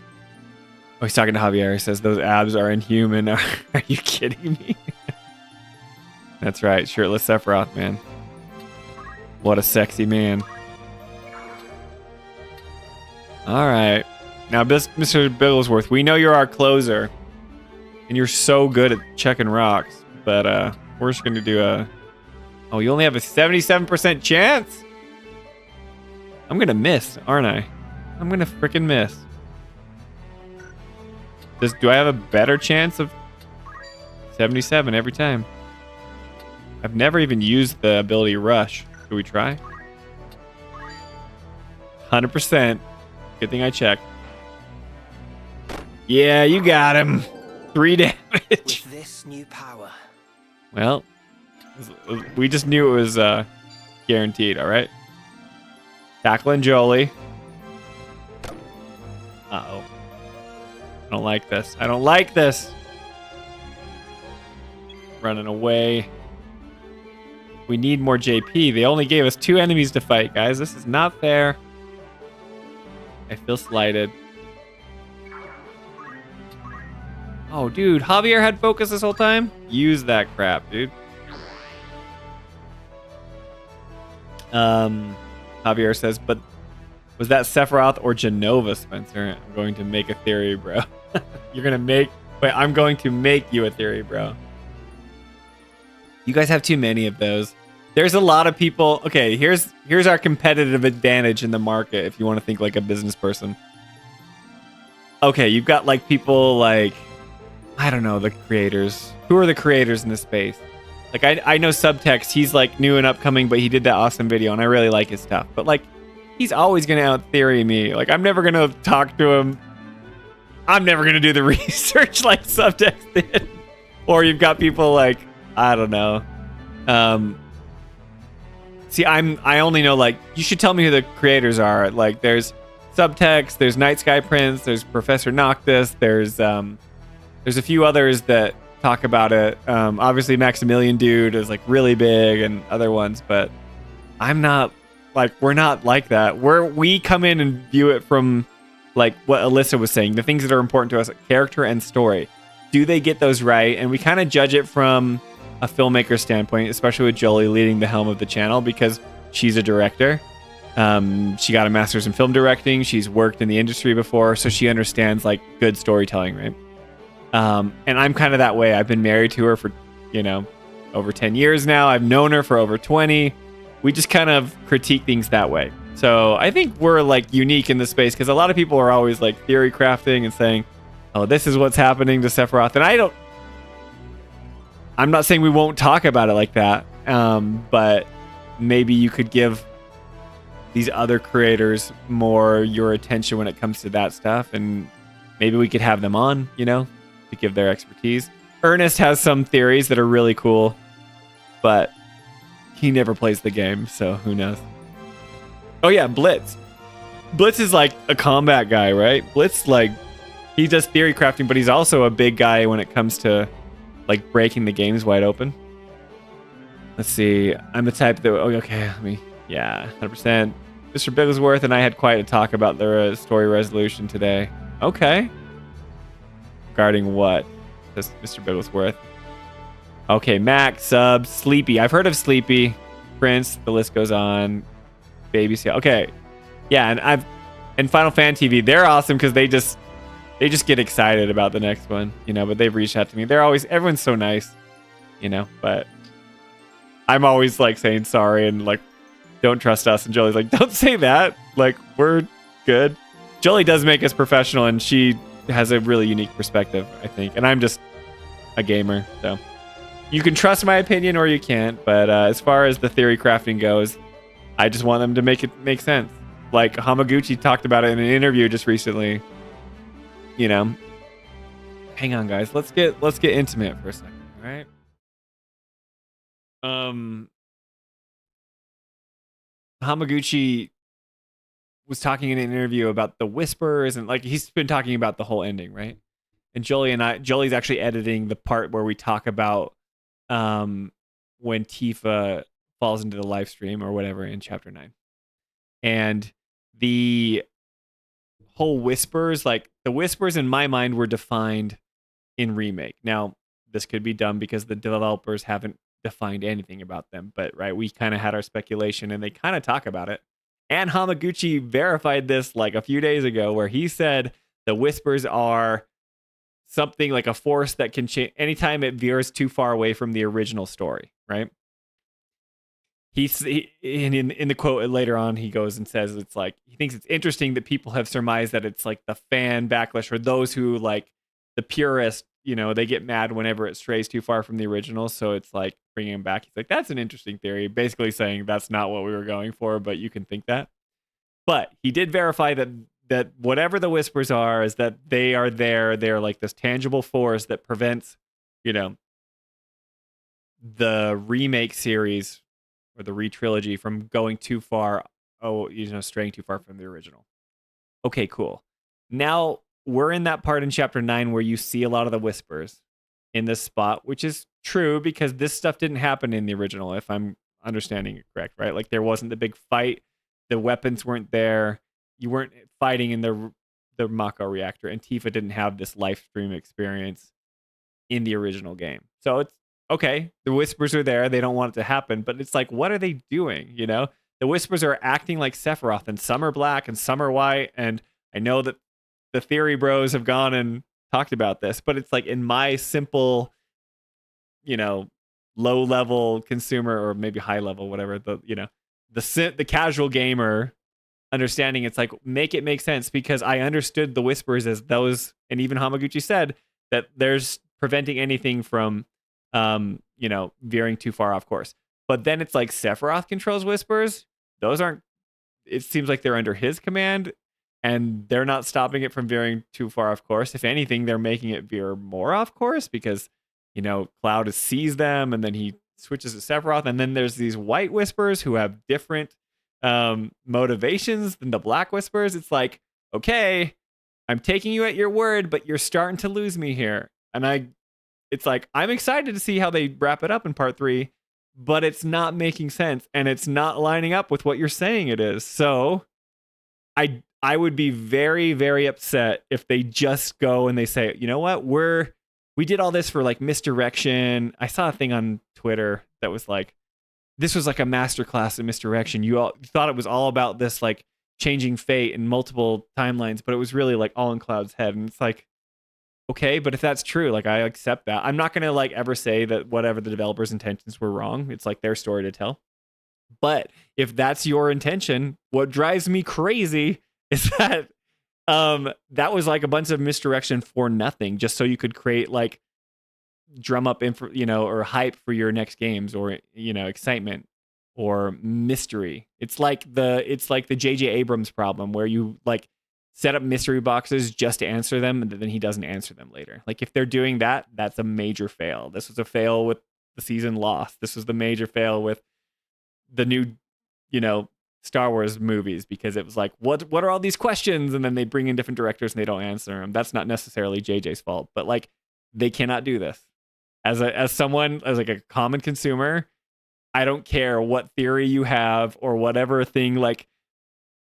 Speaker 2: Oh, he's talking to Javier. He says, those abs are inhuman. Are you kidding me? That's right. Shirtless Sephiroth, man. What a sexy man. All right. Now, Mr. Bigglesworth, we know you're our closer. And you're so good at checking rocks. But we're just going to do a... Oh, you only have a 77% chance? I'm going to miss, aren't I? I'm going to freaking miss. Do I have a better chance of 77 every time? I've never even used the ability Rush. Should we try? 100%. Good thing I checked. Yeah, you got him. 3 damage.
Speaker 1: With this new power.
Speaker 2: Well, we just knew it was guaranteed, all right? Tackling Jolie. Uh-oh. I don't like this. I don't like this. Running away. We need more JP. They only gave us 2 enemies to fight, guys. This is not fair. I feel slighted. Oh, dude. Javier had focus this whole time? Use that crap, dude. Javier says, but was that Sephiroth or Genova, Spencer? I'm going to make a theory, bro. You're going to make... Wait, I'm going to make you a theory, bro. You guys have too many of those. There's a lot of people... Okay, here's our competitive advantage in the market if you want to think like a business person. Okay, you've got like people like... I don't know, the creators. Who are the creators in this space? Like, I know Subtext. He's like new and upcoming, but he did that awesome video, and I really like his stuff. But like, he's always going to out-theory me. Like, I'm never going to talk to him. I'm never going to do the research like Subtext did. Or you've got people like, I don't know. See, I only know, like, you should tell me who the creators are. Like, there's Subtext, there's Night Sky Prince, there's Professor Noctis, there's a few others that talk about it. Obviously, Maximilian Dude is, like, really big and other ones, but I'm not... Like, we're not like that. We come in and view it from, like, what Alyssa was saying, the things that are important to us, like character and story. Do they get those right? And we kind of judge it from a filmmaker standpoint, especially with Jolie leading the helm of the channel because she's a director. She got a master's in film directing. She's worked in the industry before, so she understands, like, good storytelling, right? And I'm kind of that way. I've been married to her for, over 10 years now. I've known her for over 20. We just kind of critique things that way. So I think we're like unique in this space because a lot of people are always like theory crafting and saying, oh, this is what's happening to Sephiroth. And I'm not saying we won't talk about it like that. But maybe you could give these other creators more your attention when it comes to that stuff. And maybe we could have them on, to give their expertise. Ernest has some theories that are really cool, but he never plays the game, so who knows? Oh yeah, Blitz. Blitz is like a combat guy, right? Blitz, like, he does theory crafting, but he's also a big guy when it comes to like breaking the games wide open. Let's see. I'm the type that, okay, 100%. Mr. Bigglesworth and I had quite a talk about the story resolution today. Okay. Regarding what? Says Mr. Bigglesworth. Okay, Mac, Sub, Sleepy. I've heard of Sleepy. Prince, the list goes on. Baby Seal. Okay. Yeah, and Final Fan TV, they're awesome because they just get excited about the next one, but they've reached out to me. Everyone's so nice, but I'm always like saying sorry and like, don't trust us. And Jolie's like, don't say that. Like, we're good. Jolie does make us professional and she has a really unique perspective, I think. And I'm just a gamer, so you can trust my opinion or you can't. But as far as the theory crafting goes, I just want them to make it make sense. Like Hamaguchi talked about it in an interview just recently. Hang on, guys. Let's get intimate for a second, all right? Hamaguchi was talking in an interview about the whispers and like he's been talking about the whole ending, right? And Jolie's actually editing the part where we talk about when Tifa falls into the live stream or whatever in chapter 9. And the whole whispers, like the whispers in my mind were defined in Remake. Now, this could be dumb because the developers haven't defined anything about them, but right, we kind of had our speculation and they kind of talk about it. And Hamaguchi verified this like a few days ago where he said the whispers are something like a force that can change anytime it veers too far away from the original story, right? In the quote later on, he goes and says it's like he thinks it's interesting that people have surmised that it's like the fan backlash or those who like the purist, they get mad whenever it strays too far from the original. So it's like bringing him back. He's like, that's an interesting theory. Basically saying that's not what we were going for, but you can think that. But he did verify that whatever the whispers are is that they are there. They're like this tangible force that prevents, the remake series or the Re-Trilogy from going too far, straying too far from the original. Okay, cool. Now we're in that part in chapter 9 where you see a lot of the whispers in this spot, which is true because this stuff didn't happen in the original, if I'm understanding it correct, right? Like there wasn't the big fight, the weapons weren't there, you weren't fighting in the Mako reactor, and Tifa didn't have this live stream experience in the original game. So it's okay, the whispers are there, they don't want it to happen, but it's like, what are they doing? The whispers are acting like Sephiroth, and some are black and some are white, and I know that the theory bros have gone and talked about this, but it's like in my simple, low level consumer or maybe high level, whatever, the casual gamer understanding, it's like, make it make sense because I understood the whispers as those, and even Hamaguchi said that there's preventing anything from, veering too far off course. But then it's like Sephiroth controls whispers. Those aren't, it seems like they're under his command and they're not stopping it from veering too far off course. If anything, they're making it veer more off course because, Cloud sees them and then he switches to Sephiroth. And then there's these white whispers who have different motivations than the black whispers. It's like, okay, I'm taking you at your word, but you're starting to lose me here. And it's like, I'm excited to see how they wrap it up in part 3, but it's not making sense and it's not lining up with what you're saying it is. So I would be very, very upset if they just go and they say, you know what, we did all this for like misdirection. I saw a thing on Twitter that was like, this was like a masterclass in misdirection. You all thought it was all about this like changing fate in multiple timelines, but it was really like all in Cloud's head. And it's like, Okay, but if that's true, like I accept that. I'm not gonna like ever say that whatever the developer's intentions were wrong. It's like their story to tell. But if that's your intention, what drives me crazy is that that was like a bunch of misdirection for nothing, just so you could create like drum up or hype for your next games, or excitement or mystery. It's like the JJ Abrams problem where you like set up mystery boxes just to answer them and then he doesn't answer them later. Like if they're doing that, that's a major fail. This was a fail with the season Lost. This was the major fail with the new Star Wars movies, because it was like, what are all these questions? And then they bring in different directors and they don't answer them. That's not necessarily JJ's fault, but like they cannot do this. As like a common consumer, I don't care what theory you have or whatever thing, like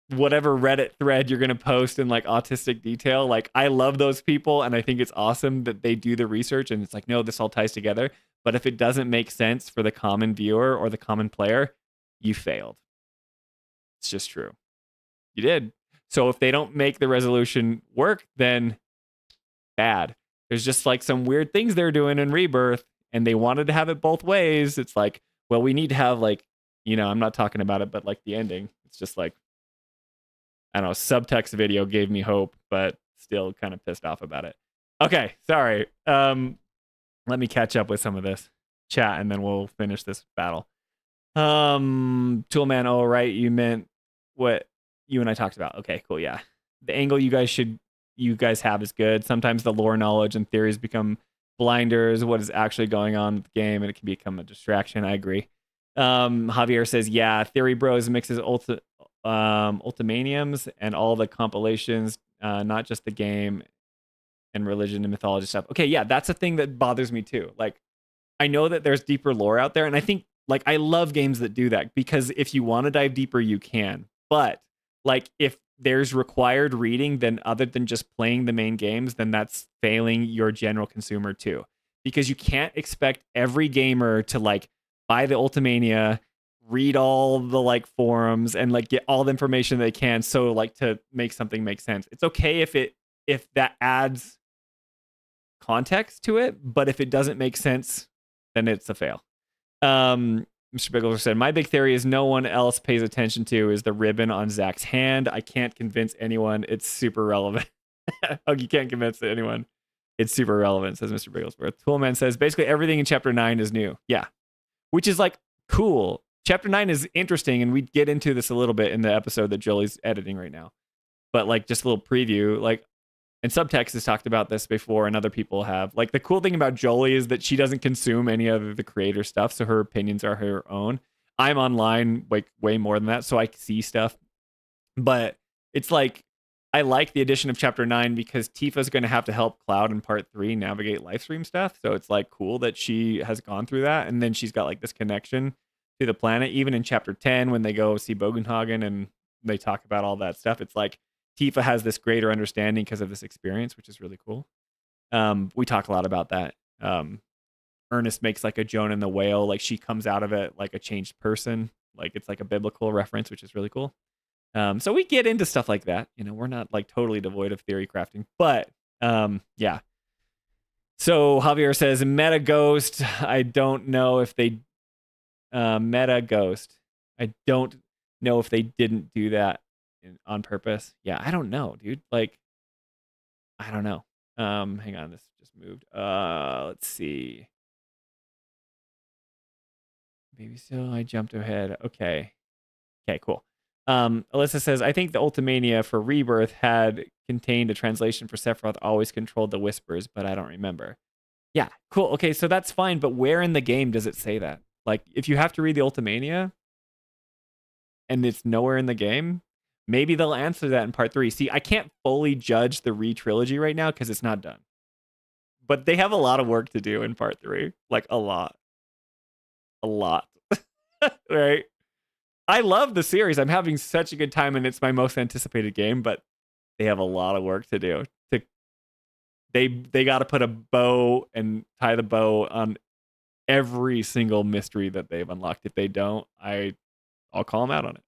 Speaker 2: whatever Reddit thread you're going to post in like autistic detail. Like I love those people and I think it's awesome that they do the research and it's like, no, this all ties together. But if it doesn't make sense for the common viewer or the common player, you failed. It's just true. You did. So if they don't make the resolution work, then bad. There's just like some weird things they're doing in Rebirth and they wanted to have it both ways. It's like, well, we need to have like, I'm not talking about it, but like the ending. It's just like, I don't know, subtext video gave me hope, but still kind of pissed off about it. Okay, sorry. Let me catch up with some of this chat and then we'll finish this battle. Toolman, oh right, you meant what you and I talked about. Okay, cool, yeah. The angle you guys have is good. Sometimes the lore knowledge and theories become blinders, what is actually going on with the game, and it can become a distraction. I agree. Javier says, yeah, Theory Bros mixes Ultimaniums and all the compilations, not just the game and religion and mythology stuff. Okay, yeah, that's a thing that bothers me too. Like, I know that there's deeper lore out there, and I think, like, I love games that do that, because if you want to dive deeper, you can. But, like, if there's required reading, then other than just playing the main games, then that's failing your general consumer too. Because you can't expect every gamer to, like, buy the Ultimania, read all the like forums and like get all the information they can, so like to make something make sense. It's okay if that adds context to it, but if it doesn't make sense, then it's a fail. Mr. Biggles said, my big theory is no one else pays attention to is the ribbon on Zach's hand. I can't convince anyone. It's super relevant. Oh, you can't convince anyone. It's super relevant, says Mr. Bigglesworth. Toolman says, basically everything in Chapter 9 is new. Yeah. Which is like cool. Chapter 9 is interesting, and we get into this a little bit in the episode that Jolie's editing right now. But like just a little preview, like, and Subtext has talked about this before, and other people have. Like the cool thing about Jolie is that she doesn't consume any of the creator stuff, so her opinions are her own. I'm online like way more than that, so I see stuff. But it's like, I like the addition of Chapter 9 because Tifa's going to have to help Cloud in Part 3 navigate livestream stuff. So it's like cool that she has gone through that, and then she's got like this connection to the planet. Even in Chapter 10, when they go see Bogenhagen and they talk about all that stuff, it's like Tifa has this greater understanding because of this experience, which is really cool. We talk a lot about that. Ernest makes like a Joan and the Whale, like she comes out of it like a changed person. Like it's like a biblical reference, which is really cool. So we get into stuff like that. We're not like totally devoid of theory crafting, but yeah. So Javier says, Meta Ghost. I don't know if they Meta Ghost. I don't know if they didn't do that on purpose. Yeah, I don't know, dude. Like, I don't know. Hang on, this just moved. Let's see. Maybe so. I jumped ahead. Okay, cool. Alyssa says, I think the Ultimania for Rebirth had contained a translation for Sephiroth always controlled the whispers, but I don't remember. Yeah, cool. Okay, so that's fine, but where in the game does it say that? Like, if you have to read the Ultimania and it's nowhere in the game, maybe they'll answer that in Part 3. See, I can't fully judge the Re-Trilogy right now because it's not done. But they have a lot of work to do in Part 3. Like, a lot. A lot. Right? I love the series. I'm having such a good time, and it's my most anticipated game, but they have a lot of work to do. They got to put a bow and tie the bow on every single mystery that they've unlocked. If they don't, I'll call them out on it.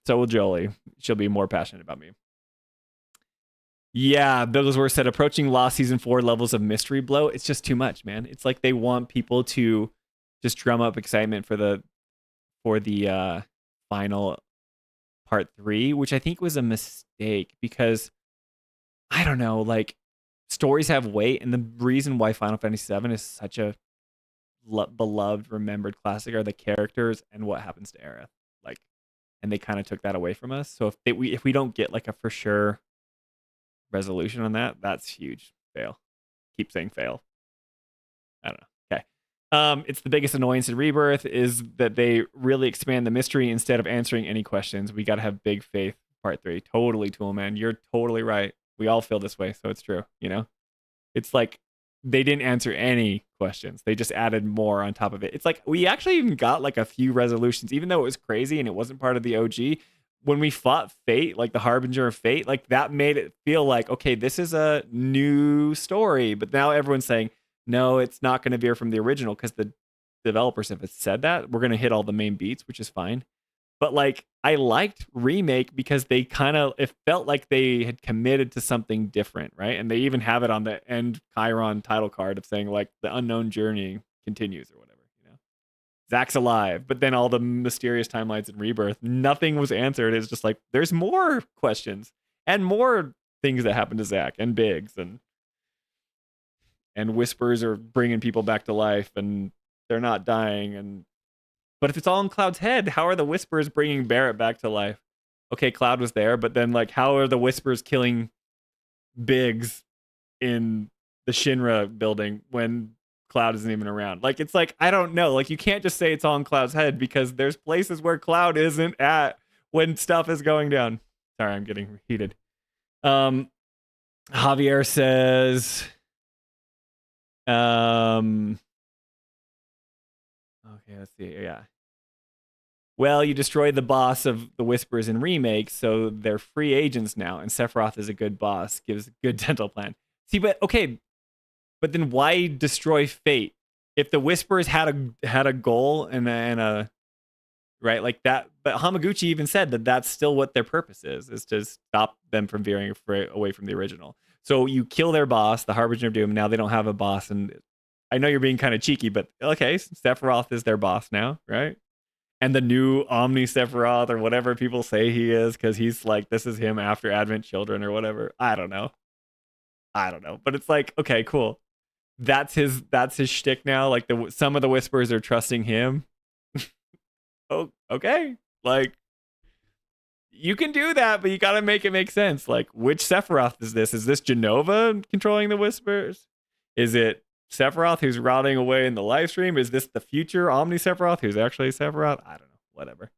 Speaker 2: So will Jolie. She'll be more passionate about me. Yeah, Bigglesworth said approaching Lost Season 4 levels of mystery blow, it's just too much, man. It's like they want people to just drum up excitement for the final part 3, which I think was a mistake because I don't know, like stories have weight, and the reason why Final Fantasy VII is such a beloved, remembered classic are the characters and what happens to Aerith. Like, and they kind of took that away from us. So if we don't get like a for sure resolution on that, that's huge. Fail. Keep saying fail. I don't know. Okay. It's the biggest annoyance in Rebirth is that they really expand the mystery instead of answering any questions. We got to have big faith. Part 3. Totally, Toolman. You're totally right. We all feel this way, so it's true. You know, it's like they didn't answer any questions. They just added more on top of it. It's like we actually even got like a few resolutions, even though it was crazy and it wasn't part of the OG. When we fought Fate, like the Harbinger of Fate, like that made it feel like, okay, this is a new story. But now everyone's saying, no, it's not going to veer from the original because the developers have said that. We're going to hit all the main beats, which is fine. But like, I liked Remake because they it felt like they had committed to something different, right? And they even have it on the end Chiron title card of saying like the unknown journey continues or whatever, you know? Zack's alive, but then all the mysterious timelines in Rebirth, nothing was answered. It's just like, there's more questions and more things that happen to Zack and Biggs and Whispers are bringing people back to life and they're not dying. But if it's all in Cloud's head, how are the Whispers bringing Barrett back to life? Okay, Cloud was there, but then like, how are the Whispers killing Biggs in the Shinra building when Cloud isn't even around? Like, it's like, I don't know. Like, you can't just say it's all in Cloud's head because there's places where Cloud isn't at when stuff is going down. Sorry, I'm getting heated. Javier says, okay, let's see. Yeah. Well, you destroyed the boss of the Whispers in Remake, so they're free agents now, and Sephiroth is a good boss, gives a good dental plan. See, but okay, but then why destroy Fate? If the Whispers had a goal and a right like that, but Hamaguchi even said that that's still what their purpose is to stop them from veering away from the original. So you kill their boss, the Harbinger of Doom. Now they don't have a boss, and I know you're being kind of cheeky, but okay, Sephiroth is their boss now, right? And the new Omni Sephiroth or whatever people say he is, because he's like, this is him after Advent Children or whatever. I don't know. But it's like, okay, cool. That's his shtick now. Like some of the Whispers are trusting him. Oh, okay. Like, you can do that, but you got to make it make sense. Like, which Sephiroth is this? Is this Genova controlling the Whispers? Is it Sephiroth who's rotting away in the live stream? Is this the future Omni Sephiroth who's actually Sephiroth? I don't know. Whatever.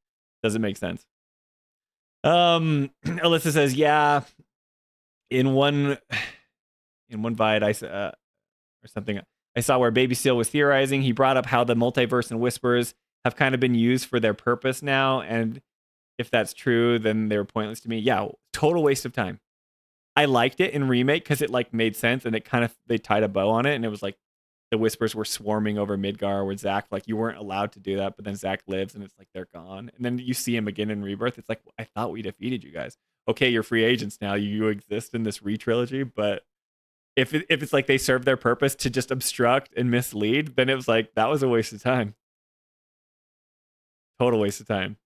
Speaker 2: Doesn't make sense. Alyssa says, yeah. In one Viad or something I saw where Baby Seal was theorizing, he brought up how the multiverse and Whispers have kind of been used for their purpose now, and if that's true, then they were pointless to me. Yeah, total waste of time. I liked it in Remake because it like made sense and it kind of they tied a bow on it, and it was like the Whispers were swarming over Midgar with Zack. Like you weren't allowed to do that, but then Zack lives and it's like they're gone. And then you see him again in Rebirth. It's like, I thought we defeated you guys. Okay, you're free agents now. You exist in this Re-Trilogy, but if it's like they serve their purpose to just obstruct and mislead, then it was like that was a waste of time. Total waste of time.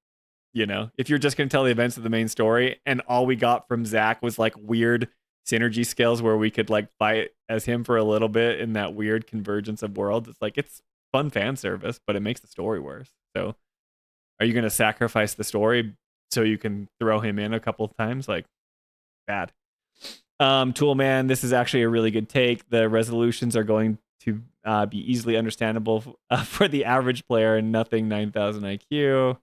Speaker 2: You know, if you're just going to tell the events of the main story and all we got from Zack was like weird synergy skills where we could like fight as him for a little bit in that weird convergence of worlds, it's like it's fun fan service, but it makes the story worse. So are you going to sacrifice the story so you can throw him in a couple of times? Like, bad. Toolman, this is actually a really good take. The resolutions are going to be easily understandable for the average player and nothing 9,000 IQ.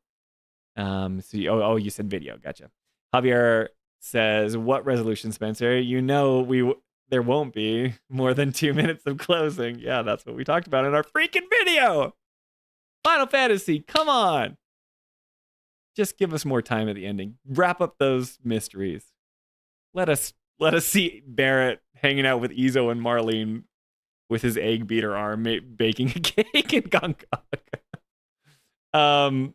Speaker 2: So you said video. Gotcha. Javier says, what resolution, Spencer? You know, there won't be more than 2 minutes of closing. Yeah, that's what we talked about in our freaking video. Final Fantasy, come on. Just give us more time at the ending. Wrap up those mysteries. Let us see Barrett hanging out with Izo and Marlene with his egg beater arm baking a cake in Gongkong.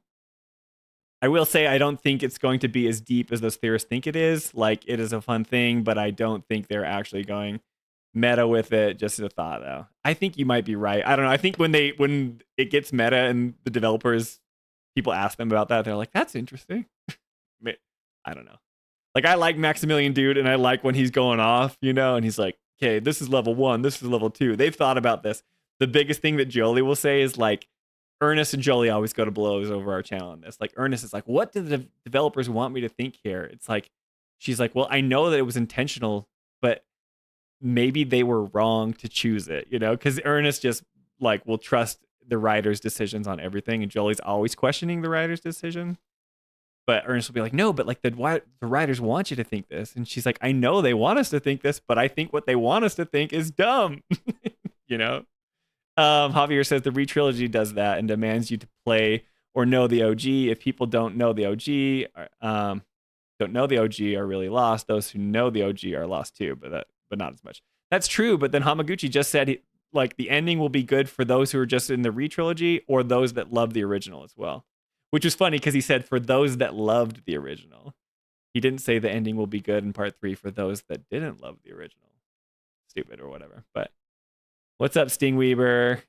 Speaker 2: I will say I don't think it's going to be as deep as those theorists think it is. Like, it is a fun thing, but I don't think they're actually going meta with it. Just as a thought, though. I think you might be right. I don't know. I think when it gets meta and the developers, people ask them about that, they're like, that's interesting. I don't know. Like, I like Maximilian Dude, and I like when he's going off, and he's like, okay, this is level 1, this is level 2. They've thought about this. The biggest thing that Jolie will say is like, Ernest and Jolie always go to blows over our channel on this. Like, Ernest is like, what do the developers want me to think here? It's like, she's like, well, I know that it was intentional, but maybe they were wrong to choose it, because Ernest just like will trust the writer's decisions on everything, and Jolie's always questioning the writer's decision. But Ernest will be like, no, but like the writers want you to think this. And she's like, I know they want us to think this, but I think what they want us to think is dumb. Javier says the Re-Trilogy does that and demands you to play or know the OG. If people don't know the OG are really lost. Those who know the OG are lost too, but not as much. That's true. But then Hamaguchi just said like the ending will be good for those who are just in the Re-Trilogy or those that love the original as well. Which was funny because he said for those that loved the original. He didn't say the ending will be good in part 3 for those that didn't love the original. Stupid or whatever. But what's up, Stingweaver?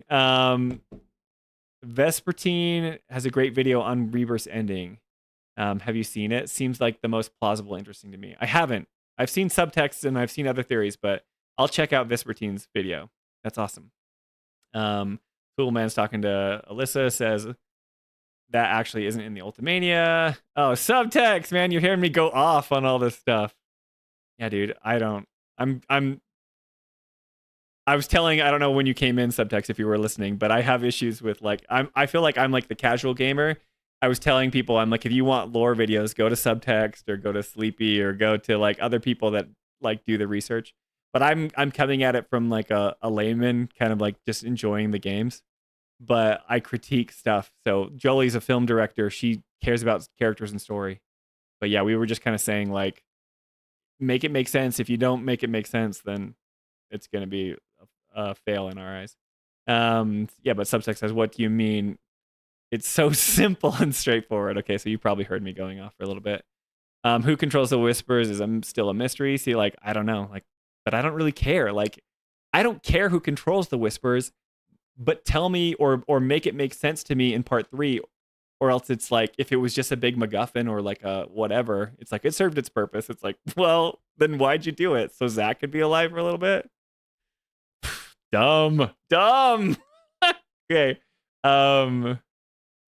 Speaker 2: Vespertine has a great video on Rebirth's ending. Have you seen it? Seems like the most plausible, interesting to me. I haven't. I've seen subtexts and I've seen other theories, but I'll check out Vespertine's video. That's awesome. Coolman's talking to Alyssa, says that actually isn't in the Ultimania. Oh, subtext, man. You're hearing me go off on all this stuff. Yeah, dude. I was telling, I don't know when you came in, subtext, if you were listening, but I have issues with like, I feel like I'm like the casual gamer. I was telling people, I'm like, if you want lore videos, go to subtext or go to Sleepy or go to like other people that like do the research. But I'm coming at it from like a layman, kind of like just enjoying the games. But I critique stuff. So Jolie's a film director. She cares about characters and story. But yeah, we were just kind of saying like, make it make sense. If you don't make it make sense, then it's going to be a fail in our eyes. Yeah, but subtext says, what do you mean? It's so simple and straightforward. Okay, so you probably heard me going off for a little bit. Who controls the whispers is still a mystery. See, like, I don't know. Like, but I don't really care. Like, I don't care who controls the whispers. But tell me or make it make sense to me in part 3, or else it's like if it was just a big MacGuffin or like a whatever, it's like it served its purpose. It's like, well, then why'd you do it? So Zach could be alive for a little bit? Dumb. Okay.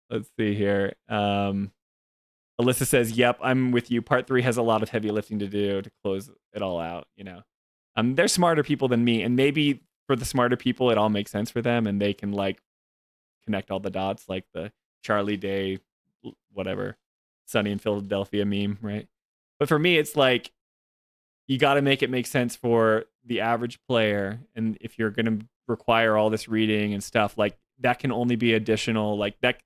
Speaker 2: Let's see here. Alyssa says, yep, I'm with you. Part 3 has a lot of heavy lifting to do to close it all out, They're smarter people than me, and maybe for the smarter people, it all makes sense for them, and they can like connect all the dots, like the Charlie Day, whatever, Sunny in Philadelphia meme, right? But for me, it's like you got to make it make sense for the average player, and if you're going to require all this reading and stuff, like that can only be additional, like that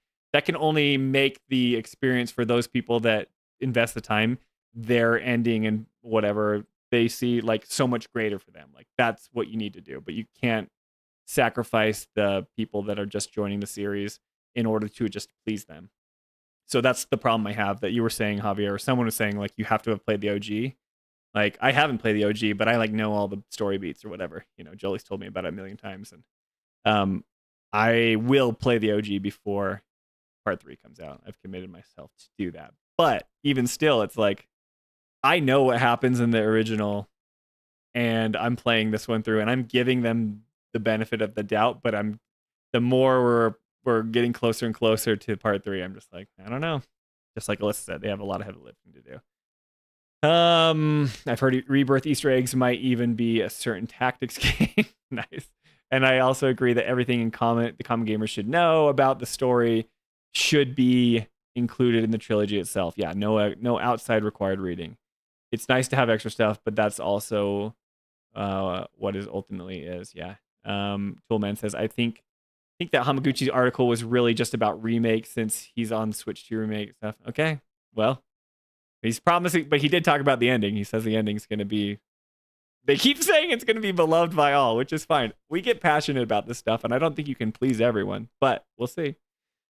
Speaker 2: can only make the experience for those people that invest the time, their ending and whatever they see like so much greater for them. Like that's what you need to do, but you can't sacrifice the people that are just joining the series in order to just please them. So that's the problem I have that you were saying, Javier, or someone was saying like you have to have played the OG. Like I haven't played the OG, but I like know all the story beats or whatever. Jolie's told me about it a million times, and I will play the OG before part 3 comes out. I've committed myself to do that. But even still, it's like I know what happens in the original, and I'm playing this one through, and I'm giving them the benefit of the doubt. But the more we're getting closer and closer to part 3, I'm just like, I don't know. Just like Alyssa said, they have a lot of heavy lifting to do. I've heard Rebirth Easter eggs might even be a certain tactics game. Nice. And I also agree that everything the common gamer should know about the story should be included in the trilogy itself. Yeah, no outside required reading. It's nice to have extra stuff, but that's also what it ultimately is. Yeah. Toolman says, I think that Hamaguchi's article was really just about remakes since he's on Switch 2 remake stuff. Okay, well, he's promising, but he did talk about the ending. He says the ending's going to be, they keep saying it's going to be beloved by all, which is fine. We get passionate about this stuff, and I don't think you can please everyone, but we'll see.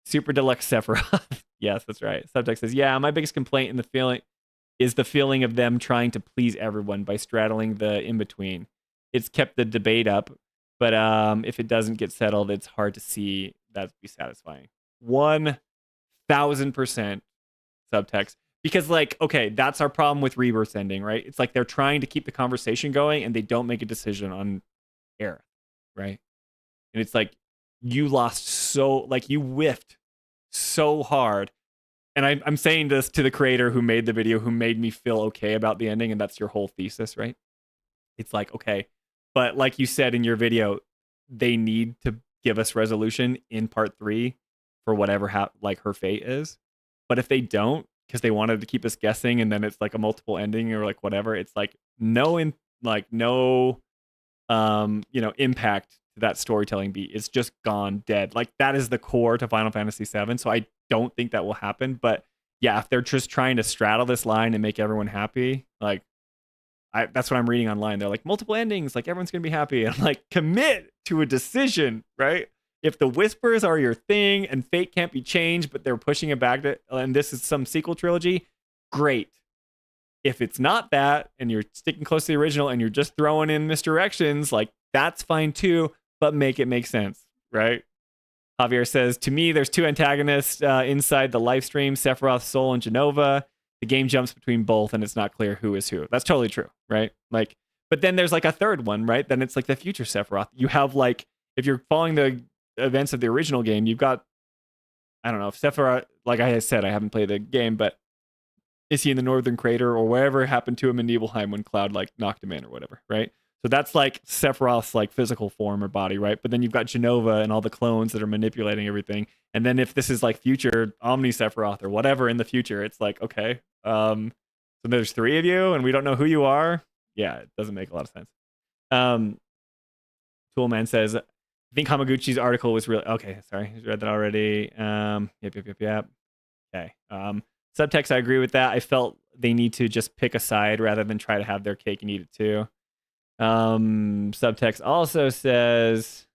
Speaker 2: Super Deluxe Sephiroth. Yes, that's right. Subtext says, yeah, my biggest complaint in the feeling is the feeling of them trying to please everyone by straddling the in-between. It's kept the debate up, but if it doesn't get settled, it's hard to see that be satisfying. 1000% subtext. Because, like, okay, that's our problem with Rebirth's ending, right? It's like they're trying to keep the conversation going and they don't make a decision on Aerith, right? And it's like, you lost so, like, you whiffed so hard. And I'm saying this to the creator who made the video, who made me feel okay about the ending, and that's your whole thesis, right? It's like, okay, but like you said in your video, they need to give us resolution in part 3 for whatever like her fate is. But if they don't, because they wanted to keep us guessing, and then it's like a multiple ending or like whatever, it's like no impact to that storytelling beat. It's just gone dead. Like that is the core to Final Fantasy VII. So I don't think that will happen. But yeah, if they're just trying to straddle this line and make everyone happy, like that's what I'm reading online. They're like multiple endings, like everyone's gonna be happy. And I'm like, commit to a decision, right? If the whispers are your thing and fate can't be changed, but they're pushing it back to, and this is some sequel trilogy, great. If it's not that, and you're sticking close to the original and you're just throwing in misdirections, like that's fine too, but make it make sense, right? Javier says, to me, there's 2 antagonists inside the live stream, Sephiroth, Soul, and Genova. The game jumps between both and it's not clear who is who. That's totally true, right? Like, but then there's like a third one, right? Then it's like the future Sephiroth. You have like, if you're following the events of the original game, you've got, I don't know, if Sephiroth, like I said, I haven't played the game, but is he in the Northern Crater or wherever happened to him in Nibelheim when Cloud like knocked him in or whatever, right? So that's like Sephiroth's like physical form or body, right? But then you've got Genova and all the clones that are manipulating everything. And then if this is like future Omni Sephiroth or whatever in the future, it's like, okay, so there's 3 of you and we don't know who you are. Yeah, it doesn't make a lot of sense. Toolman says, I think Hamaguchi's article was really, okay, sorry, I read that already. Yep. Okay. Subtext, I agree with that. I felt they need to just pick a side rather than try to have their cake and eat it too. Subtext also says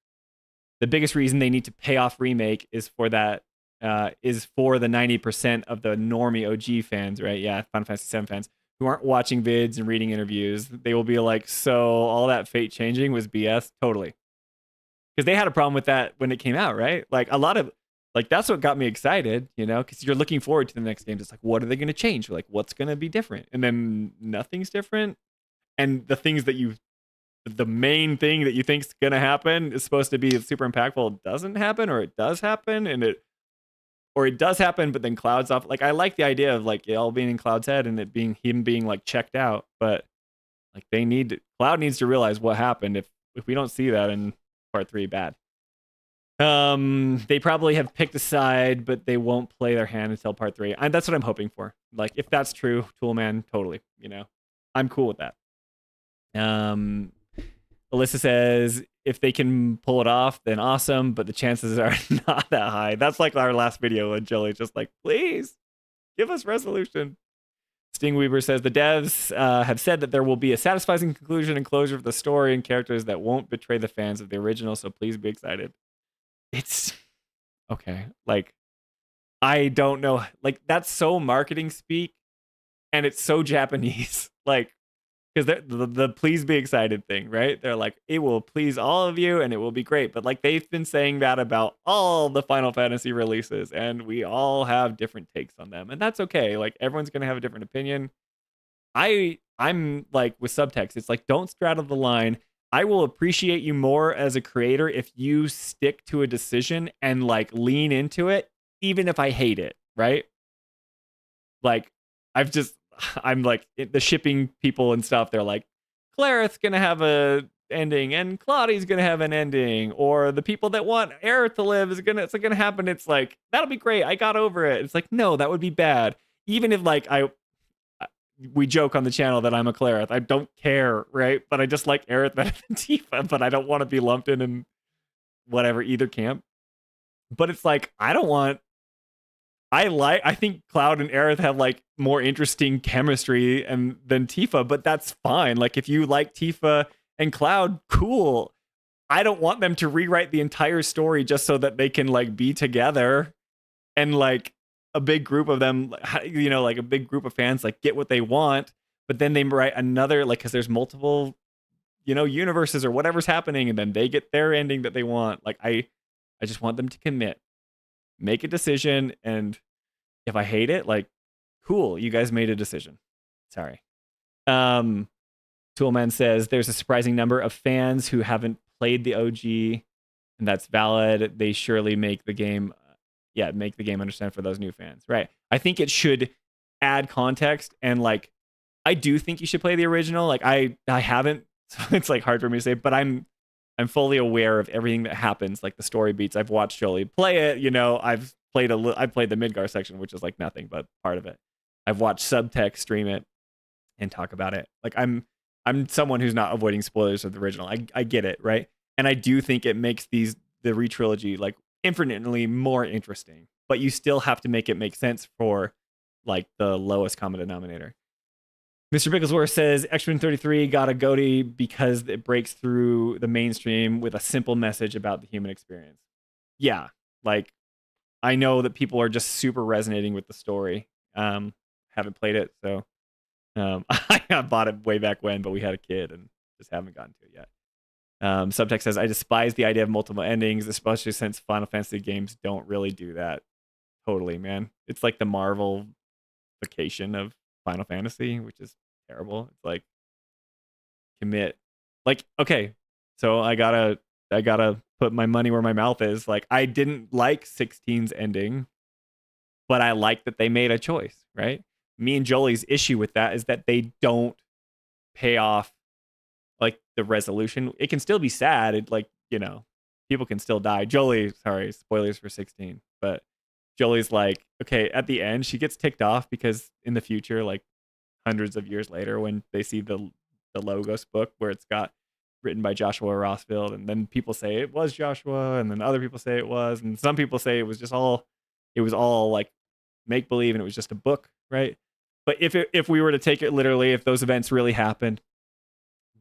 Speaker 2: the biggest reason they need to pay off remake is for the 90% of the normie OG fans, right? Yeah, Final Fantasy VII fans who aren't watching vids and reading interviews. They will be like, so all that fate changing was BS? Totally. Because they had a problem with that when it came out, right? Like a lot of, like that's what got me excited, you know, because you're looking forward to the next games. It's like, what are they going to change? Like, what's going to be different? And then nothing's different. And the things that the main thing that you think is going to happen is supposed to be super impactful doesn't happen, or it does happen, it does happen, but then Cloud's off. Like, I like the idea of like it all being in Cloud's head and it being him being like checked out, but like Cloud needs to realize what happened. If we don't see that in part 3, bad. They probably have picked a side, but they won't play their hand until part 3. And that's what I'm hoping for. Like, if that's true, Toolman, totally, you know, I'm cool with that. Alyssa says, if they can pull it off, then awesome, but the chances are not that high. That's like our last video when Jolie just like, please give us resolution. Stingweaver says the devs have said that there will be a satisfying conclusion and closure of the story and characters that won't betray the fans of the original, so please be excited. It's okay. Like, I don't know. Like, that's so marketing speak and it's so Japanese. Like, because the please be excited thing, right? They're like, it will please all of you and it will be great. But like, they've been saying that about all the Final Fantasy releases and we all have different takes on them. And that's okay. Like, everyone's going to have a different opinion. I'm like with subtext, it's like, don't straddle the line. I will appreciate you more as a creator if you stick to a decision and like lean into it, even if I hate it, right? Like, I'm like the shipping people and stuff. They're like, Clareth's gonna have a ending and Claudia's gonna have an ending, or the people that want Aerith to live it's gonna happen. It's like, that'll be great. I got over it. It's like, no, that would be bad. Even if like we joke on the channel that I'm a Clareth. I don't care, right? But I just like Aerith better than Tifa, but I don't want to be lumped in whatever either camp. But it's like, I think Cloud and Aerith have like more interesting chemistry than Tifa, but that's fine. Like, if you like Tifa and Cloud, cool. I don't want them to rewrite the entire story just so that they can like be together and like a big group of them, you know, like a big group of fans, like get what they want, but then they write another, like, because there's multiple, you know, universes or whatever's happening, and then they get their ending that they want. Like, I just want them to commit, make a decision, and if I hate it, like, cool, you guys made a decision. Sorry. Toolman says there's a surprising number of fans who haven't played the OG, and that's valid. They surely make the game, make the game understand for those new fans, right? I think it should add context, and like, I do think you should play the original. Like, I haven't, so it's like hard for me to say, but I'm fully aware of everything that happens, like the story beats. I've watched Jolie play it. You know, I've played the Midgar section, which is like nothing but part of it. I've watched Subtext stream it and talk about it. Like, I'm someone who's not avoiding spoilers of the original. I get it, right? And I do think it makes the Re-Trilogy like infinitely more interesting, but you still have to make it make sense for like the lowest common denominator. Mr. Bigglesworth says X-Men 33 got a goatee because it breaks through the mainstream with a simple message about the human experience. Yeah, like, I know that people are just super resonating with the story. Haven't played it, so I bought it way back when, but we had a kid and just haven't gotten to it yet. Subtext says, I despise the idea of multiple endings, especially since Final Fantasy games don't really do that. Totally, man. It's like the Marvel vacation of Final Fantasy, which is terrible. It's like, commit. Like, okay, so I gotta put my money where my mouth is. Like, I didn't like 16's ending, but I like that they made a choice, right? Me and Jolie's issue with that is that they don't pay off like the resolution. It can still be sad. It, like, you know, people can still die. Jolie, sorry, spoilers for 16, but Jolie's like, okay, at the end, she gets ticked off because in the future, like hundreds of years later, when they see the Logos book where it's got written by Joshua Rossfield, and then people say it was Joshua, and then other people say it was, and some people say it was all like make believe, and it was just a book, right? But if we were to take it literally, if those events really happened,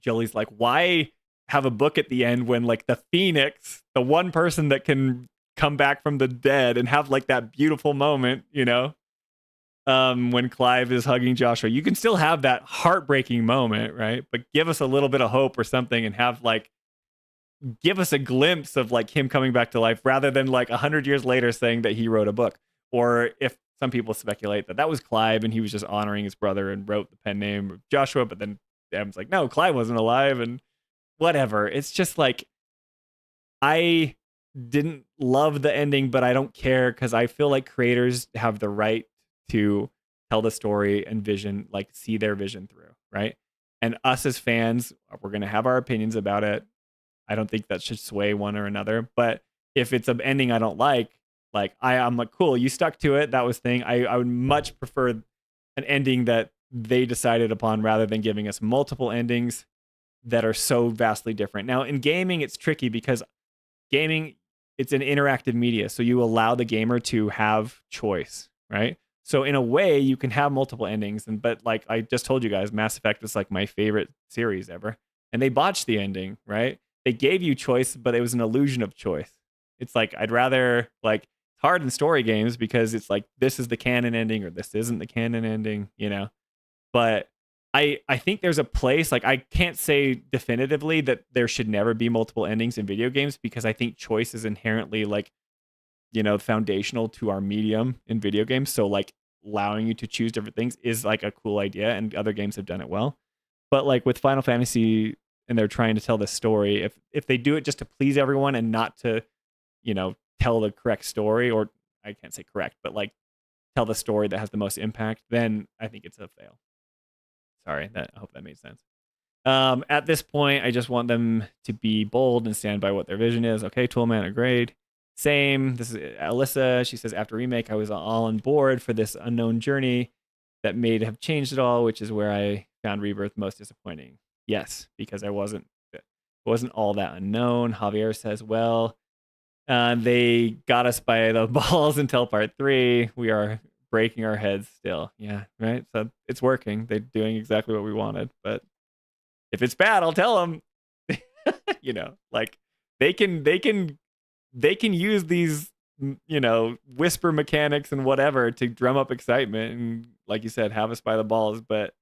Speaker 2: Jolie's like, why have a book at the end when like the Phoenix, the one person that can come back from the dead and have like that beautiful moment, you know, when Clive is hugging Joshua, you can still have that heartbreaking moment, right? But give us a little bit of hope or something, and have like, give us a glimpse of like him coming back to life, rather than like 100 years later saying that he wrote a book. Or if some people speculate that was Clive and he was just honoring his brother and wrote the pen name of Joshua, but then Adam's like, no, Clive wasn't alive, and whatever. It's just like, I didn't love the ending, but I don't care, because I feel like creators have the right to tell the story and vision, like see their vision through, right? And us as fans, we're going to have our opinions about it. I don't think that should sway one or another. But if it's an ending I don't like I'm like, cool, you stuck to it. That was thing. I would much prefer an ending that they decided upon, rather than giving us multiple endings that are so vastly different. Now, in gaming, it's tricky because gaming, it's an interactive media. So you allow the gamer to have choice, right? So in a way, you can have multiple endings. But like I just told you guys, Mass Effect was like my favorite series ever. And they botched the ending, right? They gave you choice, but it was an illusion of choice. It's like, I'd rather, like, it's hard in story games because it's like, this is the canon ending or this isn't the canon ending, you know? But I think there's a place, like, I can't say definitively that there should never be multiple endings in video games, because I think choice is inherently, like, you know, foundational to our medium in video games. So like allowing you to choose different things is like a cool idea, and other games have done it well. But like with Final Fantasy, and they're trying to tell this story, if they do it just to please everyone and not to, you know, tell the correct story, or I can't say correct, but like tell the story that has the most impact, then I think it's a fail. Sorry, I hope that made sense. At this point, I just want them to be bold and stand by what their vision is. Okay, Toolman, agreed. Same. This is Alyssa. She says, after remake, I was all on board for this unknown journey that may have changed it all, which is where I found Rebirth most disappointing. Yes, because it wasn't all that unknown. Javier says, well, they got us by the balls until part 3. We are breaking our heads still. Yeah, right? So it's working. They're doing exactly what we wanted. But if it's bad, I'll tell them. You know, like they can use these whisper mechanics and whatever to drum up excitement and, like you said, have us by the balls. But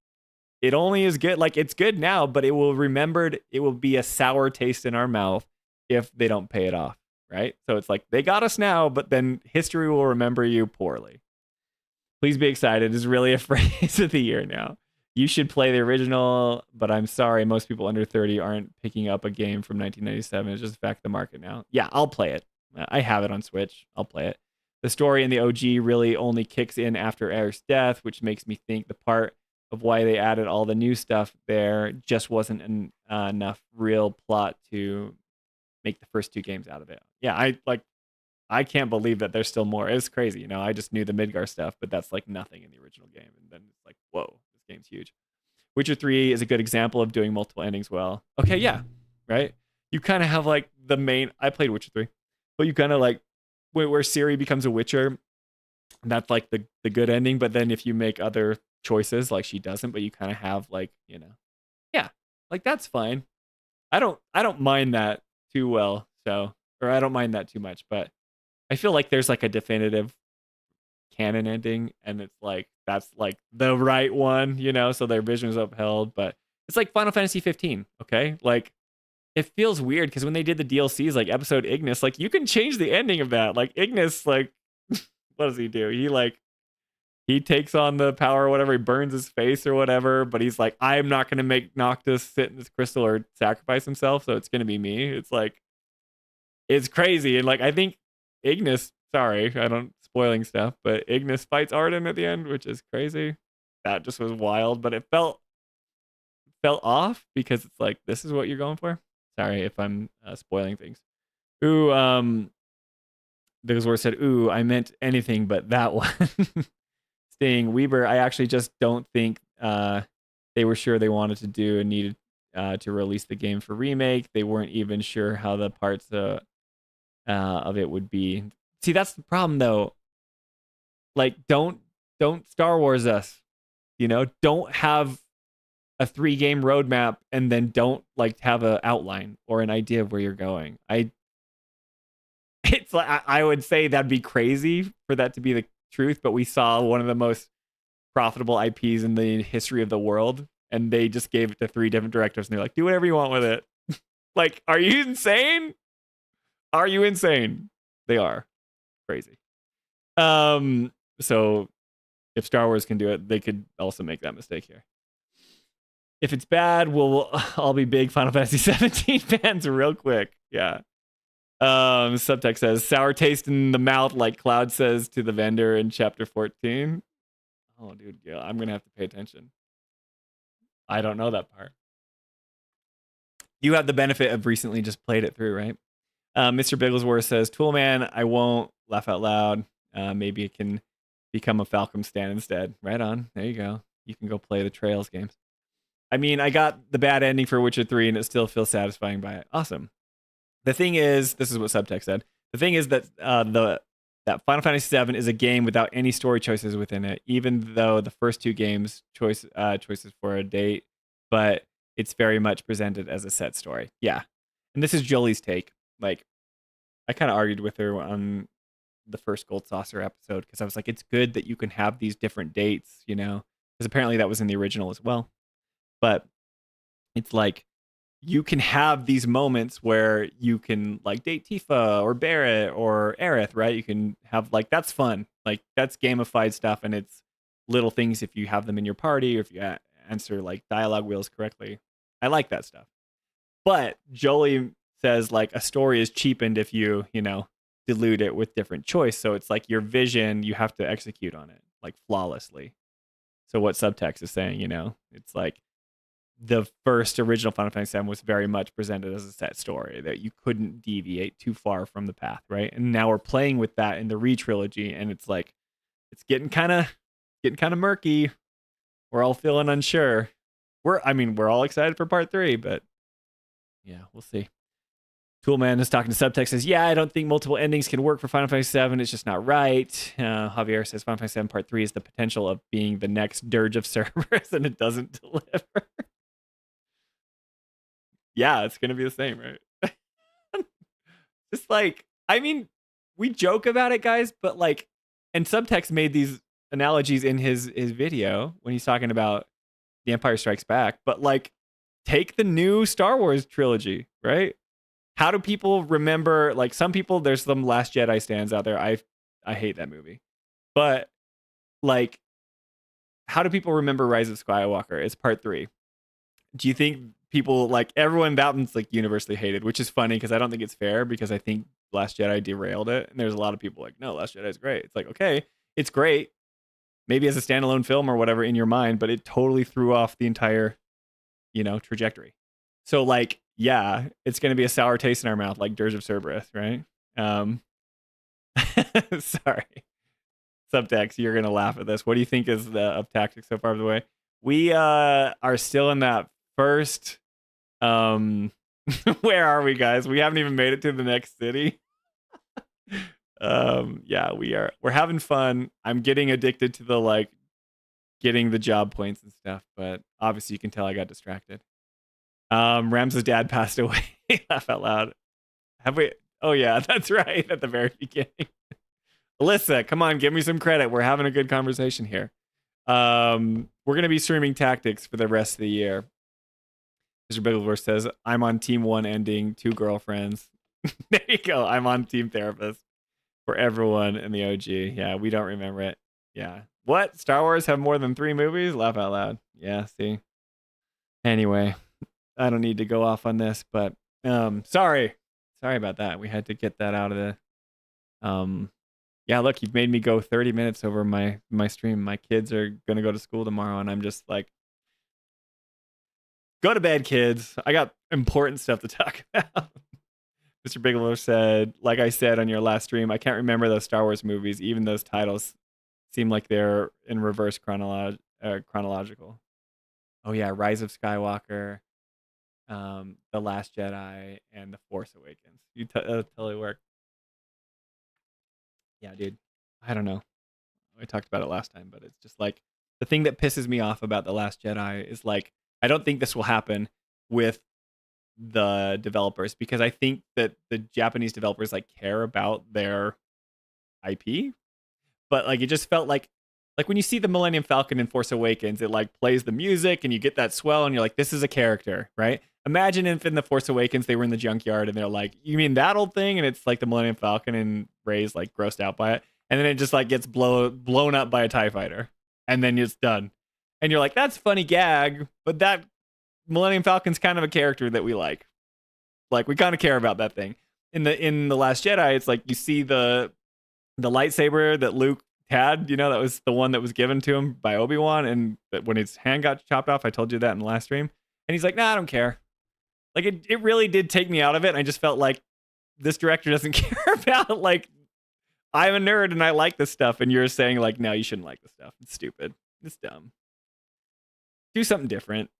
Speaker 2: it only is good. Like, it's good now, but it will be a sour taste in our mouth if they don't pay it off, right? So it's like, they got us now, but then history will remember you poorly. Please be excited is really a phrase of the year now. You should play the original, but I'm sorry, most people under 30 aren't picking up a game from 1997. It's just a fact of the market now. Yeah, I'll play it. I have it on Switch. I'll play it. The story in the OG really only kicks in after Eric's death, which makes me think the part of why they added all the new stuff there just wasn't enough real plot to make the first two games out of it. Yeah, I can't believe that there's still more. It's crazy, I just knew the Midgar stuff, but that's like nothing in the original game. And then it's like, whoa, this game's huge. Witcher 3 is a good example of doing multiple endings well. Okay, yeah, right? You kind of have like the main... I played Witcher 3, but you kind of like where Ciri becomes a Witcher, that's like the good ending. But then if you make other choices, like she doesn't, but you kind of have like, yeah, like that's fine. I don't mind that too well, or I don't mind that too much, but I feel like there's like a definitive canon ending, and it's like that's like the right one, so their vision is upheld. But it's like Final Fantasy 15, okay? Like, it feels weird because when they did the DLCs, like episode Ignis, like you can change the ending of that. Like Ignis, like what does he do? He takes on the power or whatever, he burns his face or whatever, but he's like, I'm not gonna make Noctis sit in this crystal or sacrifice himself, so it's gonna be me. It's like, it's crazy. And like, I think Ignis, sorry, I don't spoiling stuff, but Ignis fights Arden at the end, which is crazy. That just was wild, but it felt off because it's like, this is what you're going for. Sorry if I'm spoiling things. Ooh, Bigglesworth said, ooh, I meant anything but that one. Sting, Weber, I actually just don't think they were sure they wanted to do and needed to release the game for remake. They weren't even sure how the parts of it would be. See, that's the problem though. Like, don't Star Wars us. Don't have a 3-game roadmap and then don't like have an outline or an idea of where you're going. It's like, I would say that'd be crazy for that to be the truth, but we saw one of the most profitable IPs in the history of the world, and they just gave it to 3 different directors, and they're like, do whatever you want with it. Like, are you insane? Are you insane? They are crazy. So if Star Wars can do it, they could also make that mistake here. If it's bad, we'll all be big Final Fantasy 17 fans real quick. Yeah. Subtext says, sour taste in the mouth, like Cloud says to the vendor in chapter 14. Oh, dude, yeah, I'm going to have to pay attention. I don't know that part. You have the benefit of recently just played it through, right? Mr. Bigglesworth says, Toolman, I won't laugh out loud. Maybe it can become a Falcom stand instead. Right on. There you go. You can go play the Trails games. I mean, I got the bad ending for Witcher 3 and it still feels satisfying by it. Awesome. The thing is, this is what Subtext said. The thing is that that Final Fantasy VII is a game without any story choices within it, even though the first 2 games choices for a date, but it's very much presented as a set story. Yeah. And this is Jolie's take. Like, I kind of argued with her on the first Gold Saucer episode because I was like, it's good that you can have these different dates, because apparently that was in the original as well. But it's like, you can have these moments where you can like date Tifa or Barrett or Aerith, right? You can have like, that's fun. Like, that's gamified stuff, and it's little things if you have them in your party or if you answer like dialogue wheels correctly. I like that stuff. But Jolie says like a story is cheapened if you, dilute it with different choice. So it's like your vision, you have to execute on it like flawlessly. So what Subtext is saying, it's like, the first original Final Fantasy VII was very much presented as a set story that you couldn't deviate too far from the path, right? And now we're playing with that in the Re-Trilogy, and it's like, it's getting kind of murky. We're all feeling unsure. We're all excited for part 3, but yeah, we'll see. Toolman is talking to Subtext, says, yeah, I don't think multiple endings can work for Final Fantasy VII. It's just not right. Javier says Final Fantasy VII Part 3 is the potential of being the next Dirge of Cerberus, and it doesn't deliver. Yeah, it's going to be the same, right? Just like, we joke about it, guys, but like, and Subtext made these analogies in his video when he's talking about The Empire Strikes Back, but like, take the new Star Wars trilogy, right? How do people remember? Like, some people, there's some Last Jedi stands out there. I hate that movie, but like, how do people remember Rise of Skywalker? It's part 3. Do you think people, like, everyone, that one's like universally hated, which is funny because I don't think it's fair, because I think Last Jedi derailed it, and there's a lot of people like, no, Last Jedi is great. It's like, okay, it's great, maybe as a standalone film or whatever in your mind, but it totally threw off the entire, trajectory. So like, yeah, it's going to be a sour taste in our mouth, like Dirge of Cerberus, right? Sorry. Subtext, you're going to laugh at this. What do you think is of tactics so far of the way? We are still in that first, where are we, guys? We haven't even made it to the next city. Yeah, we're having fun. I'm getting addicted to the, like, getting the job points and stuff, but obviously you can tell I got distracted. Rams's dad passed away. Laugh out loud. Have we? Oh yeah, that's right, at the very beginning. Alyssa, come on, give me some credit. We're having a good conversation here. We're gonna be streaming tactics for the rest of the year. Mr. Bigglesworth says, I'm on team 1 ending, 2 girlfriends. There you go. I'm on team therapist for everyone in the OG. Yeah, we don't remember it. Yeah. What? Star Wars have more than 3 movies? Laugh out loud. Yeah, see. Anyway, I don't need to go off on this, but sorry about that. We had to get that out of the yeah, look, you've made me go 30 minutes over my stream. My kids are gonna go to school tomorrow, and I'm just like, go to bed, kids. I got important stuff to talk about. Mr. Bigelow said, like I said on your last stream, I can't remember those Star Wars movies. Even those titles seem like they're in reverse chronological. Oh yeah, Rise of Skywalker, The Last Jedi, and The Force Awakens. You totally work. Yeah, dude. I don't know. I talked about it last time, but it's just like, the thing that pisses me off about The Last Jedi is, like, I don't think this will happen with the developers, because I think that the Japanese developers, like, care about their IP, but like, it just felt like when you see the Millennium Falcon in Force Awakens, it like plays the music and you get that swell and you're like, this is a character, right? Imagine if in the Force Awakens they were in the junkyard and they're like, you mean that old thing? And it's like the Millennium Falcon and Rey's like grossed out by it, and then it just like gets blown up by a TIE fighter, and then it's done. And you're like, that's funny gag, but that Millennium Falcon's kind of a character that we like. Like, we kind of care about that thing. In the Last Jedi, it's like you see the lightsaber that Luke had, that was the one that was given to him by Obi-Wan, and when his hand got chopped off, I told you that in the last stream. And he's like, nah, I don't care. Like, it really did take me out of it, and I just felt like this director doesn't care about, like, I'm a nerd and I like this stuff, and you're saying like, no, you shouldn't like this stuff. It's stupid. It's dumb. Do something different.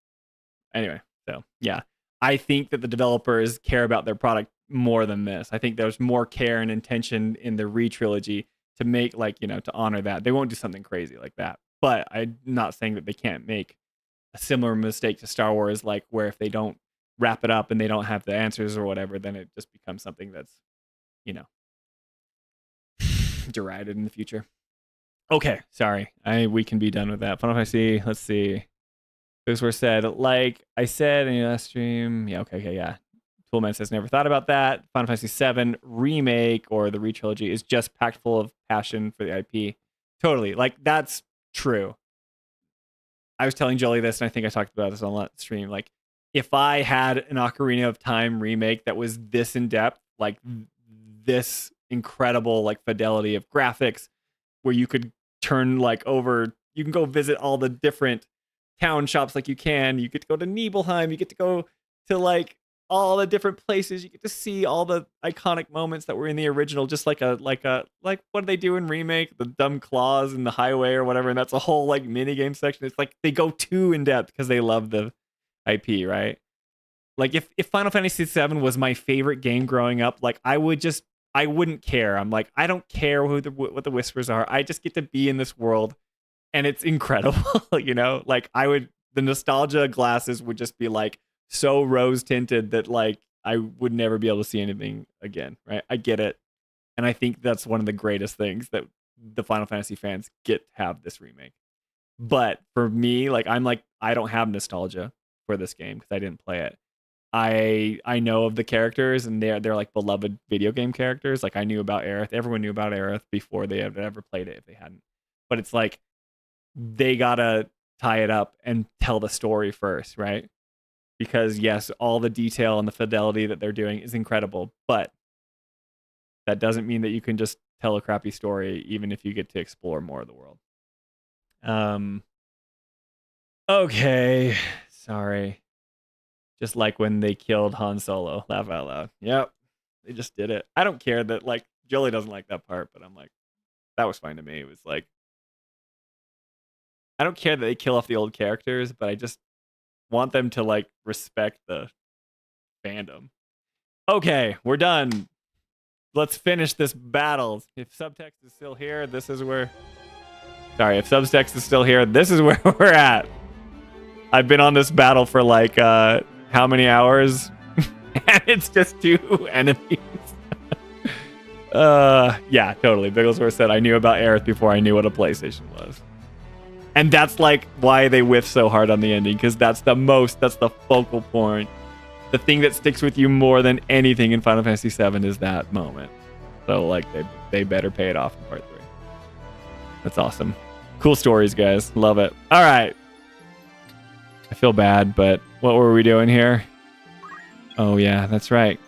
Speaker 2: Anyway, so yeah, I think that the developers care about their product more than this. I think there's more care and intention in the Re-Trilogy to make, like, to honor that. They won't do something crazy like that, but I'm not saying that they can't make a similar mistake to Star Wars, like where if they don't wrap it up and they don't have the answers or whatever, then it just becomes something that's, derided in the future. Okay, sorry. We can be done with that. Final Fantasy, let's see. Those were said, like I said in your last stream. Yeah, okay, yeah. Toolman says, never thought about that. Final Fantasy VII Remake or the Re-Trilogy is just packed full of passion for the IP. Totally. Like, that's true. I was telling Jolie this, and I think I talked about this on the stream. Like, if I had an Ocarina of Time remake that was this in-depth, like this incredible, like, fidelity of graphics, where you could turn, like, over, you can go visit all the different town shops, like you get to go to Nibelheim, you get to go to, like, all the different places, you get to see all the iconic moments that were in the original, just like what do they do in Remake, the dumb claws in the highway or whatever, and that's a whole, like, mini game section. It's like they go too in depth because they love the IP, right? Like, if Final Fantasy VII was my favorite game growing up, like, I wouldn't care. I'm like, I don't care what the whispers are. I just get to be in this world, and it's incredible. Like, the nostalgia glasses would just be like so rose tinted that, like, I would never be able to see anything again, right? I get it. And I think that's one of the greatest things that the Final Fantasy fans get to have this remake. But for me, like I don't have nostalgia for this game because I didn't play it. I know of the characters and they're like beloved video game characters. Like I knew about Aerith. Everyone knew about Aerith before they had ever played it if they hadn't. But it's like they gotta tie it up and tell the story first, right? Because yes, all the detail and the fidelity that they're doing is incredible, but that doesn't mean that you can just tell a crappy story even if you get to explore more of the world. Okay, sorry. Just like when they killed Han Solo, laugh out loud. Yep, they just did it. I don't care that like Jolie doesn't like that part, but I'm like, that was fine to me. It was like, I don't care that they kill off the old characters, but I just want them to like respect the fandom. Okay, we're done. Let's finish this battle. If subtext is still here, this is where... Sorry, if subtext is still here, this is where we're at. I've been on this battle for like, how many hours? And it's just 2 enemies. Yeah, totally. Bigglesworth said, I knew about Aerith before I knew what a PlayStation was. And that's like why they whiff so hard on the ending, because that's the focal point. The thing that sticks with you more than anything in Final Fantasy VII is that moment. So like they better pay it off in part 3. That's awesome. Cool stories, guys. Love it. All right. I feel bad, but what were we doing here? Oh yeah, that's right.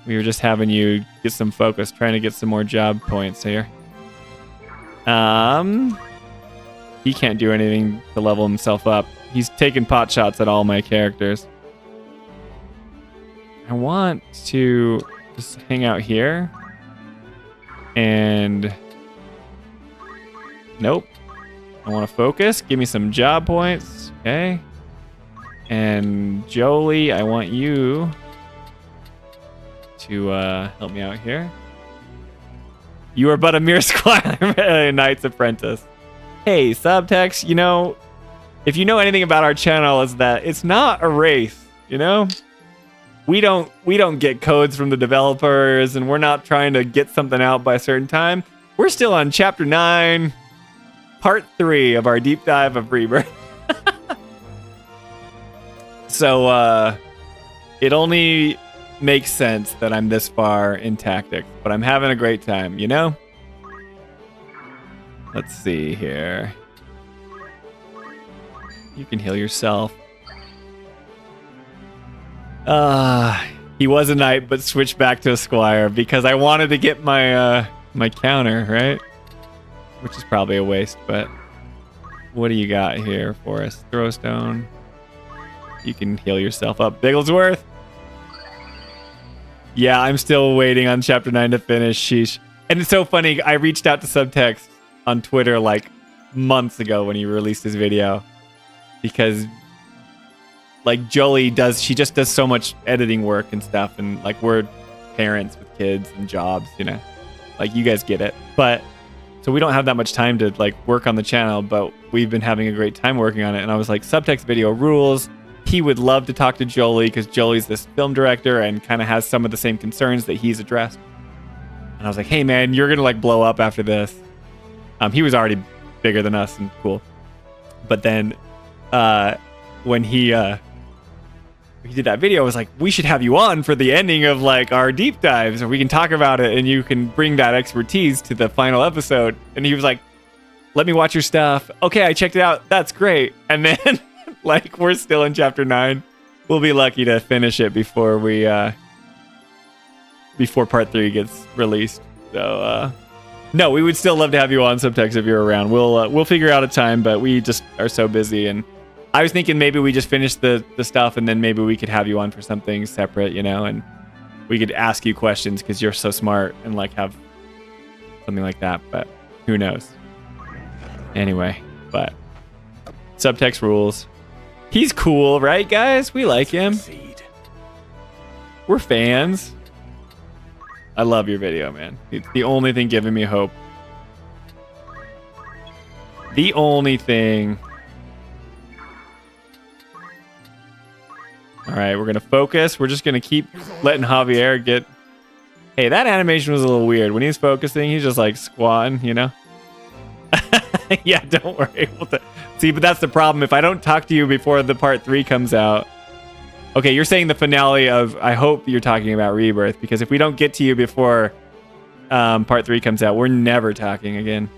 Speaker 2: We were just having you get some focus, trying to get some more job points here. He can't do anything to level himself up. He's taking pot shots at all my characters. I want to just hang out here. And... Nope. I want to focus. Give me some job points. Okay. And Jolie, I want you to help me out here. You are but a mere squire, Knight's Apprentice. Hey, subtext, you know, if you know anything about our channel, is that it's not a race, you know? We don't get codes from the developers, and we're not trying to get something out by a certain time. We're still on Chapter 9, Part 3 of our deep dive of Rebirth. So, it only makes sense that I'm this far in tactics, but I'm having a great time, you know? Let's see here. You can heal yourself. He was a knight, but switched back to a squire because I wanted to get my my counter, right? Which is probably a waste, but what do you got here for us? Throwstone. You can heal yourself up. Bigglesworth. Yeah, I'm still waiting on Chapter 9 to finish. Sheesh. And it's so funny. I reached out to Subtext on Twitter like months ago when he released his video because like Jolie she just does so much editing work and stuff, and like we're parents with kids and jobs, you know, like you guys get it, but so we don't have that much time to like work on the channel, but we've been having a great time working on it. And I was like, Subtext video rules. He would love to talk to Jolie because Jolie's this film director and kind of has some of the same concerns that he's addressed. And I was like, hey man, you're gonna like blow up after this. He was already bigger than us and cool. But then when he did that video, I was like, we should have you on for the ending of like our deep dives, and we can talk about it and you can bring that expertise to the final episode. And he was like, let me watch your stuff. Okay, I checked it out. That's great. And then like we're still in Chapter 9. We'll be lucky to finish it before we before Part 3 gets released. So no, we would still love to have you on, Subtext, if you're around. We'll figure out a time, but we just are so busy. And I was thinking maybe we just finish the stuff and then maybe we could have you on for something separate, you know, and we could ask you questions because you're so smart and like have something like that, but who knows. Anyway, but Subtext rules. He's cool, right, guys? We like him. We're fans. I love your video, man. It's the only thing giving me hope. The only thing. All right, we're going to focus. We're just going to keep letting Javier get Hey, that animation was a little weird. When he's focusing, he's just like squatting, you know? Yeah, don't worry. See, but that's the problem. If I don't talk to you before the part 3 comes out. Okay, you're saying the finale of, I hope you're talking about Rebirth, because if we don't get to you before part 3 comes out, we're never talking again.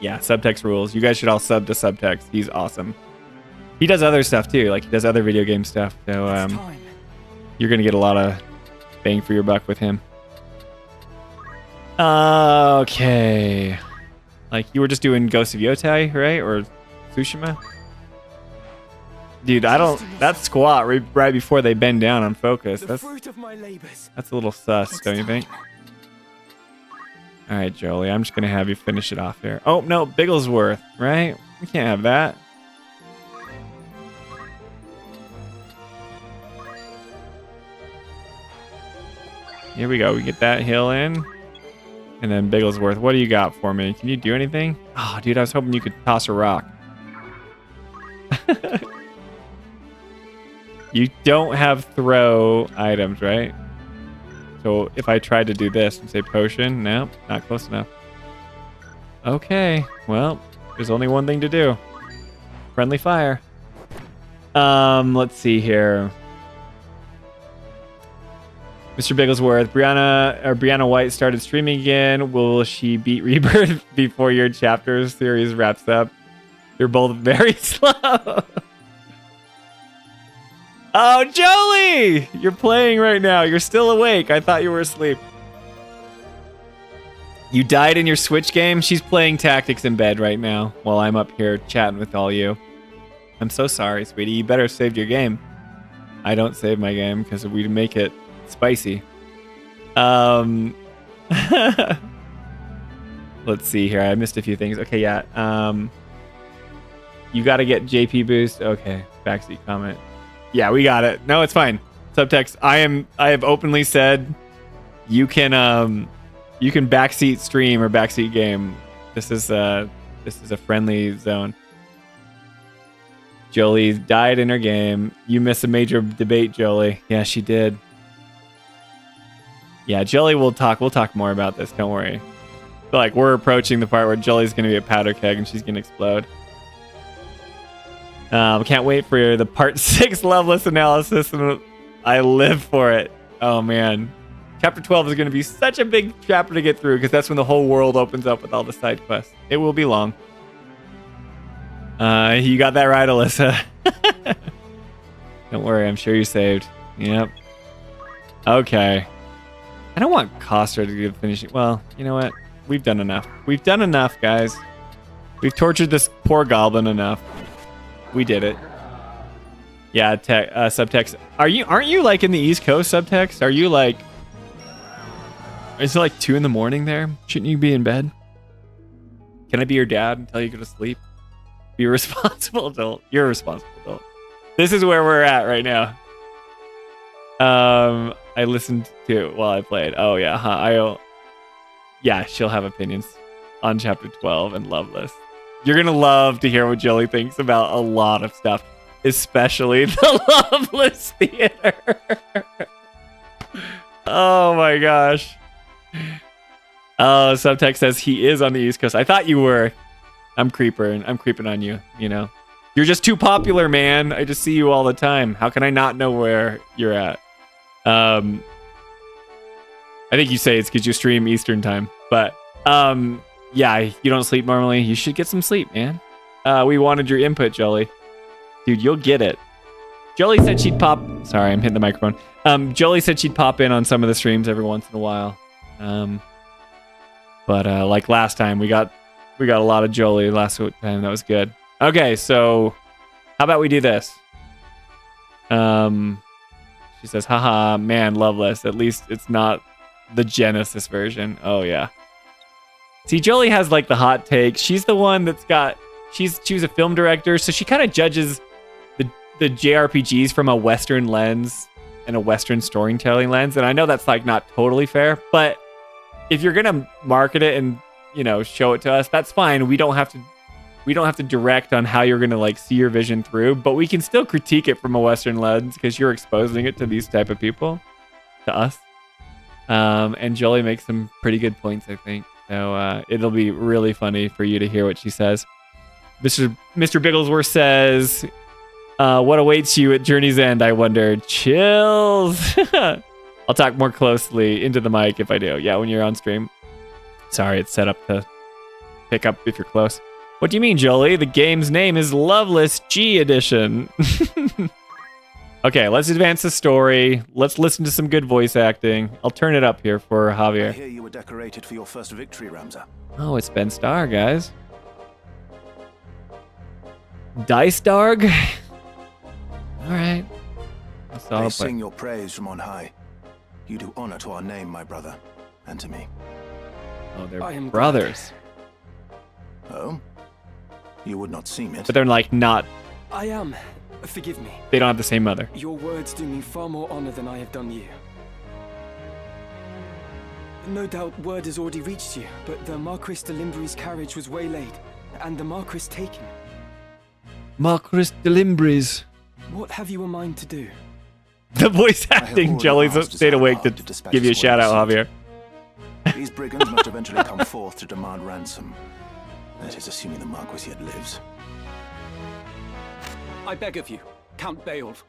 Speaker 2: Yeah, Subtext rules. You guys should all sub to Subtext. He's awesome. He does other stuff too. Like, he does other video game stuff. So you're going to get a lot of bang for your buck with him. Okay. Like, you were just doing Ghost of Yotai, right? Or Tsushima? Dude, I don't... That squat right before they bend down on focus. That's a little sus, don't you think? Alright, Jolie, I'm just going to have you finish it off here. Oh, no, Bigglesworth, right? We can't have that. Here we go. We get that hill in. And then Bigglesworth, what do you got for me? Can you do anything? Oh, dude, I was hoping you could toss a rock. You don't have throw items, right? So if I tried to do this and say potion, no, not close enough. Okay, well, there's only one thing to do. Friendly fire. Let's see here. Mr. Bigglesworth, Brianna White started streaming again. Will she beat Rebirth before your chapter series wraps up? They're both very slow. Oh, Jolie! You're playing right now. You're still awake. I thought you were asleep. You died in your Switch game? She's playing Tactics in bed right now while I'm up here chatting with all you. I'm so sorry, sweetie. You better save your game. I don't save my game because we make it spicy. Let's see here. I missed a few things. Okay, yeah. You got to get JP boost. Okay, backseat comment. Yeah, we got it. No, it's fine. Subtext. I have openly said you can backseat stream or backseat game. This is a friendly zone. Jolie died in her game. You missed a major debate, Jolie. Yeah, she did. Yeah, Jolie will talk. We'll talk more about this. Don't worry. But like, we're approaching the part where Jolie's going to be a powder keg and she's going to explode. Can't wait for the part 6 Loveless analysis, and I live for it. Oh man, chapter 12 is going to be such a big chapter to get through because that's when the whole world opens up with all the side quests. It will be long. You got that right, Alyssa. Don't worry, I'm sure you saved. Yep. Okay. I don't want Coster to do the finishing. Well, you know what? We've done enough. We've done enough, guys. We've tortured this poor goblin enough. We did it. Yeah, Subtext. Aren't you like in the East Coast, Subtext? Are you like... Is it like 2 in the morning there? Shouldn't you be in bed? Can I be your dad until you go to sleep? Be a responsible adult. You're a responsible adult. This is where we're at right now. I listened to it while I played. Oh yeah, huh? Yeah, she'll have opinions on chapter 12 and Loveless. You're gonna love to hear what Jolie thinks about a lot of stuff, especially the Loveless Theater. Oh my gosh. Oh, Subtext says he is on the East Coast. I thought you were. I'm creeping on you, you know. You're just too popular, man. I just see you all the time. How can I not know where you're at? I think you say it's because you stream Eastern time, but yeah, you don't sleep normally. You should get some sleep, man. We wanted your input, Jolie. Dude, you'll get it. Jolie said she'd pop... Sorry, I'm hitting the microphone. Jolie said she'd pop in on some of the streams every once in a while. But like last time, we got a lot of Jolie last time. That was good. Okay, so how about we do this? She says, haha, man, Loveless. At least it's not the Genesis version. Oh, yeah. See, Jolie has like the hot take. She's the one that's got... She was a film director, so she kind of judges the JRPGs from a Western lens and a Western storytelling lens. And I know that's like not totally fair, but if you're gonna market it and, you know, show it to us, that's fine. We don't have to direct on how you're gonna like see your vision through, but we can still critique it from a Western lens because you're exposing it to these type of people, to us. And Jolie makes some pretty good points, I think. So it'll be really funny for you to hear what she says. Mr. Bigglesworth says, what awaits you at Journey's End, I wonder. Chills. I'll talk more closely into the mic if I do. Yeah, when you're on stream. Sorry, it's set up to pick up if you're close. What do you mean, Jolie? The game's name is Loveless G Edition. Okay, let's advance the story. Let's listen to some good voice acting. I'll turn it up here for
Speaker 3: I
Speaker 2: Javier.
Speaker 3: hear you were decorated for your first victory, Ramza.
Speaker 2: Oh, it's Ben Starr, guys. Dice Darg? All right.
Speaker 3: I sing your praise from on high. You do honor to our name, my brother, and to me.
Speaker 2: Oh, they're
Speaker 5: I am
Speaker 2: brothers.
Speaker 3: Oh? You would not seem it.
Speaker 2: But they're like not,
Speaker 5: I am. Forgive me.
Speaker 2: they don't have the same mother.
Speaker 5: Your words do me far more honor than I have done you. No doubt word has already reached you, but the Marquis de Limbre's carriage was waylaid, and the Marquis taken.
Speaker 2: Marquis de Limbres.
Speaker 5: What have you a mind to do?
Speaker 2: The voice acting,
Speaker 3: already
Speaker 2: Jolly's
Speaker 3: asked
Speaker 2: stayed awake
Speaker 3: Zara
Speaker 2: to
Speaker 3: to dispatch
Speaker 2: give you a
Speaker 3: his
Speaker 2: shout out,
Speaker 3: word.
Speaker 2: Javier.
Speaker 3: These brigands must eventually come forth to demand ransom. That is assuming the Marquis yet lives.
Speaker 6: I beg of you, Count Beowulf,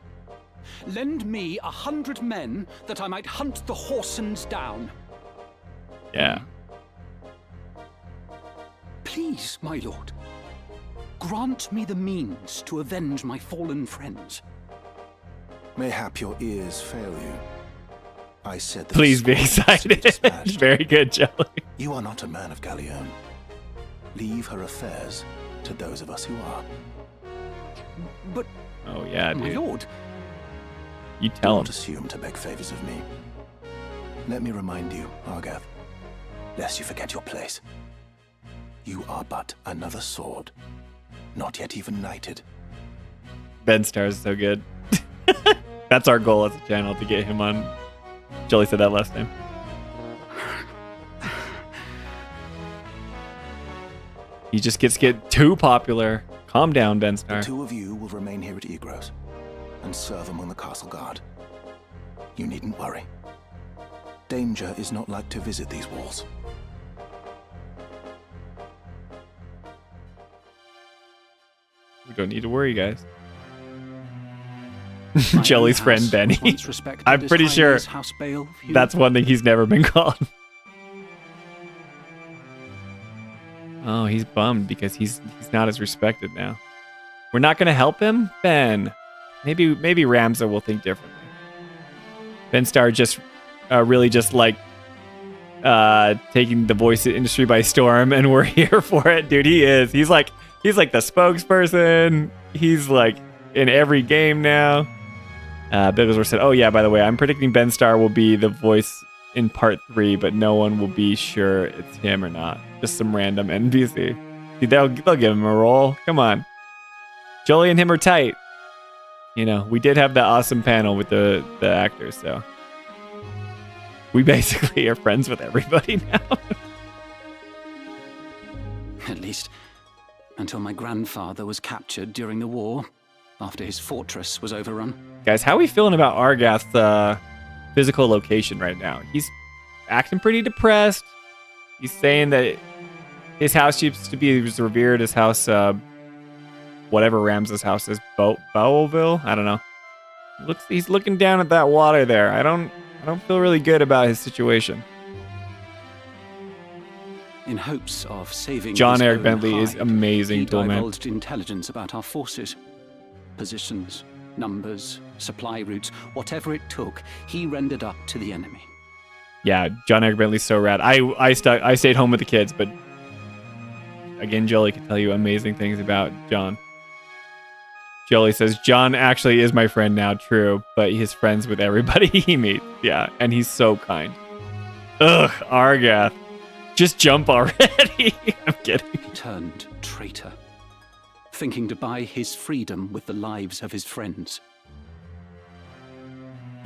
Speaker 6: lend me 100 men that I might hunt the Horsens down.
Speaker 2: Yeah.
Speaker 6: Please, my lord, grant me the means to avenge my fallen friends.
Speaker 3: Mayhap your ears fail you. I said that
Speaker 2: Please be
Speaker 3: a squad is to be
Speaker 2: excited.
Speaker 3: dispatched.
Speaker 2: Very good, Jolly.
Speaker 3: You are not a man of Galleon. Leave her affairs to those of us who are.
Speaker 6: But,
Speaker 2: Oh, yeah,
Speaker 6: my
Speaker 2: dude.
Speaker 6: lord,
Speaker 2: You tell him.
Speaker 3: Don't assume to beg favors of me. Let me remind you, Argath, lest you forget your place. You are but another sword, not yet even knighted.
Speaker 2: Ben Starr is so good. That's our goal as a channel, to get him on. Jolly said that last time. He just gets too popular. Calm down, Ben
Speaker 3: The
Speaker 2: Starr.
Speaker 3: two of you will remain here at Egros and serve among the castle guard. You needn't worry. Danger is not like to visit these walls.
Speaker 2: We don't need to worry, guys.
Speaker 6: my
Speaker 2: Jolly's
Speaker 6: own
Speaker 2: friend
Speaker 6: house
Speaker 2: Benny.
Speaker 6: was once respected
Speaker 2: I'm
Speaker 6: as
Speaker 2: pretty
Speaker 6: highly
Speaker 2: sure
Speaker 6: as House Beowulf, you-
Speaker 2: That's one thing he's never been called. Oh, he's bummed because he's not as respected now. We're not gonna help him, Ben. Maybe Ramza will think differently. Ben Starr just really just like taking the voice industry by storm, and we're here for it, dude. He is. He's like the spokesperson. He's like in every game now. Bigglesworth said, "Oh yeah, by the way, I'm predicting Ben Starr will be the voice in part 3, but no one will be sure it's him or not. Just some random NPC. See, they'll give him a role. Come on, Jolie and him are tight. You know, we did have that awesome panel with the actors, so we basically are friends with everybody now."
Speaker 6: At least, until my grandfather was captured during the war, after his fortress was overrun.
Speaker 2: Guys, how are we feeling about Argath's physical location right now? He's acting pretty depressed. He's saying that his house used to be revered. His house, whatever Ramza's house is, Bowlville? I don't know. He's looking down at that water there. I don't feel really good about his situation.
Speaker 6: In hopes of saving
Speaker 2: John
Speaker 6: his
Speaker 2: Eric
Speaker 6: own
Speaker 2: Bentley is
Speaker 6: hide,
Speaker 2: amazing,
Speaker 6: he
Speaker 2: tool man.
Speaker 6: divulged intelligence about our forces. Positions, numbers, supply routes, whatever it took, he rendered up to the enemy.
Speaker 2: Yeah, John Eric Bentley's so rad. I stayed home with the kids, but again, Jolie can tell you amazing things about John. Jolie says, John actually is my friend now, true, but he's friends with everybody he meets. Yeah, and he's so kind. Ugh, Argath. Just jump already. I'm kidding.
Speaker 6: Turned traitor, thinking to buy his freedom with the lives of his friends.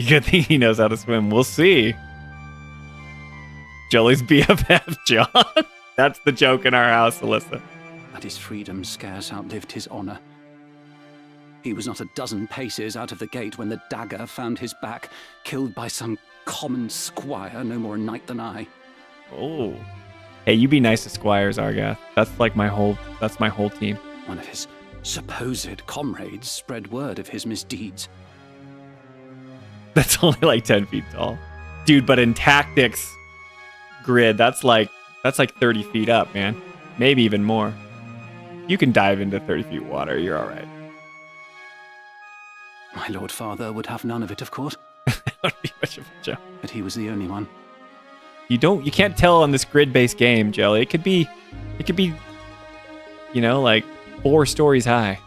Speaker 2: Good thing he knows how to swim. We'll see. Jolie's BFF, John. That's the joke in our house, Alyssa.
Speaker 6: But his freedom scarce outlived his honor. He was not a dozen paces out of the gate when the dagger found his back, killed by some common squire, no more a knight than I.
Speaker 2: Oh. Hey, you be nice to squires, Argath. That's my whole team.
Speaker 6: One of his supposed comrades spread word of his misdeeds.
Speaker 2: That's only like 10 feet tall. Dude, but in tactics grid, that's like 30 feet up, man. Maybe even more. You can dive into 30 feet water, you're all right.
Speaker 6: My lord father would have none of it, of course,
Speaker 2: That would be much of a joke.
Speaker 6: but he was the only one.
Speaker 2: You can't tell on this grid-based game, Jelly. It could be, like 4 stories high.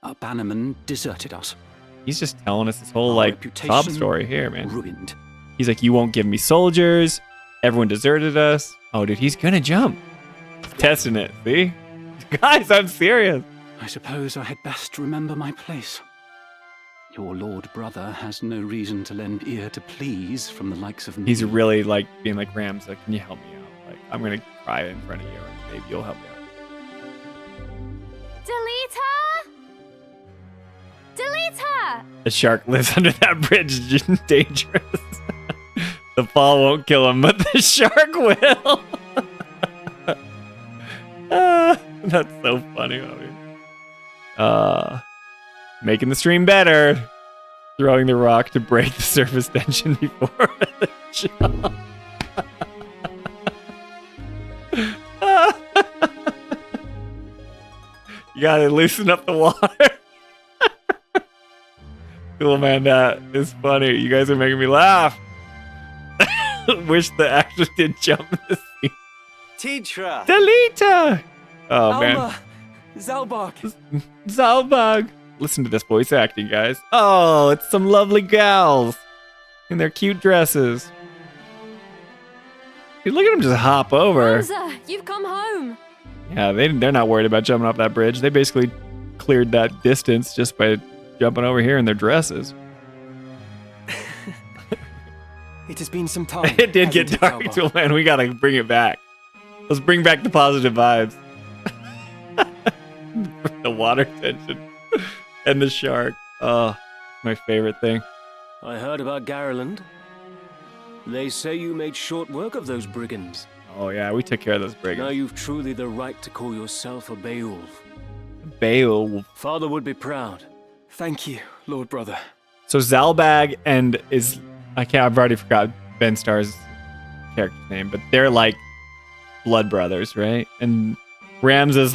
Speaker 6: Our bannerman deserted us.
Speaker 2: He's just telling us this whole
Speaker 6: Our
Speaker 2: like
Speaker 6: reputation
Speaker 2: sob story here, man.
Speaker 6: Ruined.
Speaker 2: He's like, you won't give me soldiers. Everyone deserted us. Oh, dude, he's gonna jump. He's testing it. See, guys, I'm serious.
Speaker 6: I suppose I had best remember my place. Your lord brother has no reason to lend ear to pleas from the likes of me.
Speaker 2: He's really like being like, Rams, like, can you help me out? Like, I'm gonna cry in front of you, and maybe you'll help me out.
Speaker 4: Delita! Delita!
Speaker 2: The shark lives under that bridge. Dangerous. The fall won't kill him, but the shark will. That's so funny, Bobby. Making the stream better. Throwing the rock to break the surface tension before the jump. You gotta loosen up the water. Cool, man, that is funny. You guys are making me laugh. Wish the actor did jump in the scene.
Speaker 5: Tidra!
Speaker 2: Delita! Oh, man.
Speaker 5: Alma! Zalbog!
Speaker 2: Zalbug! Listen to this voice acting, guys. Oh, it's some lovely gals in their cute dresses. Dude, look at them just hop over.
Speaker 4: Rosa, you've come home.
Speaker 2: Yeah, they're not worried about jumping off that bridge. They basically cleared that distance just by jumping over here in their dresses.
Speaker 5: It has been some time.
Speaker 2: It did get
Speaker 5: hasn't
Speaker 2: dark,
Speaker 5: Zalbog?
Speaker 2: so man, we gotta bring it back. Let's bring back the positive vibes. The water tension and the shark. Oh, my favorite thing.
Speaker 7: I heard about Garland. They say you made short work of those brigands.
Speaker 2: Oh yeah, we took care of those
Speaker 7: Now
Speaker 2: brigands.
Speaker 7: you've truly the right to call yourself a Beowulf.
Speaker 2: Beowulf.
Speaker 7: Father would be proud.
Speaker 5: Thank you, Lord Brother.
Speaker 2: So Zalbag and I've already forgot Ben Starr's character's name, but they're like blood brothers, right? And Rams is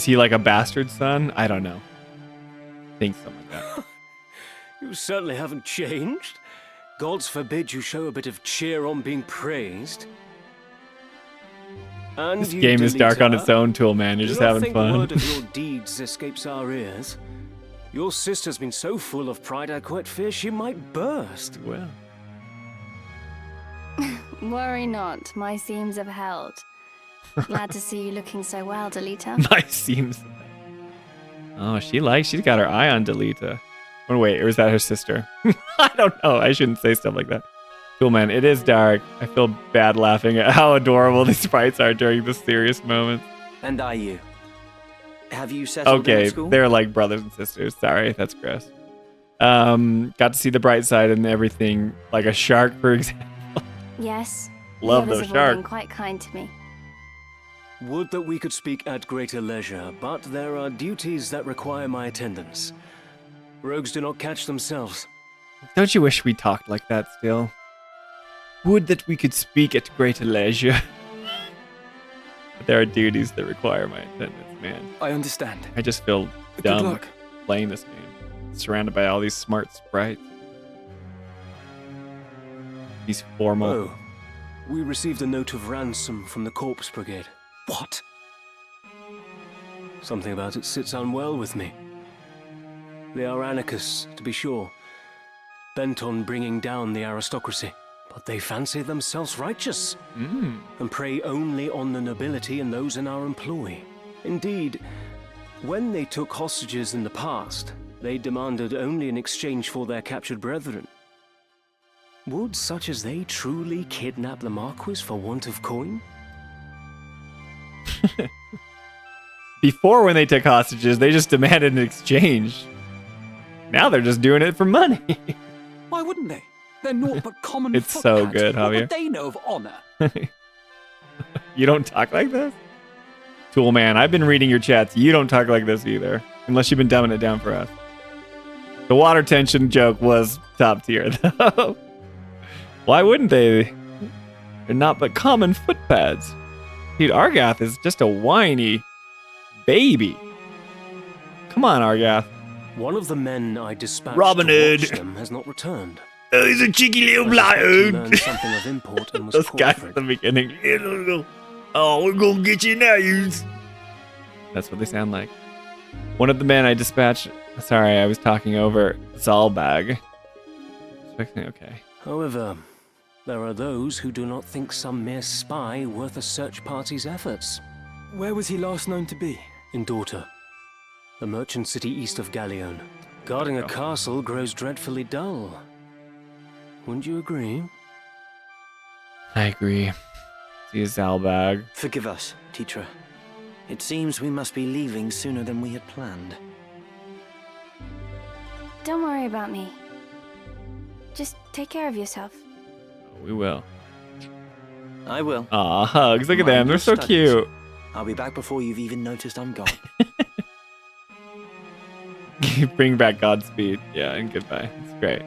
Speaker 2: he like a bastard son? I don't know. I think something like that.
Speaker 7: You certainly haven't changed. Gods forbid you show a bit of cheer on being praised. And
Speaker 2: This
Speaker 7: you,
Speaker 2: game is dark on
Speaker 7: Delita,
Speaker 2: its own, Tool Man. You're
Speaker 7: do
Speaker 2: just
Speaker 7: not
Speaker 2: having
Speaker 7: think
Speaker 2: fun.
Speaker 7: word of your deeds escapes our ears. Your sister's been so full of pride I quite fear she might burst.
Speaker 2: Well,
Speaker 4: Worry not, my seams have held. Glad to see you looking so well, Delita.
Speaker 2: my seems. Oh, she's got her eye on Delita. Oh wait, or is that her sister? I don't know. I shouldn't say stuff like that. Cool, man. It is dark. I feel bad laughing at how adorable these sprites are during the serious moments.
Speaker 8: And are you? Have you settled in
Speaker 2: Okay,
Speaker 8: at school?
Speaker 2: they're like brothers and sisters. Sorry, that's gross. Got to see the bright side and everything, like a shark, for example.
Speaker 4: Yes.
Speaker 2: Love
Speaker 4: the others
Speaker 2: those
Speaker 4: have all been
Speaker 2: sharks.
Speaker 4: quite kind to me.
Speaker 7: Would that we could speak at greater leisure, but there are duties that require my attendance. Rogues do not catch themselves.
Speaker 2: Don't you wish we talked like that still? Would that we could speak at greater leisure. But there are duties that require my attendance, man.
Speaker 5: I understand.
Speaker 2: I just feel
Speaker 5: Good
Speaker 2: dumb
Speaker 5: luck.
Speaker 2: playing this game. Surrounded by all these smart sprites. These formal.
Speaker 7: Oh, we received a note of ransom from the Corpse Brigade.
Speaker 6: What?
Speaker 7: Something about it sits unwell with me. They are anarchists, to be sure, bent on bringing down the aristocracy. But they fancy themselves righteous, and prey only on the nobility and those in our employ. Indeed, when they took hostages in the past, they demanded only in exchange for their captured brethren. Would such as they truly kidnap the Marquis for want of coin?
Speaker 2: Before, when they took hostages, they just demanded an exchange. Now they're just doing it for money.
Speaker 6: Why wouldn't they? They're naught but common
Speaker 2: It's so
Speaker 6: footpads.
Speaker 2: good,
Speaker 6: What
Speaker 2: Javier.
Speaker 6: would they know of honor?
Speaker 2: You don't talk like this? Tool man, I've been reading your chats. You don't talk like this either. Unless you've been dumbing it down for us. The water tension joke was top tier, though. Why wouldn't they? They're not but common footpads. Dude, Argath is just a whiny baby. Come on, Argath.
Speaker 7: One of the men I dispatched
Speaker 2: Robin
Speaker 7: to
Speaker 2: Hood.
Speaker 7: watch them has not returned.
Speaker 2: Oh, he's a cheeky little
Speaker 7: I suspect he
Speaker 2: blood.
Speaker 7: learned something of import and was
Speaker 2: Those
Speaker 7: caught
Speaker 2: guys
Speaker 7: for
Speaker 2: at
Speaker 7: it.
Speaker 2: the beginning. Oh, we're gonna get you now, yous. That's what they sound like. One of the men I dispatched. Sorry, I was talking over Zalbag. Okay.
Speaker 7: However, there are those who do not think some mere spy worth a search party's efforts.
Speaker 5: Where was he last known to be?
Speaker 7: In Dorta, the merchant city east of Galleon. Guarding a castle grows dreadfully dull. Wouldn't you agree?
Speaker 2: I agree. See a Zalbag.
Speaker 8: Forgive us, Titra. It seems we must be leaving sooner than we had planned.
Speaker 4: Don't worry about me. Just take care of yourself.
Speaker 2: We will.
Speaker 8: I will.
Speaker 2: Aw, hugs. Look at them.
Speaker 8: Mind
Speaker 2: They're
Speaker 8: your
Speaker 2: so
Speaker 8: studies.
Speaker 2: cute.
Speaker 8: I'll be back before you've even noticed I'm gone.
Speaker 2: Bring back Godspeed. Yeah, and goodbye. It's great.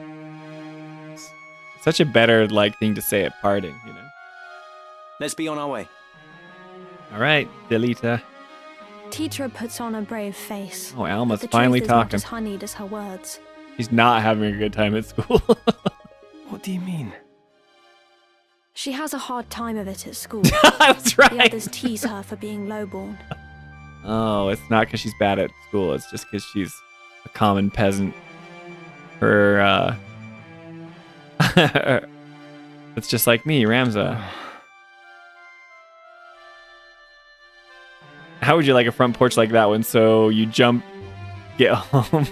Speaker 2: It's such a better thing to say at parting, you know.
Speaker 8: Let's be on our way.
Speaker 2: All right, Delita.
Speaker 9: Titra puts on a brave face.
Speaker 2: Oh, Alma's
Speaker 9: The
Speaker 2: finally
Speaker 9: truth is not
Speaker 2: talking.
Speaker 9: as honeyed as her words.
Speaker 2: She's not having a good time at school.
Speaker 5: What do you mean?
Speaker 9: She has a hard time of it at school.
Speaker 2: I was
Speaker 9: The
Speaker 2: right.
Speaker 9: others tease her for being lowborn.
Speaker 2: Oh, it's not because she's bad at school. It's just because she's a common peasant. Her, it's just like me, Ramza. How would you like a front porch like that one? So you jump, get home.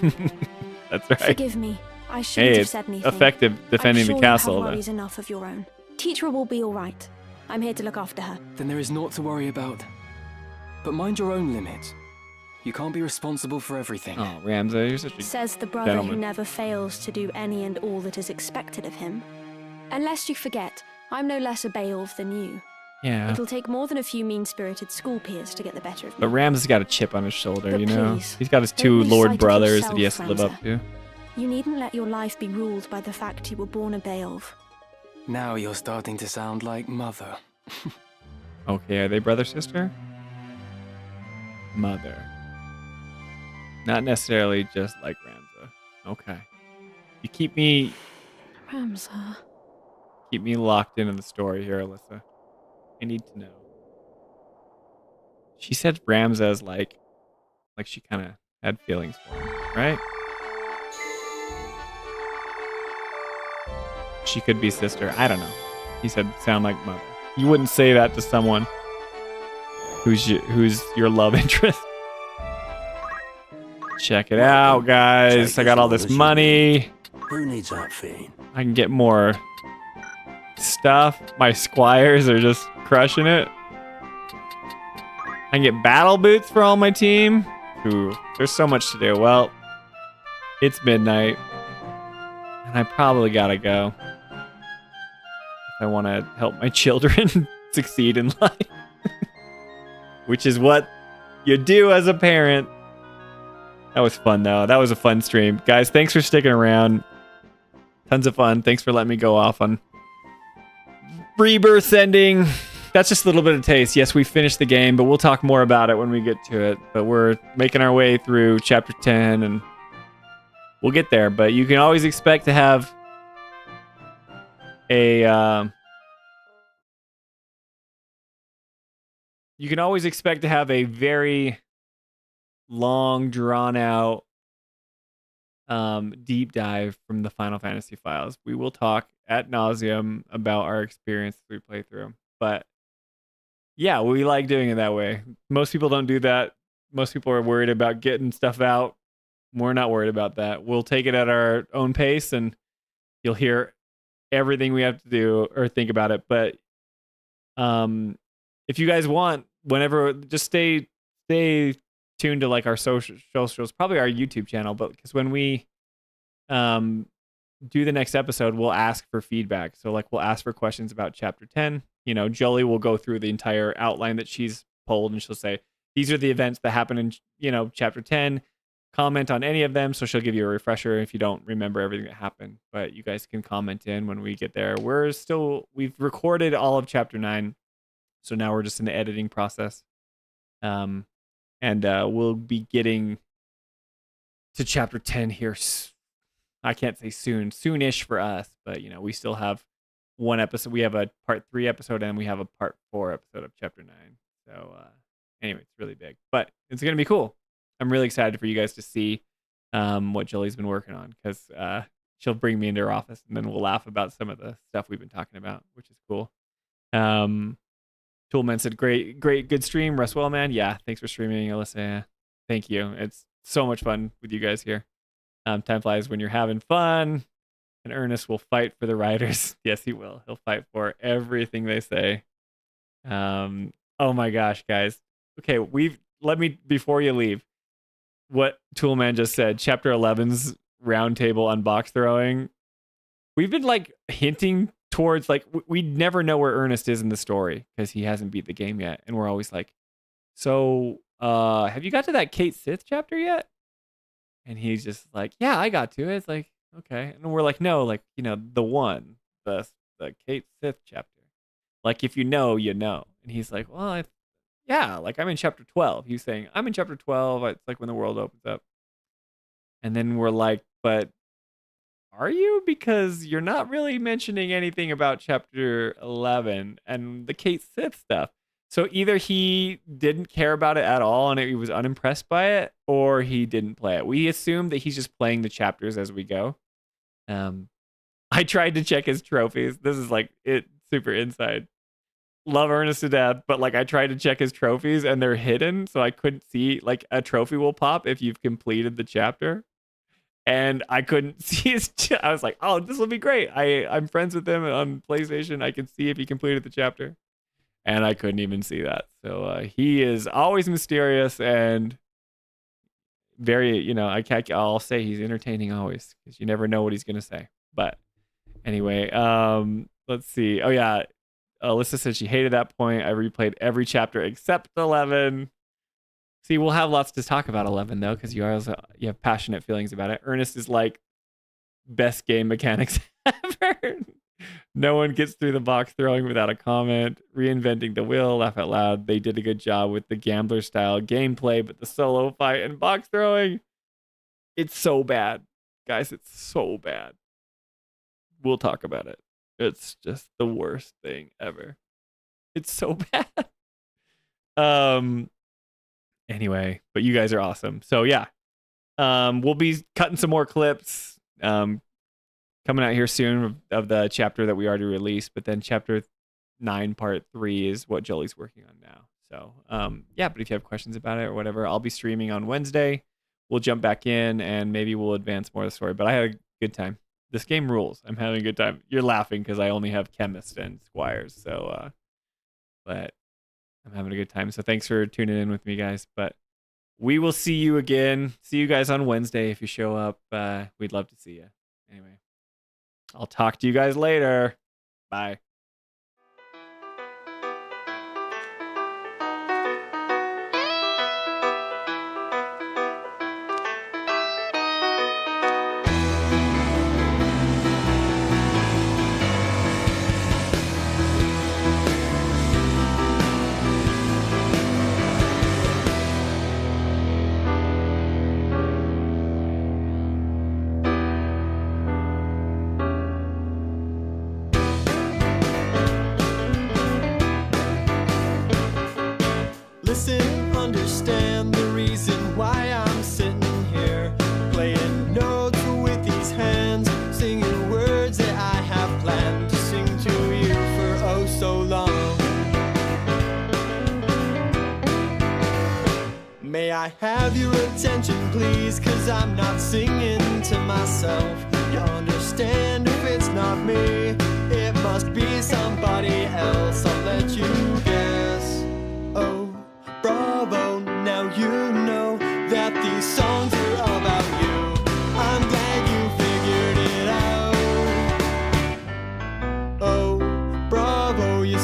Speaker 2: That's right.
Speaker 9: Forgive me. I shouldn't
Speaker 2: Hey,
Speaker 9: have
Speaker 2: it's
Speaker 9: said anything.
Speaker 2: effective defending
Speaker 9: I'm sure
Speaker 2: the
Speaker 9: you
Speaker 2: castle.
Speaker 9: have
Speaker 2: though.
Speaker 9: worries enough of your own. Titra will be all right. I'm here to look after her.
Speaker 5: Then there is naught to worry about. But mind your own limits. You can't be responsible for everything.
Speaker 2: Oh, Ramza, you're such a
Speaker 9: Says the brother
Speaker 2: gentleman.
Speaker 9: who never fails to do any and all that is expected of him. Unless you forget, I'm no less a Beowulf than you.
Speaker 2: Yeah.
Speaker 9: It'll take more than a few mean-spirited school peers to get the better of me.
Speaker 2: But Ram's got a chip on his shoulder,
Speaker 9: But
Speaker 2: you know?
Speaker 9: please,
Speaker 2: He's got his
Speaker 9: don't
Speaker 2: two
Speaker 9: lose
Speaker 2: lord
Speaker 9: sight of
Speaker 2: brothers that he has
Speaker 9: yourself,
Speaker 2: to live up
Speaker 9: Ramza.
Speaker 2: to.
Speaker 9: You needn't let your life be ruled by the fact you were born a Beowulf.
Speaker 5: Now you're starting to sound like Mother.
Speaker 2: Okay, are they brother-sister? Mother. Not necessarily just like Ramza. Okay. You keep me
Speaker 9: Ramza.
Speaker 2: locked into the story here, Alyssa. I need to know. She said Ramza as like she kind of had feelings for him, right? She could be sister. I don't know. He said sound like mother. You wouldn't say that to someone who's your love interest. Check it out, guys.
Speaker 3: Take
Speaker 2: I got
Speaker 3: as
Speaker 2: all
Speaker 3: long
Speaker 2: this
Speaker 3: as you
Speaker 2: money.
Speaker 3: Who needs that fiend?
Speaker 2: I can get more stuff. My squires are just crushing it. I can get battle boots for all my team. Ooh, there's so much to do. Well, it's midnight. And I probably gotta go. If I want to help my children succeed in life. Which is what you do as a parent. That was fun, though. That was a fun stream. Guys, thanks for sticking around. Tons of fun. Thanks for letting me go off on Rebirth ending. That's just a little bit of taste. Yes, we finished the game, but we'll talk more about it when we get to it. But we're making our way through Chapter 10, and we'll get there. But you can always expect to have a... you can always expect to have a very long, drawn-out deep dive from the Final Fantasy files. We will talk ad nauseum about our experience as we play through them. But yeah, we like doing it that way. Most people don't do that. Most people are worried about getting stuff out. We're not worried about that. We'll take it at our own pace, and you'll hear everything we have to do or think about it. But if you guys want, whenever, just stay tuned to like our socials, probably our YouTube channel. But because when we do the next episode, we'll ask for feedback. So like we'll ask for questions about chapter 10. You know, Jolie will go through the entire outline that she's pulled, and she'll say, these are the events that happen in, you know, chapter 10. Comment on any of them. So she'll give you a refresher if you don't remember everything that happened. But you guys can comment in when we get there. We've recorded all of chapter 9. So now we're just in the editing process. And we'll be getting to chapter 10 here. I can't say soonish for us, but you know, we still have one episode. We have a part 3 episode and we have a part 4 episode of chapter 9. So anyway, it's really big, but it's going to be cool. I'm really excited for you guys to see what Jolie's been working on, because she'll bring me into her office and then we'll laugh about some of the stuff we've been talking about, which is cool. Toolman said, great, good stream. Rest well, man. Yeah, thanks for streaming, Alyssa. Yeah, thank you. It's so much fun with you guys here. Time flies when you're having fun. And Ernest will fight for the writers. Yes, he will. He'll fight for everything they say. Oh my gosh, guys. Okay, before you leave, what Toolman just said, chapter 11's roundtable unbox throwing. We've been like hinting towards, like, we never know where Ernest is in the story because he hasn't beat the game yet. And we're always like, so have you got to that Kate Sith chapter yet? And he's just like, yeah, I got to it. It's like, okay. And we're like, no, like, you know, the Kate Sith chapter. Like, if you know, you know. And he's like, well, yeah, like I'm in chapter 12. He's saying, I'm in chapter 12. It's like when the world opens up. And then we're like, but are you? Because you're not really mentioning anything about chapter 11 and the Kate Sith stuff. So either he didn't care about it at all and he was unimpressed by it, or he didn't play it. We assume that he's just playing the chapters as we go. I tried to check his trophies. This is like it super inside. Love Ernest to death, but like I tried to check his trophies and they're hidden, so I couldn't see. Like a trophy will pop if you've completed the chapter, and I couldn't see his. I was like, oh, this will be great. I'm friends with him on PlayStation. I can see if he completed the chapter, and I couldn't even see that. So he is always mysterious and very, you know, I'll say he's entertaining always, because you never know what he's gonna say. But anyway, let's see. Oh yeah. Alyssa said she hated that point. I replayed every chapter except 11. See, we'll have lots to talk about 11 though, because you have passionate feelings about it. Ernest is like best game mechanics ever. No one gets through the box throwing without a comment. Reinventing the wheel. Laugh out loud. They did a good job with the gambler style gameplay, but the solo fight and box throwing, it's so bad, guys. It's so bad. We'll talk about it. It's just the worst thing ever. It's so bad. Anyway, but you guys are awesome. So yeah. We'll be cutting some more clips coming out here soon of the chapter that we already released, but then chapter 9 part 3 is what Jolie's working on now. So yeah, but if you have questions about it or whatever, I'll be streaming on Wednesday. We'll jump back in and maybe we'll advance more of the story, but I had a good time. This game rules. I'm having a good time. You're laughing because I only have chemists and squires. So, but I'm having a good time. So thanks for tuning in with me, guys. But we will see you again. See you guys on Wednesday if you show up. We'd love to see you. Anyway, I'll talk to you guys later. Bye.
Speaker 1: Listen, understand the reason why I'm sitting here, playing notes with these hands, singing words that I have planned to sing to you for oh so long. May I have your attention, please, 'cause I'm not singing to myself. You understand if it's not me, it must be somebody else. I'll let you guess. Oh, bravo, now you know that these songs are about you. I'm glad you figured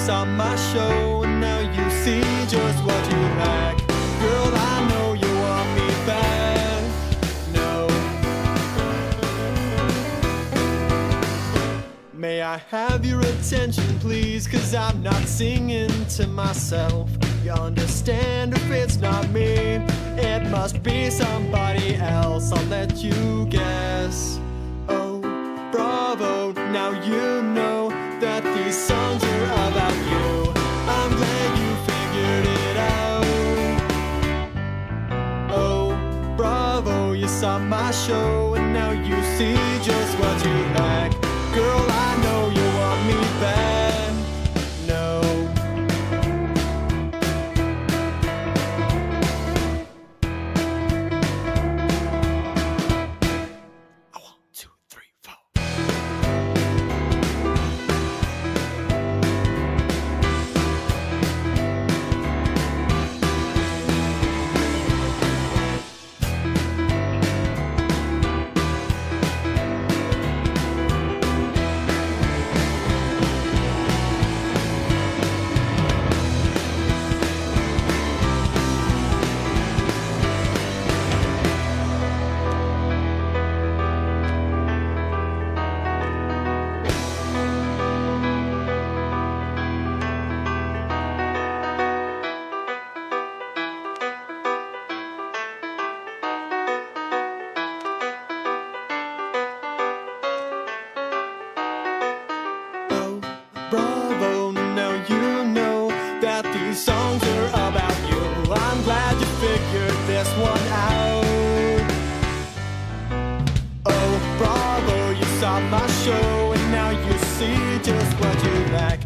Speaker 1: saw my show and now you see just what you lack. Girl, I know you want me back. No. May I have your attention, please? 'Cause I'm not singing to myself. You understand if it's not me, it must be somebody else. I'll let you guess. Oh, bravo, now you know that these songs are about you. I'm glad you figured it out. Oh, bravo, you saw my show and now you see just what you lack. Girl, I know you want me back. No. Bravo, now you know that these songs are about you. I'm glad you figured this one out. Oh, bravo, you saw my show and now you see just what you lack.